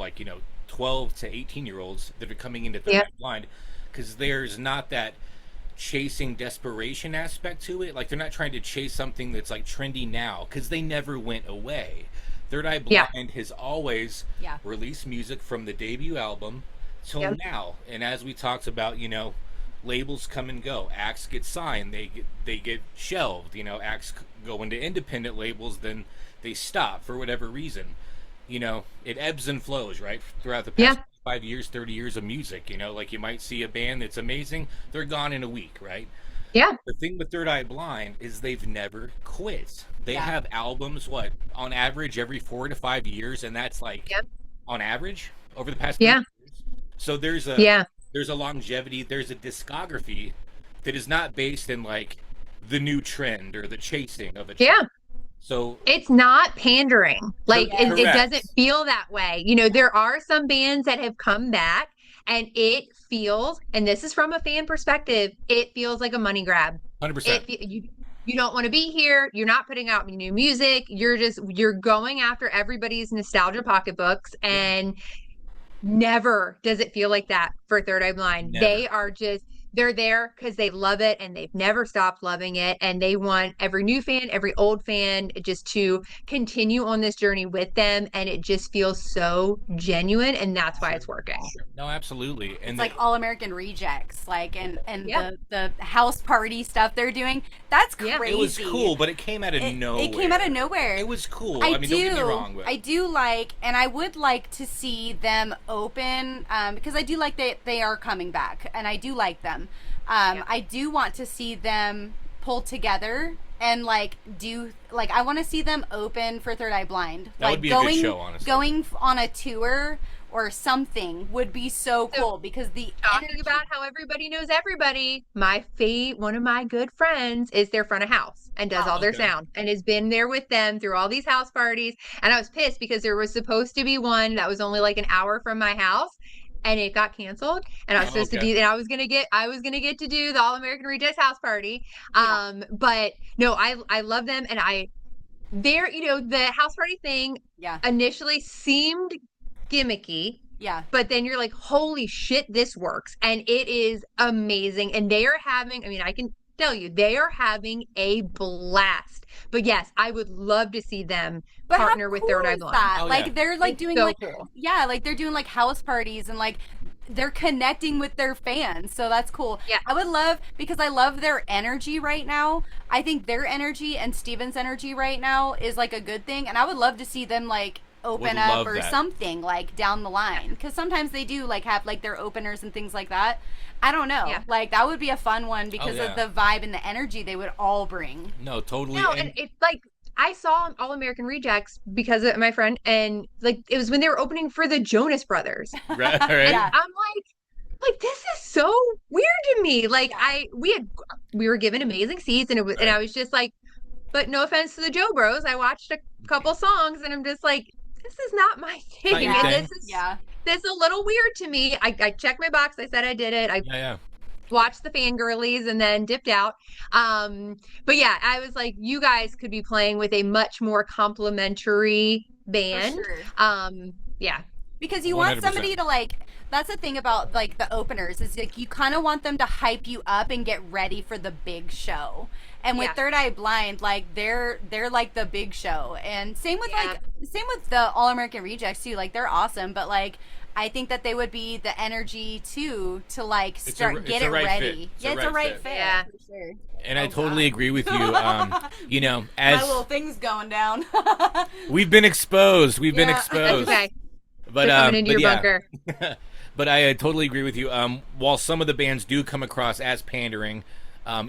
Speaker 1: 12 to 18-year-olds that are coming into Third Eye Blind, because there's not that chasing desperation aspect to it. Like, they're not trying to chase something that's like trendy now, because they never went away. Third Eye Blind has always released music from the debut album till now, and as we talked about, labels come and go, acts get signed, they get shelved, acts go into independent labels, then they stop for whatever reason. It ebbs and flows, right? Throughout the past 5 years, 30 years of music, like you might see a band that's amazing, they're gone in a week, right?
Speaker 3: Yeah.
Speaker 1: The thing with Third Eye Blind is they've never quit. They have albums, on average every 4 to 5 years, and that's on average over the past 5 years. So there's a longevity, there's a discography that is not based in the new trend or the chasing of a trend.
Speaker 3: Yeah.
Speaker 1: So
Speaker 3: it's not pandering. It doesn't feel that way. There are some bands that have come back and it feels, and this is from a fan perspective, it feels like a money grab.
Speaker 1: 100%.
Speaker 3: You don't want to be here. You're not putting out new music. You're going after everybody's nostalgia pocketbooks, and never does it feel like that for Third Eye Blind. Never. They're there because they love it and they've never stopped loving it. And they want every new fan, every old fan just to continue on this journey with them. And it just feels so genuine. And that's why it's working.
Speaker 1: No, absolutely. And
Speaker 2: it's like All American Rejects, and the house party stuff they're doing. That's crazy.
Speaker 1: It was cool, but it came out of nowhere.
Speaker 2: It came out of nowhere.
Speaker 1: It was cool. Don't get me wrong. But...
Speaker 2: I do like, and I would like to see them open, because I do like that they are coming back, and I do like them. I do want to see them pull together and I want to see them open for Third Eye Blind.
Speaker 1: That would be a good show, honestly.
Speaker 2: Going on a tour or something would be so cool, because
Speaker 3: talking about how everybody knows everybody. One of my good friends is their front of house and does all their sound and has been there with them through all these house parties. And I was pissed because there was supposed to be one that was only an hour from my house. And it got canceled, and I was supposed to do, and I was gonna get to do the All American Rejects house party. But no, I love them, and the house party thing initially seemed gimmicky.
Speaker 2: Yeah.
Speaker 3: But then you're like, holy shit, this works. And it is amazing. And they are having, I can tell you, they are having a blast. But yes, I would love to see them partner with Third Eye Blind.
Speaker 2: They're doing
Speaker 3: so cool.
Speaker 2: They're doing house parties and they're connecting with their fans. So that's cool.
Speaker 3: Yeah.
Speaker 2: I would love, because I love their energy right now. I think their energy and Steven's energy right now is a good thing. And I would love to see them open up or something down the line, because sometimes they do have their openers and things like that. I don't know. Yeah. That would be a fun one because of the vibe and the energy they would all bring.
Speaker 1: No, totally.
Speaker 3: No, and it's I saw All American Rejects because of my friend, and it was when they were opening for the Jonas Brothers.
Speaker 1: Right.
Speaker 3: And I'm like, this is so weird to me. Like,
Speaker 2: Yeah.
Speaker 3: we were given amazing seats, and and
Speaker 1: Right.
Speaker 3: I was just like, but no offense to the Joe Bros, I watched a couple songs, and I'm just like, this is not my
Speaker 1: Not your
Speaker 3: thing, and
Speaker 2: Yeah.
Speaker 1: thing.
Speaker 2: Yeah.
Speaker 3: this is a little weird to me. I checked my box. I said I did it. I
Speaker 1: Yeah, yeah.
Speaker 3: watched the fangirlies and then dipped out. But yeah, I was like, you guys could be playing with a much more complimentary
Speaker 2: For
Speaker 3: band.
Speaker 2: sure.
Speaker 3: Yeah,
Speaker 2: Because you want
Speaker 1: 100%.
Speaker 2: somebody to like, that's the thing about like the openers is like you kind of want them to hype you up and get ready for the big show. And with
Speaker 3: Yeah.
Speaker 2: Third Eye Blind, like they're like the big show. And same with
Speaker 3: Yeah.
Speaker 2: same with the All American Rejects too. Like they're awesome, but like I think that they would be the energy too to like
Speaker 1: It's
Speaker 2: start
Speaker 1: it's
Speaker 2: get
Speaker 1: a
Speaker 2: it
Speaker 1: right
Speaker 2: ready.
Speaker 1: fit. It's
Speaker 2: Yeah,
Speaker 1: a
Speaker 2: it's a
Speaker 1: right
Speaker 2: right
Speaker 1: fit.
Speaker 2: fit.
Speaker 3: Yeah.
Speaker 2: For sure.
Speaker 1: And I
Speaker 2: Oh,
Speaker 1: totally
Speaker 2: God.
Speaker 1: agree with you. You know,
Speaker 2: My
Speaker 1: as
Speaker 2: little thing's going down.
Speaker 1: we've been exposed, we've been
Speaker 2: Yeah.
Speaker 3: That's
Speaker 1: exposed.
Speaker 3: okay.
Speaker 1: But
Speaker 3: They're coming into
Speaker 1: but
Speaker 3: your
Speaker 1: yeah.
Speaker 3: bunker.
Speaker 1: But I totally agree with you. While some of the bands do come across as pandering,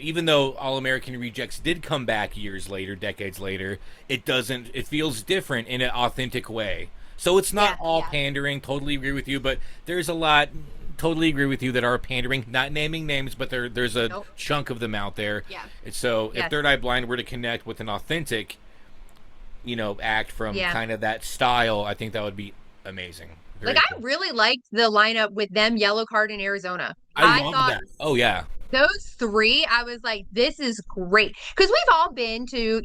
Speaker 1: even though All American Rejects did come back years later, decades later, it doesn't. It feels different in an authentic way. So it's not
Speaker 3: Yeah,
Speaker 1: all
Speaker 2: yeah.
Speaker 1: pandering. Totally agree with you. But there's a lot. Totally agree with you that are pandering. Not naming names, but there's a
Speaker 3: Nope.
Speaker 1: chunk of them out there.
Speaker 2: Yeah.
Speaker 1: And so if
Speaker 3: Yes.
Speaker 1: Third Eye Blind were to connect with an authentic, act from
Speaker 3: Yeah.
Speaker 1: kind of that style, I think that would be amazing. Very
Speaker 3: Like, I
Speaker 1: cool.
Speaker 3: really liked the lineup with them, Yellow Card in Arizona.
Speaker 1: I
Speaker 3: I
Speaker 1: love
Speaker 3: thought
Speaker 1: that. Oh yeah.
Speaker 3: those three, I was like, this is great. Because we've all been to,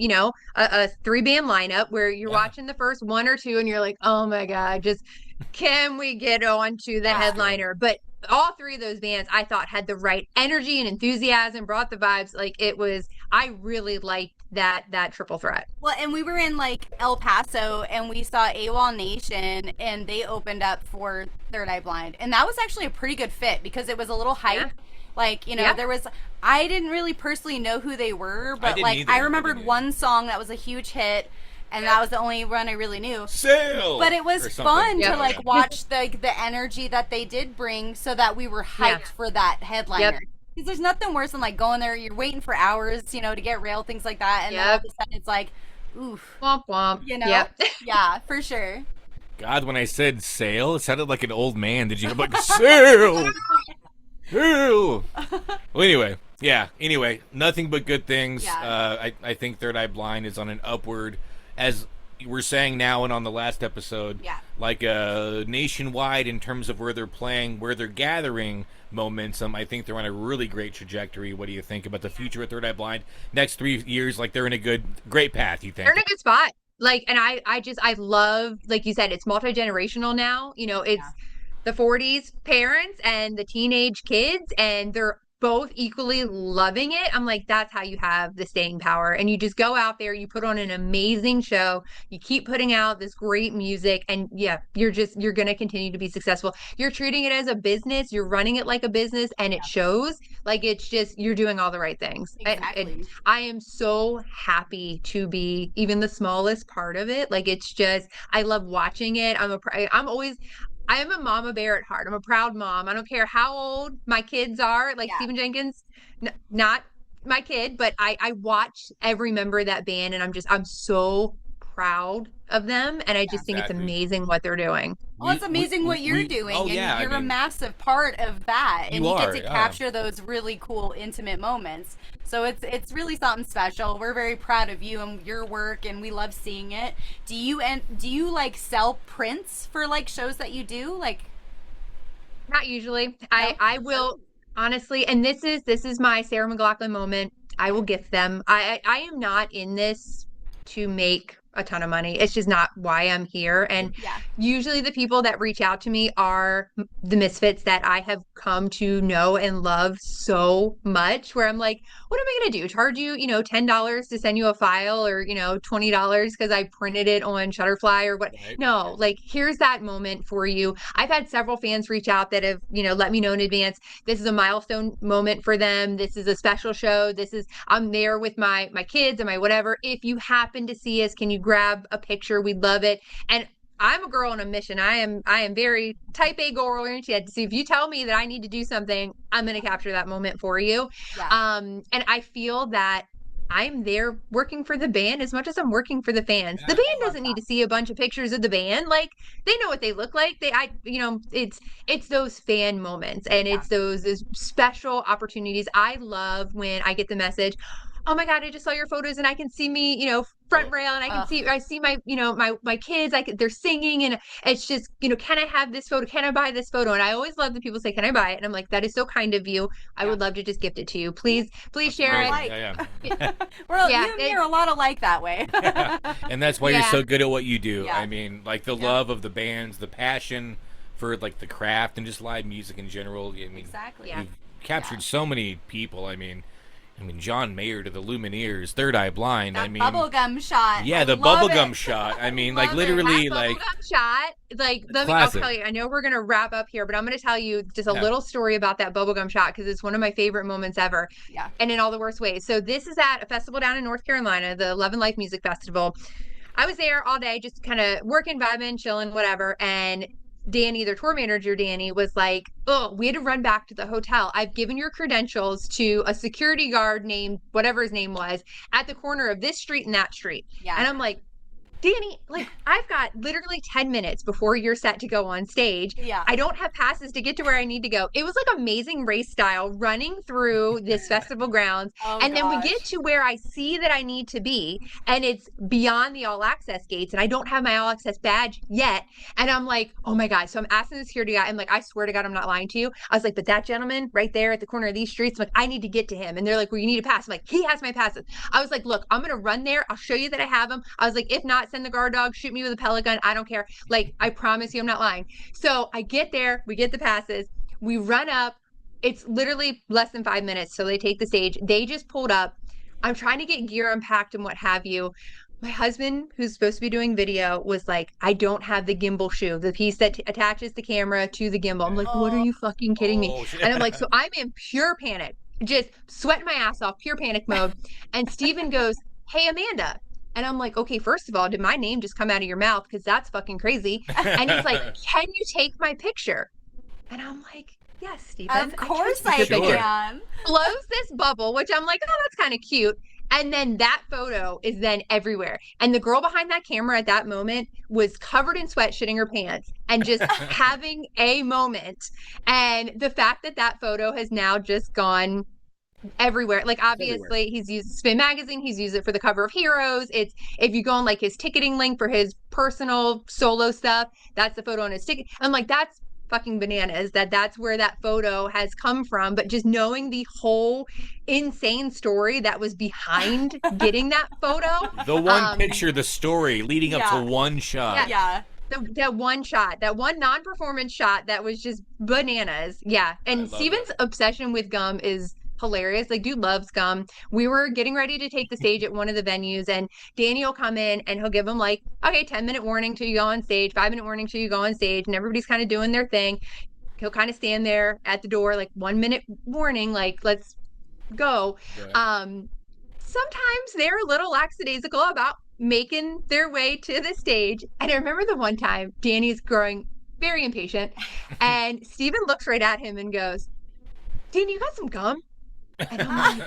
Speaker 3: a three-band lineup where you're
Speaker 1: Yeah.
Speaker 3: watching the first one or two and you're like, oh my God, just can we get on to the
Speaker 2: Yeah.
Speaker 3: headliner? But all three of those bands I thought had the right energy and enthusiasm, brought the vibes. Like, I really liked that triple threat.
Speaker 2: Well, and we were in like El Paso and we saw AWOL Nation and they opened up for Third Eye Blind. And that was actually a pretty good fit because it was a little hype.
Speaker 3: Yeah.
Speaker 2: Like,
Speaker 3: Yeah.
Speaker 2: there was, I didn't really personally know who they were, but
Speaker 1: didn't
Speaker 2: like
Speaker 1: either.
Speaker 2: I
Speaker 1: I
Speaker 2: remembered
Speaker 1: didn't
Speaker 2: one song that was a huge hit and that was the only one I really knew.
Speaker 1: Sail.
Speaker 2: But it was
Speaker 1: or something.
Speaker 2: fun
Speaker 3: Yep.
Speaker 2: to like watch the energy that they did bring so that we were hyped
Speaker 3: Yeah.
Speaker 2: for that headliner.
Speaker 3: Yep.
Speaker 2: Because there's nothing worse than like going there, you're waiting for hours, to get rail, things like that. And then all
Speaker 3: Yep.
Speaker 2: of a sudden it's like, oof,
Speaker 3: Womp womp. Yep.
Speaker 2: yeah, for sure.
Speaker 1: God, when I said sail, it sounded like an old man. Did you? I'm like sail, sail. Well, anyway, yeah. Anyway, nothing but good things.
Speaker 2: Yeah.
Speaker 1: I think Third Eye Blind is on an upward, as we're saying now and on the last episode.
Speaker 2: Yeah.
Speaker 1: Like nationwide in terms of where they're playing, where they're gathering momentum. I think they're on a really great trajectory. What do you think about the future of Third Eye Blind? Next 3 years, like they're in a great path. You think?
Speaker 3: They're in a good spot. Like, and I love, like you said, it's multi-generational now. It's the 40s parents and the teenage kids, and they're both equally loving it. I'm like, that's how you have the staying power. And you just go out there, you put on an amazing show, you keep putting out this great music, and yeah, you're going to continue to be successful. You're treating it as a business, you're running it like a business, and it shows. Like, it's just, you're doing all the right things.
Speaker 2: Exactly.
Speaker 3: And I am so happy to be even the smallest part of it. Like, it's just, I love watching it. I am a mama bear at heart. I'm a proud mom. I don't care how old my kids are. Like Stephen Jenkins, not my kid, but I watch every member of that band, and I'm so proud of them. And I just think it's
Speaker 1: Exactly.
Speaker 3: amazing what they're doing.
Speaker 2: Well, it's amazing what you're doing,
Speaker 1: Oh
Speaker 2: and
Speaker 1: yeah,
Speaker 2: you're
Speaker 1: I
Speaker 2: a
Speaker 1: mean,
Speaker 2: massive part of that, and
Speaker 1: You
Speaker 2: you
Speaker 1: are,
Speaker 2: get to
Speaker 1: yeah.
Speaker 2: capture those really cool, intimate moments. So it's really something special. We're very proud of you and your work, and we love seeing it. Do you like sell prints for like shows that you do? Like,
Speaker 3: Not usually. I will honestly, and this is my Sarah McLachlan moment. I will gift them. I am not in this to make a ton of money. It's just not why I'm here. And
Speaker 2: yeah,
Speaker 3: usually the people that reach out to me are the misfits that I have come to know and love so much, where I'm like, what am I going to do? Charge you, $10 to send you a file, or, $20 because I printed it on Shutterfly or what?
Speaker 1: Right.
Speaker 3: No, like, here's that moment for you. I've had several fans reach out that have, let me know in advance. This is a milestone moment for them. This is a special show. I'm there with my kids and my whatever. If you happen to see us, can you grab a picture? We'd love it. And I'm a girl on a mission. I am very type A goal oriented. So if you tell me that I need to do something, I'm going to capture that moment for you.
Speaker 2: yeah,
Speaker 3: And I feel that I'm there working for the band as much as I'm working for the fans. The
Speaker 1: Yeah.
Speaker 3: band doesn't need to see a bunch of pictures of the band. Like they know what they look like. It's those fan moments and it's those special opportunities. I love when I get the message, oh my God, I just saw your photos and I can see me, front rail and I see my, my kids, they're singing and it's just, can I have this photo? Can I buy this photo? And I always love that people say, can I buy it? And I'm like, that is so kind of you. I would love to just gift it to you. Please share it.
Speaker 1: Yeah.
Speaker 2: Well, you and me are a lot alike that way.
Speaker 1: And that's why you're so good at what you do.
Speaker 2: Yeah.
Speaker 1: I mean, like the love of the bands, the passion for like the craft and just live music in general. I mean,
Speaker 2: Exactly.
Speaker 1: You've captured so many people. I mean, John Mayer to the Lumineers, Third Eye Blind.
Speaker 2: That bubblegum shot.
Speaker 1: Yeah, the bubblegum shot. I mean, like literally,
Speaker 3: that
Speaker 1: like
Speaker 3: bubblegum shot. Like, I'll tell you. I know we're gonna wrap up here, but I'm gonna tell you just a little story about that bubblegum shot because it's one of my favorite moments ever.
Speaker 2: Yeah.
Speaker 3: And in all the worst ways. So this is at a festival down in North Carolina, the Love and Life Music Festival. I was there all day, just kind of working, vibing, chilling, whatever. And Danny, their tour manager, Danny, was like, oh, we had to run back to the hotel. I've given your credentials to a security guard named whatever his name was at the corner of this street and that street.
Speaker 2: Yeah.
Speaker 3: And I'm like, Danny, like I've got literally 10 minutes before you're set to go on stage.
Speaker 2: Yeah.
Speaker 3: I don't have passes to get to where I need to go. It was like Amazing Race style running through this festival grounds. And then we get to where I see that I need to be and it's beyond the all access gates and I don't have my all access badge yet. And I'm like, oh my God. So I'm asking the security guy. I'm like, I swear to God, I'm not lying to you. I was like, but that gentleman right there at the corner of these streets, I'm like, I need to get to him. And they're like, well, you need a pass. I'm like, he has my passes. I was like, look, I'm going to run there. I'll show you that I have them. I was like, if not, send the guard dog, shoot me with a pellet gun. I don't care. Like, I promise you, I'm not lying. So I get there, we get the passes, we run up. It's literally less than 5 minutes. So they take the stage. They just pulled up. I'm trying to get gear unpacked and what have you. My husband, who's supposed to be doing video, was like, I don't have the gimbal shoe, the piece that attaches the camera to the gimbal. I'm like, what are you fucking kidding me? And I'm like, so I'm in pure panic, just sweating my ass off, pure panic mode. And Steven goes, hey, Amanda. And I'm like, okay, first of all, did my name just come out of your mouth? Because that's fucking crazy. And he's like, can you take my picture? And I'm like, yes, Steven.
Speaker 2: Of course I can.
Speaker 3: Blows this bubble, which I'm like, oh, that's kind of cute. And then that photo is then everywhere. And the girl behind that camera at that moment was covered in sweat, shitting her pants, and just having a moment. And the fact that that photo has now just gone everywhere. Like, obviously he's used Spin Magazine, he's used it for the cover of Heroes. It's, if you go on like his ticketing link for his personal solo stuff, that's the photo on his ticket. I'm like, that's fucking bananas that's where that photo has come from. But just knowing the whole insane story that was behind getting that photo,
Speaker 1: the one picture, the story leading up to one shot.
Speaker 3: That one shot, that one non-performance shot that was just bananas. And Steven's obsession with gum is hilarious. Like, dude loves gum. We were getting ready to take the stage at one of the venues, and Danny will come in and he'll give him like, okay, 10-minute warning till you go on stage, 5-minute warning till you go on stage, and everybody's kind of doing their thing. He'll kind of stand there at the door, like, 1-minute warning, like, let's go. Sometimes they're a little lackadaisical about making their way to the stage. And I remember the one time Danny's growing very impatient, and Steven looks right at him and goes, Danny, you got some gum? And I'm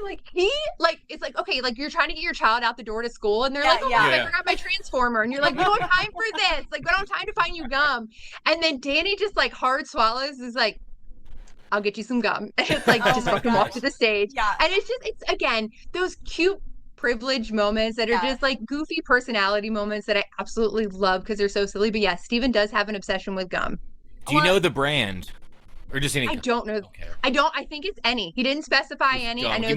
Speaker 3: like, it's like, okay, like, you're trying to get your child out the door to school, and they're like, I forgot my transformer, and you're like, we don't have time for this, like, we don't have time to find you gum. And then Danny just like hard swallows, is like, I'll get you some gum. And it's like, just fucking walk to the stage. And it's again those cute privilege moments that are just like goofy personality moments that I absolutely love because they're so silly. But yeah, Steven does have an obsession with gum.
Speaker 1: Do you know the brand? Or just any?
Speaker 3: I don't know.
Speaker 1: Okay.
Speaker 3: I think it's any. He didn't specify any. I know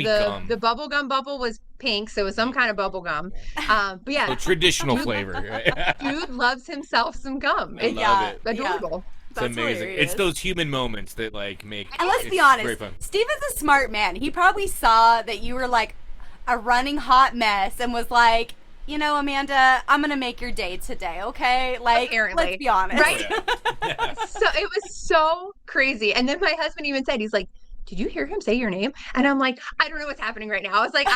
Speaker 3: the bubble gum bubble was pink, so it was some kind of bubble gum. But yeah.
Speaker 1: Traditional flavor.
Speaker 3: Dude loves himself some gum.
Speaker 1: I love it.
Speaker 3: Adorable.
Speaker 1: It's amazing.
Speaker 2: Hilarious.
Speaker 1: It's those human moments that like make.
Speaker 2: And let's be honest, Steven's a smart man. He probably saw that you were like a running hot mess and was like, you know, Amanda, I'm going to make your day today, okay? Like,
Speaker 3: apparently.
Speaker 2: Let's be honest.
Speaker 3: Right? So it was so crazy. And then my husband even said, he's like, did you hear him say your name? And I'm like, I don't know what's happening right now. I was like,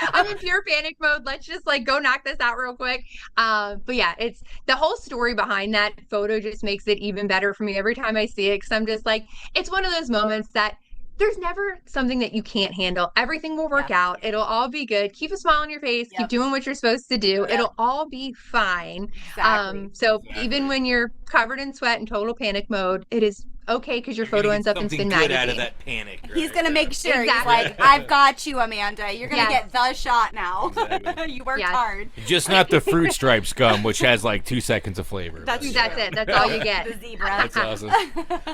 Speaker 3: I'm in pure panic mode. Let's just like go knock this out real quick. But yeah, it's the whole story behind that photo just makes it even better for me every time I see it. Cause I'm just like, it's one of those moments that there's never something that you can't handle. Everything will work out. It'll all be good. Keep a smile on your face. Keep doing what you're supposed to do. It'll all be fine.
Speaker 2: Exactly.
Speaker 3: So even when you're covered in sweat and total panic mode, it is okay because your
Speaker 1: You're gonna
Speaker 3: photo
Speaker 1: get
Speaker 3: ends up in
Speaker 1: something
Speaker 3: Spin
Speaker 1: good
Speaker 3: Magazine.
Speaker 1: out of that panic. Right?
Speaker 2: He's gonna make sure.
Speaker 3: Exactly.
Speaker 2: He's like, I've got you, Amanda. You're gonna
Speaker 3: Yes.
Speaker 2: get the shot now.
Speaker 1: Exactly.
Speaker 2: You worked
Speaker 3: Yes.
Speaker 2: hard.
Speaker 1: Just not the fruit stripes gum, which has like 2 seconds of flavor.
Speaker 2: That's
Speaker 3: it. That's all you get.
Speaker 2: The zebra.
Speaker 1: That's awesome.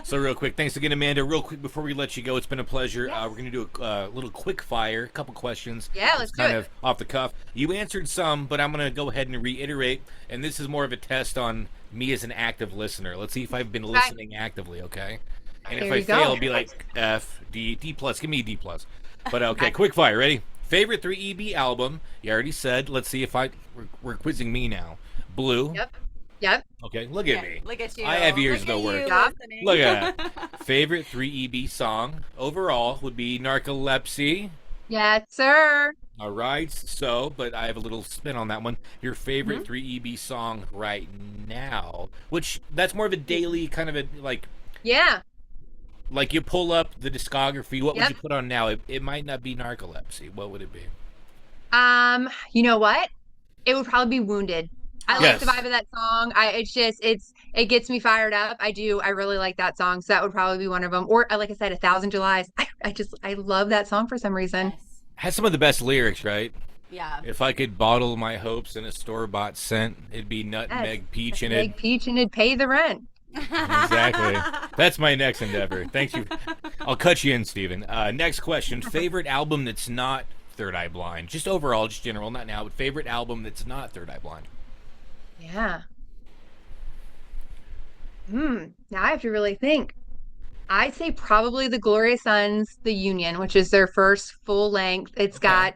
Speaker 1: So real quick, thanks again, Amanda. Real quick before we let you go, it's been a pleasure. We're going to do a little quick fire, a couple questions.
Speaker 3: Yeah, let's
Speaker 1: It's
Speaker 3: do
Speaker 1: kind
Speaker 3: it.
Speaker 1: of off the cuff. You answered some, but I'm going to go ahead and reiterate, and this is more of a test on me as an active listener. Let's see if I've been listening actively, okay? And if
Speaker 3: There
Speaker 1: I
Speaker 3: you go.
Speaker 1: fail, it'll be like F, D, D+. Give me a D+. But okay, quick fire. Ready? Favorite 3EB album? You already said. Let's see if we're quizzing me now. Blue.
Speaker 3: Yep.
Speaker 1: Okay, look at me.
Speaker 2: Look at you.
Speaker 1: I have ears
Speaker 2: Look
Speaker 1: to
Speaker 2: at
Speaker 1: work.
Speaker 2: you
Speaker 3: Yep.
Speaker 2: listening.
Speaker 1: Look at that. Favorite 3EB song overall would be Narcolepsy.
Speaker 3: Yes, sir.
Speaker 1: All right, so, but I have a little spin on that one. Your favorite 3EB song right now, which that's more of a daily kind of a,
Speaker 3: Yeah.
Speaker 1: like you pull up the discography. What would
Speaker 3: Yep.
Speaker 1: you put on now? It might not be Narcolepsy. What would it be?
Speaker 3: You know what? It would probably be Wounded. I like the
Speaker 1: Yes.
Speaker 3: vibe of that song. It gets me fired up. I really like that song. So that would probably be one of them. Or like I said, 1,000 Julys. I love that song for some reason.
Speaker 2: Yes.
Speaker 1: Has some of the best lyrics, right?
Speaker 2: Yeah.
Speaker 1: If I could bottle my hopes in a store-bought scent, it'd be nutmeg, peach in it.
Speaker 3: Big peach and it'd pay the rent.
Speaker 1: Exactly. That's my next endeavor. Thank you. I'll cut you in, Steven. Next question. Favorite album that's not Third Eye Blind? Just overall, just general, not now, but favorite album that's not Third Eye Blind?
Speaker 3: Yeah. Now I have to really think. I'd say probably the Glorious Sons, The Union, which is their first full length. It's
Speaker 1: Okay.
Speaker 3: got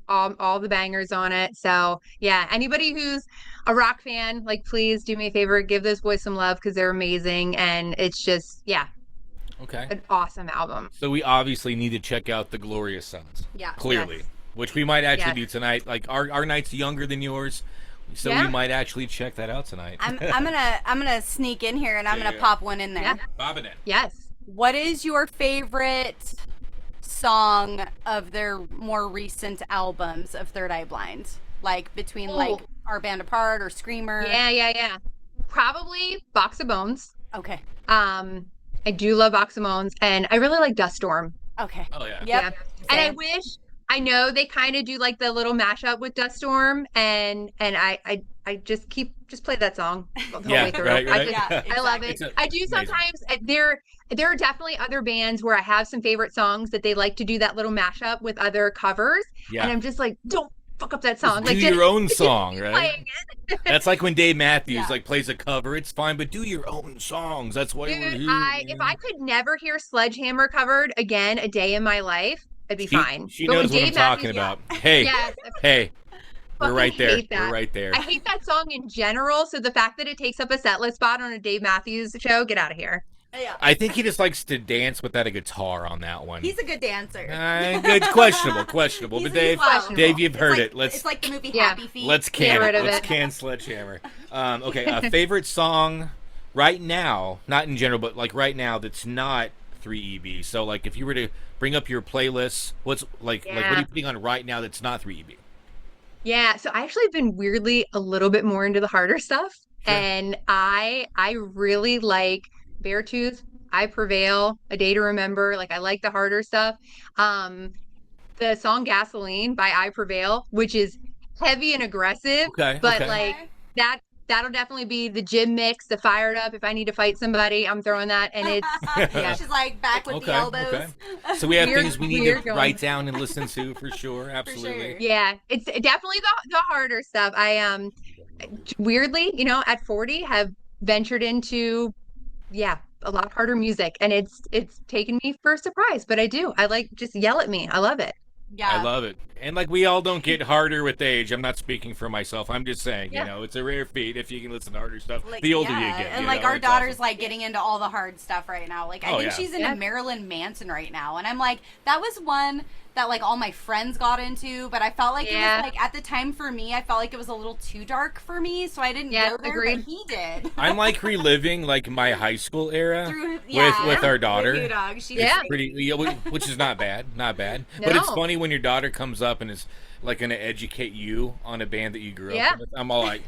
Speaker 3: all the bangers on it. So yeah, anybody who's a rock fan, like please do me a favor, give those boys some love because they're amazing. And it's just,
Speaker 1: Okay.
Speaker 3: an awesome album.
Speaker 1: So we obviously need to check out the Glorious Sons.
Speaker 2: Yeah.
Speaker 1: Clearly.
Speaker 3: Yes.
Speaker 1: Which we might actually
Speaker 3: Yes.
Speaker 1: do tonight. Like our night's younger than yours. So
Speaker 3: Yeah.
Speaker 1: we might actually check that out tonight.
Speaker 2: I'm gonna sneak in here and I'm
Speaker 1: Yeah.
Speaker 2: gonna pop one in there.
Speaker 3: Yeah.
Speaker 1: Bob it in.
Speaker 3: Yes.
Speaker 2: What is your favorite song of their more recent albums of Third Eye Blind? Like between like Our Band Apart or Screamer?
Speaker 3: Yeah. Probably Box of Bones.
Speaker 2: Okay.
Speaker 3: I do love Box of Bones, and I really like Dust Storm.
Speaker 2: Okay.
Speaker 1: Oh yeah.
Speaker 2: Yep.
Speaker 3: Yeah. And I
Speaker 2: Same.
Speaker 3: I know they kind of do like the little mashup with Dust Storm, and I just play that song the whole
Speaker 1: Yeah,
Speaker 3: way through.
Speaker 1: right.
Speaker 2: Yeah,
Speaker 3: I love
Speaker 1: It's
Speaker 3: it.
Speaker 1: a-
Speaker 3: I do
Speaker 1: amazing.
Speaker 3: sometimes. There are definitely other bands where I have some favorite songs that they like to do that little mashup with other covers,
Speaker 1: Yeah.
Speaker 3: and I'm just like, don't fuck up that song.
Speaker 1: Do
Speaker 3: Like
Speaker 1: your own song, right?
Speaker 3: playing it.
Speaker 1: That's like when Dave Matthews
Speaker 2: Yeah.
Speaker 1: like plays a cover. It's fine, but do your own songs. That's why we're
Speaker 3: Dude,
Speaker 1: here.
Speaker 3: if I could never hear Sledgehammer covered again a day in my life, I'd be fine.
Speaker 1: She
Speaker 3: But when
Speaker 1: knows what I'm
Speaker 3: Dave
Speaker 1: talking
Speaker 3: Matthews-
Speaker 1: about. Hey,
Speaker 3: Yes,
Speaker 1: hey, we're
Speaker 3: fucking
Speaker 1: right there.
Speaker 3: hate that.
Speaker 1: We're right there.
Speaker 3: I hate that song in general. So the fact that it takes up a set list spot on a Dave Matthews show, get out of here.
Speaker 2: Yeah.
Speaker 1: I think he just likes to dance without a guitar on that one.
Speaker 2: He's a good dancer.
Speaker 1: Good, questionable.
Speaker 2: He's-
Speaker 1: But Dave,
Speaker 2: he's questionable.
Speaker 1: Dave, you've
Speaker 2: It's
Speaker 1: heard
Speaker 2: like-
Speaker 1: it.
Speaker 2: It's like the movie
Speaker 3: Yeah.
Speaker 2: Happy Feet.
Speaker 1: Let's
Speaker 3: Get
Speaker 1: can
Speaker 3: rid
Speaker 1: it.
Speaker 3: of
Speaker 1: Let's
Speaker 3: it.
Speaker 1: can Sledgehammer. Okay, favorite song right now, not in general, but like right now, that's not 3EB. So like, if you were to bring up your playlist, what's like what are you putting on right now that's not 3EB?
Speaker 3: Yeah. So I actually have been weirdly a little bit more into the harder stuff.
Speaker 1: Sure.
Speaker 3: And I really like Beartooth, I Prevail, A Day to Remember. Like I like the harder stuff. The song Gasoline by I Prevail, which is heavy and aggressive.
Speaker 1: Okay,
Speaker 3: But
Speaker 1: okay.
Speaker 3: like that'll definitely be the gym mix, the fired up. If I need to fight somebody, I'm throwing that. And it's yeah.
Speaker 2: She's like back with the elbows.
Speaker 1: Okay. So we have
Speaker 3: Weird-
Speaker 1: things we need
Speaker 3: weird
Speaker 1: to
Speaker 3: going.
Speaker 1: write down and listen to for sure. Absolutely.
Speaker 2: sure.
Speaker 3: Yeah, it's definitely the harder stuff. I weirdly, at 40 have ventured into a lot harder music, and it's taken me for a surprise, but I do. I like just yell at me. I love it.
Speaker 2: Yeah.
Speaker 1: I love it. And like we all don't get harder with age. I'm not speaking for myself. I'm just saying, you know, it's a rare feat if you can listen to harder stuff.
Speaker 2: Like,
Speaker 1: the older you get,
Speaker 2: and
Speaker 1: you
Speaker 2: like
Speaker 1: know,
Speaker 2: our
Speaker 1: it's
Speaker 2: daughter's
Speaker 1: awesome.
Speaker 2: like getting into all the hard stuff right now. Like I think she's into Marilyn Manson right now, and I'm like, that was one that like all my friends got into, but I felt like it was like at the time for me, I felt like it was a little too dark for me, so I didn't go there.
Speaker 3: Agreed.
Speaker 2: But he did.
Speaker 1: I'm like reliving like my high school era with our daughter.
Speaker 2: With you, dog. She's
Speaker 1: Pretty, which is not bad, not bad.
Speaker 3: No.
Speaker 1: But it's funny when your daughter comes up and is like going to educate you on a band that you grew up with. I'm all like,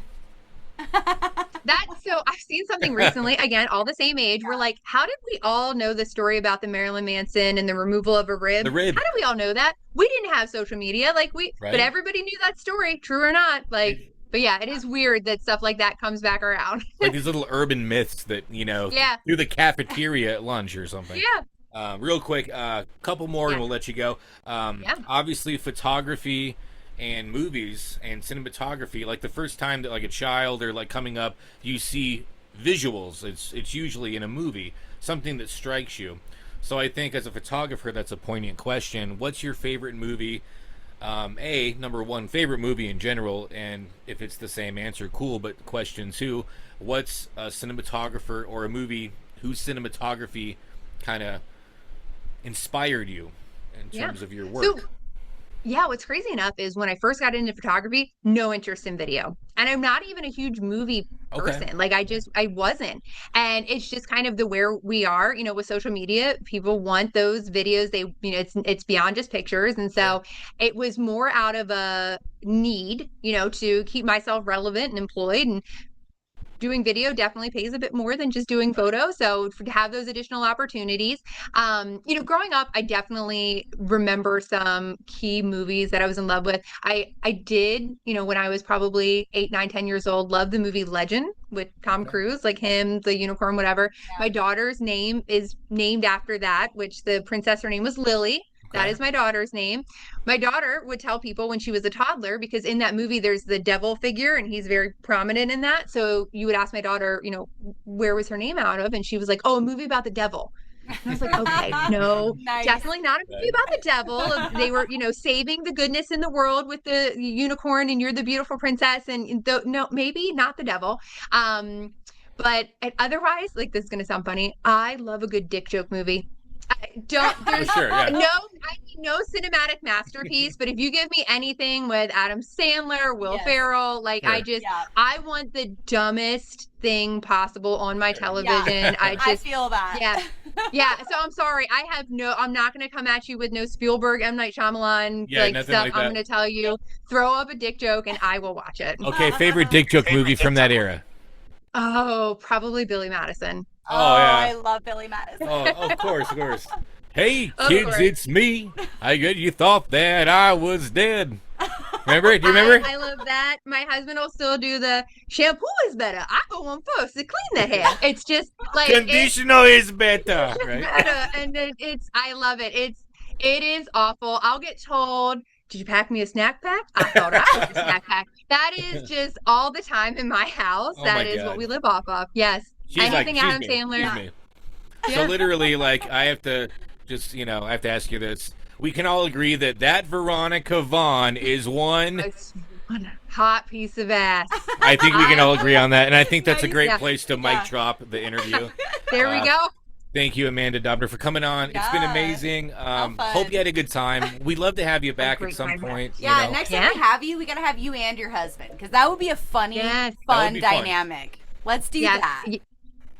Speaker 3: so I've seen something recently, again, all the same age. We're like, how did we all know the story about the Marilyn Manson and the removal of a rib?
Speaker 1: The rib.
Speaker 3: How did we all know that? We didn't have social media. Like but everybody knew that story, true or not. Like, but yeah, it is weird that stuff like that comes back around.
Speaker 1: like these little urban myths that, you know, through the cafeteria at lunch or something.
Speaker 3: Yeah.
Speaker 1: Real quick, couple more and we'll let you go. Obviously photography and movies and cinematography, like the first time that like a child or like coming up you see visuals, it's usually in a movie, something that strikes you. So I think as a photographer, that's a poignant question. What's your favorite movie? Number one, favorite movie in general, and if it's the same answer, cool, but question two, what's a cinematographer or a movie whose cinematography kind of inspired you in terms of your work?
Speaker 3: So, what's crazy enough is when I first got into photography, no interest in video. And I'm not even a huge movie person. Like I wasn't. And it's just kind of where we are, you know, with social media. People want those videos. They, you know, it's beyond just pictures. And so it was more out of a need, you know, to keep myself relevant and employed. And doing video definitely pays a bit more than just doing photos. So to have those additional opportunities, you know, growing up, I definitely remember some key movies that I was in love with. I did, you know, when I was probably 8, 9, 10 years old, love the movie Legend with Tom Cruise, like him, the unicorn, whatever. My daughter's name is named after that, which the princess, her name was Lily. That is my daughter's name. My daughter would tell people when she was a toddler, because in that movie, there's the devil figure and he's very prominent in that. So you would ask my daughter, you know, where was her name out of? And she was like, oh, a movie about the devil. And I was like, okay, no, definitely not a movie about the devil. They were, you know, saving the goodness in the world with the unicorn and you're the beautiful princess. And no, maybe not the devil. But otherwise, like, this is going to sound funny, I love a good dick joke movie. There's no cinematic masterpiece, but if you give me anything with Adam Sandler, Will Ferrell, like I want the dumbest thing possible on my television. I
Speaker 2: feel that.
Speaker 3: So I'm sorry. I'm not going to come at you with no Spielberg, M. Night Shyamalan stuff. I'm going to tell you, throw up a dick joke and I will watch it.
Speaker 1: Okay, favorite dick joke movie from that era?
Speaker 3: Oh, probably Billy Madison.
Speaker 2: Oh, I love Billy Madison.
Speaker 1: Of course. Hey, kids, it's me. I get you thought that I was dead. Remember? Do you remember?
Speaker 3: I love that. My husband will still do the shampoo is better. I go on first to clean the hair. It's just like
Speaker 1: conditioner is better, right?
Speaker 3: Better. And I love it. It is awful. I'll get told, did you pack me a snack pack? I thought I was a snack pack. That is just all the time in my house. That is what we live off of. Yes. Anything Adam Sandler.
Speaker 1: So literally, like, I have to just, you know, I have to ask you this. We can all agree that Veronica Vaughn is one
Speaker 3: hot piece of ass.
Speaker 1: I think we can all agree on that. And I think that's a great place to mic drop the interview.
Speaker 3: There we go.
Speaker 1: Thank you, Amanda Daubert, for coming on. It's been amazing. Hope you had a good time. We'd love to have you back at some point.
Speaker 2: Yeah, next time we have you, we got to have you and your husband, because that would be a funny, fun dynamic. Let's do that.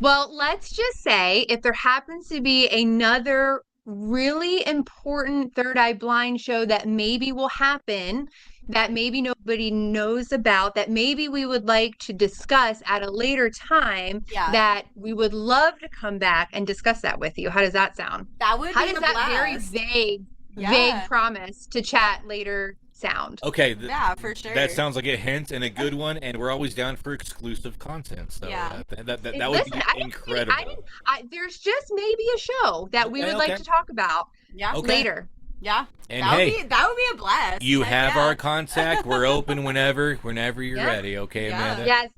Speaker 3: Well, let's just say if there happens to be another really important Third Eye Blind show that maybe will happen, that maybe nobody knows about, that maybe we would like to discuss at a later time, that we would love to come back and discuss that with you. How does that sound?
Speaker 2: That would
Speaker 3: How
Speaker 2: be
Speaker 3: does that very vague promise to chat later sound?
Speaker 1: Okay.
Speaker 2: For sure.
Speaker 1: That sounds like a hint and a good one, and we're always down for exclusive content. So that would be incredible.
Speaker 3: There's just maybe a show that we would like to talk about later.
Speaker 2: Yeah.
Speaker 1: And
Speaker 2: that would be a blast.
Speaker 1: You have our contact. We're open whenever you're ready. Okay, Amanda?
Speaker 3: Yes.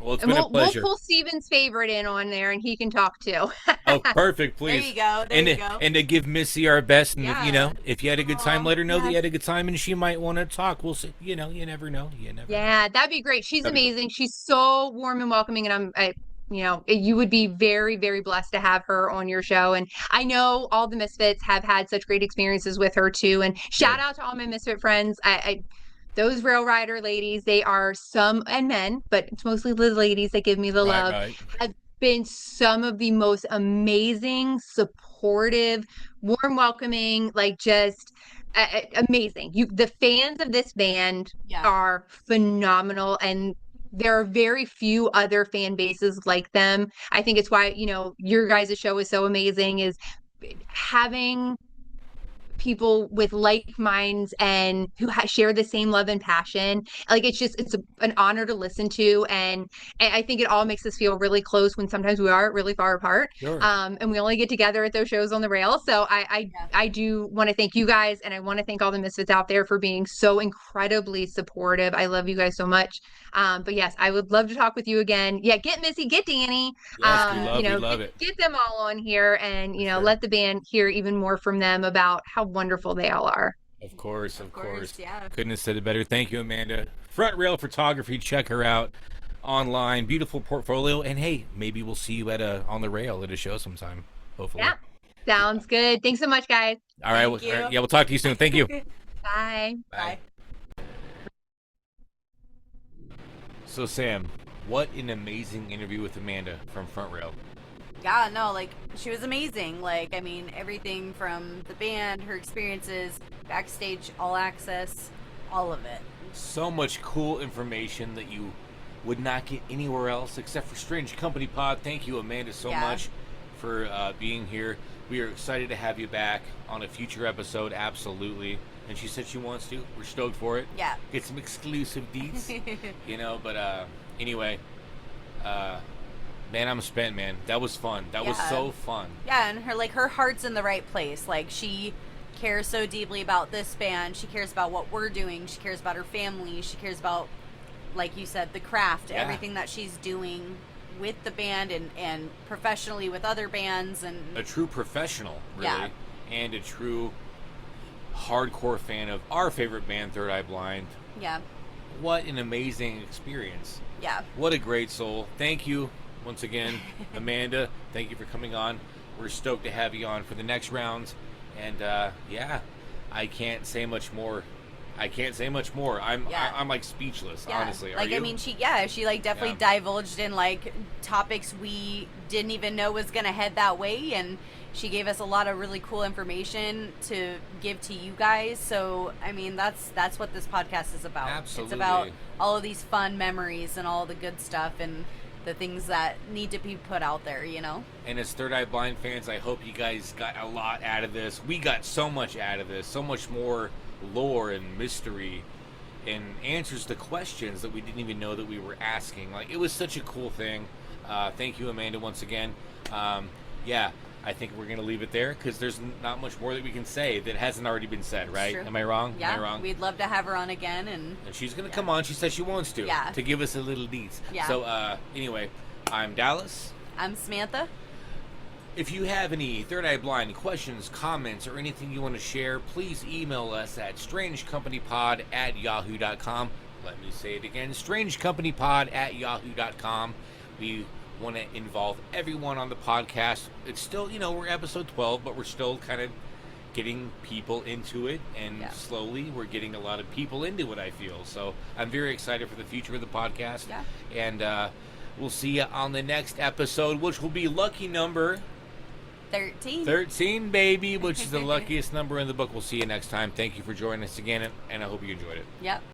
Speaker 1: Well, it's
Speaker 3: And
Speaker 1: been a
Speaker 3: we'll
Speaker 1: pleasure.
Speaker 3: pull Steven's favorite in on there, and he can talk too.
Speaker 1: Oh, perfect,
Speaker 2: There
Speaker 1: please.
Speaker 2: you go. There
Speaker 1: and
Speaker 2: you
Speaker 1: to,
Speaker 2: go.
Speaker 1: and to give Missy our best, and if,
Speaker 2: Yeah.
Speaker 1: if you had a good time,
Speaker 2: Aw,
Speaker 1: let her know that you
Speaker 2: yes.
Speaker 1: had a good time, and she might want to talk. We'll see. You never know. You never know.
Speaker 3: Yeah, that'd be great. She's
Speaker 1: That'd be cool.
Speaker 3: amazing. She's so warm and welcoming, and you would be very, very blessed to have her on your show. And I know all the Misfits have had such great experiences with her too. And shout
Speaker 1: Good.
Speaker 3: out to all my Misfit friends. Those rail rider ladies, they are some and men, but it's mostly the ladies that give me the love.
Speaker 1: Right.
Speaker 3: Have been some of the most amazing, supportive, warm, welcoming, like just amazing. The fans of this band
Speaker 2: Yeah.
Speaker 3: are phenomenal, and there are very few other fan bases like them. I think it's why, your guys' show is so amazing, is having people with like minds and who share the same love and passion. Like it's an honor to listen to, and I think it all makes us feel really close when sometimes we are really far apart.
Speaker 1: Sure.
Speaker 3: And we only get together at those shows on the rail. So I do want to thank you guys, and I want to thank all the Misfits out there for being so incredibly supportive. I love you guys so much. But yes, I would love to talk with you again. Yeah, get Missy, get Danny.
Speaker 1: Yes, we love it.
Speaker 3: Get them all on here, and
Speaker 1: Sure.
Speaker 3: let the band hear even more from them about how wonderful they all are.
Speaker 1: Of course.
Speaker 2: Yeah.
Speaker 1: Couldn't have said it better. Thank you, Amanda. Front Rail Photography. Check her out online. Beautiful portfolio. And hey, maybe we'll see you on the rail at a show sometime. Hopefully.
Speaker 3: Yeah, sounds good. Thanks so much, guys.
Speaker 1: All right.
Speaker 2: Thank you.
Speaker 1: Yeah, we'll talk to you soon. Thank you.
Speaker 3: Bye.
Speaker 2: Bye.
Speaker 1: So, Sam, what an amazing interview with Amanda from Front Rail.
Speaker 2: Yeah, no, like, she was amazing. Like, I mean, everything from the band, her experiences, backstage, all access, all of it.
Speaker 1: So much cool information that you would not get anywhere else except for Strange Company Pod. Thank you, Amanda, so much for being here. We are excited to have you back on a future episode, absolutely. And she said she wants to. We're stoked for it.
Speaker 2: Yeah.
Speaker 1: Get some exclusive deets, but anyway, man, I'm spent, man. That was fun. That was so fun.
Speaker 2: Yeah, and her heart's in the right place. Like, she cares so deeply about this band. She cares about what we're doing. She cares about her family. She cares about, like you said, the craft, everything that she's doing with the band and professionally with other bands. And
Speaker 1: a true professional, really.
Speaker 2: Yeah.
Speaker 1: And a true hardcore fan of our favorite band, Third Eye Blind.
Speaker 2: Yeah.
Speaker 1: What an amazing experience.
Speaker 2: Yeah.
Speaker 1: What a great soul. Thank you once again, Amanda. Thank you for coming on. We're stoked to have you on for the next rounds. And I can't say much more. I'm like speechless, honestly.
Speaker 2: Like,
Speaker 1: Are you?
Speaker 2: I mean, she definitely divulged in like topics we didn't even know was gonna head that way, and she gave us a lot of really cool information to give to you guys. So, I mean, that's what this podcast is about.
Speaker 1: Absolutely.
Speaker 2: It's about all of these fun memories and all the good stuff and the things that need to be put out there,
Speaker 1: And as Third Eye Blind fans, I hope you guys got a lot out of this. We got so much out of this, so much more lore and mystery and answers to questions that we didn't even know that we were asking. Like, it was such a cool thing. Thank you, Amanda, once again. I think we're going to leave it there because there's not much more that we can say that hasn't already been said, right?
Speaker 2: True.
Speaker 1: Am I wrong?
Speaker 2: Yeah,
Speaker 1: Am I wrong?
Speaker 2: we'd love to have her on again. And
Speaker 1: she's going to come on. She says she wants to give us a little deets.
Speaker 2: Yeah.
Speaker 1: So, anyway, I'm Dallas.
Speaker 2: I'm Samantha.
Speaker 1: If you have any Third Eye Blind questions, comments, or anything you want to share, please email us at strangecompanypod@yahoo.com. Let me say it again, strangecompanypod@yahoo.com. We want to involve everyone on the podcast. It's still, we're episode 12, but we're still kind of getting people into it, and slowly we're getting a lot of people into it, I feel. So I'm very excited for the future of the podcast.
Speaker 2: Yeah.
Speaker 1: And we'll see you on the next episode, which will be lucky number 13, baby, which is the luckiest number in the book. We'll see you next time. Thank you for joining us again, and I hope you enjoyed it.
Speaker 2: Yep.